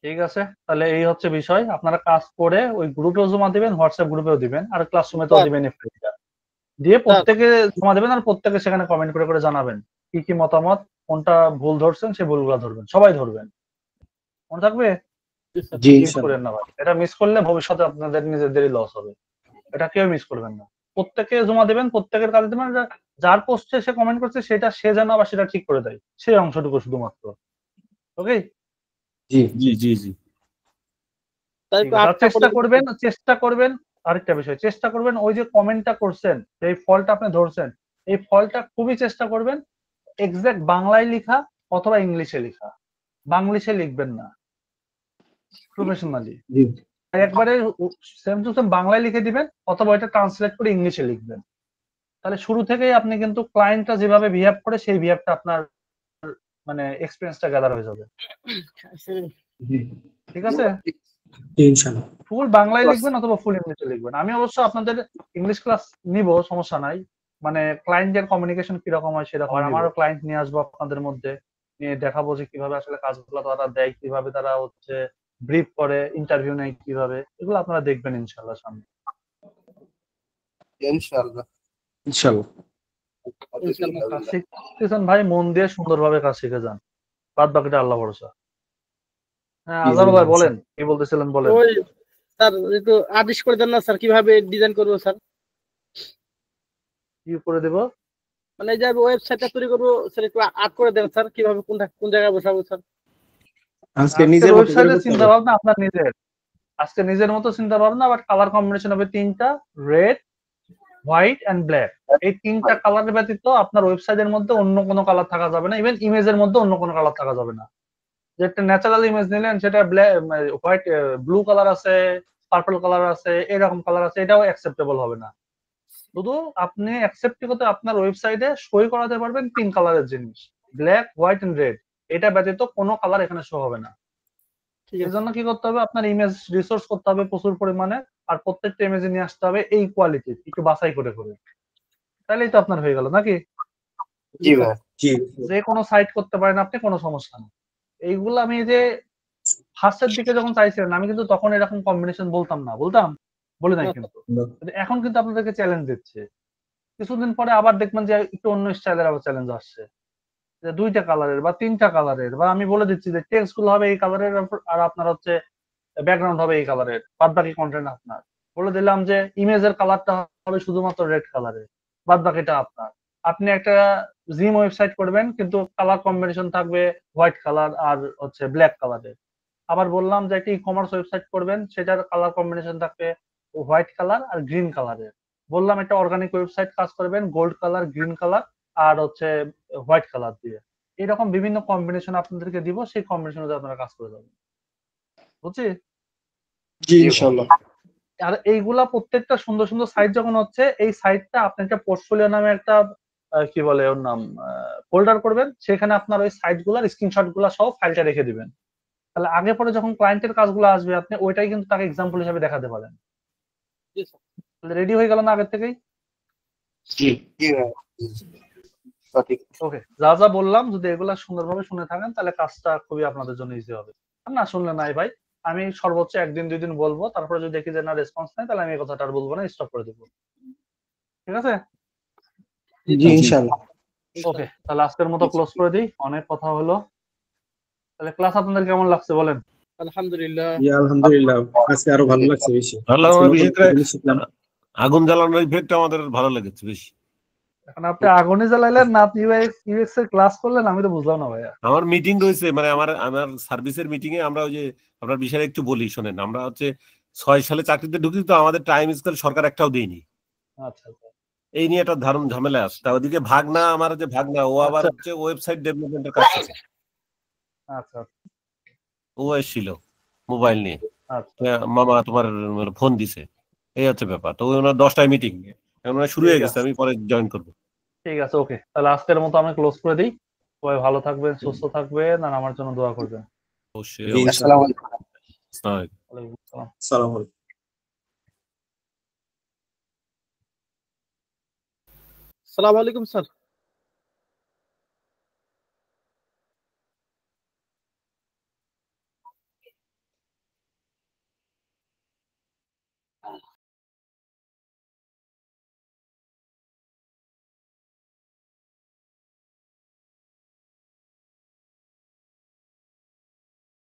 ঠিক আছে, তাহলে এই হচ্ছে বিষয়। আপনারা কাজ করে ওই গ্রুপেও জমা দিবেন, হোয়াটসঅ্যাপ গ্রুপেও দিবেন, আর ক্লাসরুমেতেও দিবেন। এফআইটা দিয়ে প্রত্যেকে জমা দেবেন, আর প্রত্যেকে সেখানে কমেন্ট করে জানাবেন কি কি মতামত, কোনটা ভুল ধরছেন সেই ভুলগুলো ধরবেন, সবাই ধরবেন। মনে থাকবে? জি মিস করেন না ভাই, এটা মিস করলে ভবিষ্যতে আপনাদের নিজেদেরই লস হবে, এটা কেউ মিস করবেন না। প্রত্যেকে জমা দেবেন, প্রত্যেকের কাজে দেবেন, যার পোস্টে সে কমেন্ট করছে সেটা সে যেন আবার সেটা ঠিক করে দেয়, সেই অংশটুকু শুধুমাত্র। ওকে, জি জি জি জি চেষ্টা করবেন। আরেকটা বিষয়, চেষ্টা করবেন ওই যে কমেন্টটা করছেন, এই ফলটা আপনি ধরছেন, এই ফলটা খুবই চেষ্টা করবেন এক্সাক্ট বাংলায় লেখা অথবা ইংলিশে লেখা। বাংলিশে লিখবেন না, প্রফেশনালি। জি একবারে সেম টু সেম বাংলায় লিখে দিবেন অথবা এটা ট্রান্সলেট করে ইংলিশে লিখবেন। তাহলে শুরু থেকেই আপনি কিন্তু ক্লায়েন্টটা যেভাবে বিহেভ করে সেই বিহেভটা আপনার মানে এক্সপেরিয়েন্সটা গ্যাদার হয়ে যাবে। ঠিক আছে? ইনশাআল্লাহ। ফুল বাংলায় লিখবেন অথবা ফুল ইংলিশে লিখবেন। আমি অবশ্য আপনাদের ইংলিশ ক্লাস নিব, সমস্যা নাই। মানে ক্লায়েন্টের কমিউনিকেশন কিরকম হয় সেরকম, আর আমারও ক্লায়েন্ট নিয়ে আসবো আপনাদের মধ্যে, নিয়ে দেখাবো যে কিভাবে আসলে কাজগুলো তারা দেয়, কিভাবে তারা হচ্ছে ব্রিফ করে, ইন্টারভিউ নেয় কিভাবে, এগুলো আপনারা দেখবেন ইনশাআল্লাহ সামনে। ইনশাআল্লাহ। ইনশাআল্লাহ। কাজ শিখতেছেন ভাই, মন দিয়ে সুন্দরভাবে কাজ শিখে যান, বাদ বাকিটা আল্লাহ ভরসা। হ্যাঁ আজারও ভাই বলেন, কি বলতেছিলেন বলেন। ওই স্যার একটু আদেশ করে দেন না স্যার, কিভাবে ডিজাইন করবো স্যার? কি করে দেব? মানে এই যে ওয়েবসাইটটা তৈরি করবো স্যার, একটু আর্ট করে দেন স্যার, কিভাবে কোন জায়গায় বসাবো স্যার? আজকে নিজের মতো করে ওয়েবসাইটের করতে চিন্তা হবে। ভাবনা আপনার নিজের, আজকে নিজের মতো চিন্তা ভাবনা, বাট কালার কম্বিনেশন হবে 3টা, রেড, হোয়াইট এন্ড ব্ল্যাক। এই 3টা কালার ব্যতীত আপনার ওয়েবসাইটের মধ্যে অন্য কোনো কালার থাকা যাবে না, ইভেন ইমেজের মধ্যে অন্য কোনো কালার থাকা যাবে না। যে একটা ন্যাচারাল ইমেজ নিলেন, সেটা হোয়াইট, ব্লু কালার আছে, পার্পল কালার আছে, এরকম কালার আছে, এটাও অ্যাকসেপ্টেবল হবে না। শুধু আপনি অ্যাকসেপ্ট করতে আপনার ওয়েবসাইটে সই করাতে পারবেন 3 কালারের জিনিস, ব্ল্যাক, হোয়াইট এন্ড রেড। এটা ব্যতীত কোনো কালার এখানে শো হবে না। এর জন্য কি করতে হবে, আপনার ইমেজ রিসোর্স করতে হবে প্রচুর পরিমাণে, আর প্রত্যেকটা ইমেজে নিয়ে আসতে হবে এই কোয়ালিটি, একটু বাছাই করে করে। তাহলেই তো আপনার হয়ে গেল নাকি? জি ভাই। জি। যে কোনো সাইট করতে পারেন আপনি, কোনো সমস্যা নেই। এইগুলো আমি যে ফার্স্টের দিকে যখন চাইছিলেন, আমি কিন্তু তখন এরকম কম্বিনেশন বলতাম না, বলে নাই কিন্তু। কিন্তু এখন কিন্তু আপনাদেরকে চ্যালেঞ্জ দিচ্ছে। কিছুদিন পরে আবার দেখবেন যে একটু অন্য স্টাইলের আবার চ্যালেঞ্জ আসছে, যে 2টা কালারের বা 3টা কালারের, বা আমি বলে দিচ্ছি যে টেক্সট গুলো হবে এই কালারের, আর আপনার হচ্ছে ব্যাকগ্রাউন্ড হবে এই কালারের, বাদ বাকি কন্টেন্ট আপনার। বলে দিলাম যে ইমেজের কালারটা হবে শুধুমাত্র রেড কালারের, বাদ বাকিটা আপনার। আপনি একটা জিম ওয়েবসাইট করবেন, কিন্তু কালার কম্বিনেশন থাকবে হোয়াইট কালার আর হচ্ছে ব্ল্যাক কালারের। আবার বললাম যে একটা ই কমার্স ওয়েবসাইট করবেন, সেটার কালার কম্বিনেশন থাকবে হোয়াইট কালার আর গ্রিন কালারের। বললাম একটা অর্গানিক ওয়েবসাইট কাজ করবেন, গোল্ড কালার, গ্রিন কালার আর হচ্ছে হোয়াইট কালার দিয়ে। এরকম বিভিন্ন কম্বিনেশন আপনাদেরকে দিব, সেই কম্বিনেশনে আপনারা কাজ করে যাবেন। বুঝছি? জি ইনশাআল্লাহ। আর এইগুলা প্রত্যেকটা সুন্দর সুন্দর সাইট যখন হচ্ছে, এই সাইটটা আপনি একটা পোর্টফোলিও নামে একটা কি বলে ওর নাম, ফোল্ডার করবেন, সেখানে আপনার ওই সাইট গুলার স্ক্রিনশট গুলা সহ ফাইলটা রেখে দিবেন। তাহলে আগে পরে যখন ক্লায়েন্টের কাজগুলো আসবে, আপনি ওইটাই কিন্তু তাকে এক্সাম্পল হিসেবে দেখাতে পারেন। রেডি হয়ে গেল না আগের থেকেই? জি। জি ভাই। সঠিক। ওকে, যা যা বললাম যদি এগুলা সুন্দরভাবে শুনে থাকেন, তাহলে কাজটা খুবই আপনাদের জন্য ইজি হবে। আর না শুনলে নাই ভাই, আমি সর্বোচ্চ 1 দিন 2 দিন বলবো, তারপরে যদি দেখি যে না রেসপন্স নেই, তাহলে আমি এই কথাটা আর বলবো না, স্টপ করে দেবো। ঠিক আছে? জি ইনশাআল্লাহ। ওকে, তাহলে আজকের মতো ক্লোজ করে দিই, অনেক কথা হলো। তাহলে ক্লাস আপনাদের কেমন লাগছে বলেন? আলহামদুলিল্লাহ। জি আলহামদুলিল্লাহ, আজকে আরো ভালো লাগছে বেশি। ভালো, আজকে আমরা নতুন বিশেষ একটা করে জিনিস শিখলাম। আগুন জ্বালানোর ইফেক্ট আমাদের ভালো লেগেছে বেশি। এখন আপনি আগুনে জ্বালাইলেন না ইউএক্স এর ক্লাস করলেন, আমি তো বুঝলাম না ভাইয়া। আমার মিটিং রয়েছে, মানে আমার সার্ভিসের মিটিং এ আমরা ওই যে আপনার বিষয়ে একটু বলি শোনেন। আমরা হচ্ছে 6 সালে চাকরিতে ঢুকি, তো আমাদের টাইম স্কেল সরকার একটাও দেয়নি। আচ্ছা আচ্ছা এই নিয়ে একটা দারুণ ঝামেলা আসছে। তা ওদিকে ভাগনা, আমার যে ভাগনা, ও আবার আচ্ছা হচ্ছে ওয়েবসাইট ডেভেলপমেন্টের কাজ করছে। আচ্ছা ও এসেছিল মোবাইল নিয়ে, আচ্ছা। মামা তোমার ফোন দিছে, এই হচ্ছে ব্যাপার। তো ওনার 10টায় মিটিং শুরু হয়ে ঠিক গেছে, আছে, আমি পরে জয়েন করবো। ঠিক আছে, ওকে, তাহলে আজকের মতো আমি ক্লোজ করে দিই। সবাই ভালো থাকবেন, সুস্থ থাকবেন, আর আমার জন্য দোয়া করবেন। অবশ্যই জি অবশ্যই। আসসালামু আলাইকুম। আসসালামু আলাইকুম। ওয়ালাইকুম আসসালাম। সালাম আলাইকুম। আসসালামু আলাইকুম স্যার।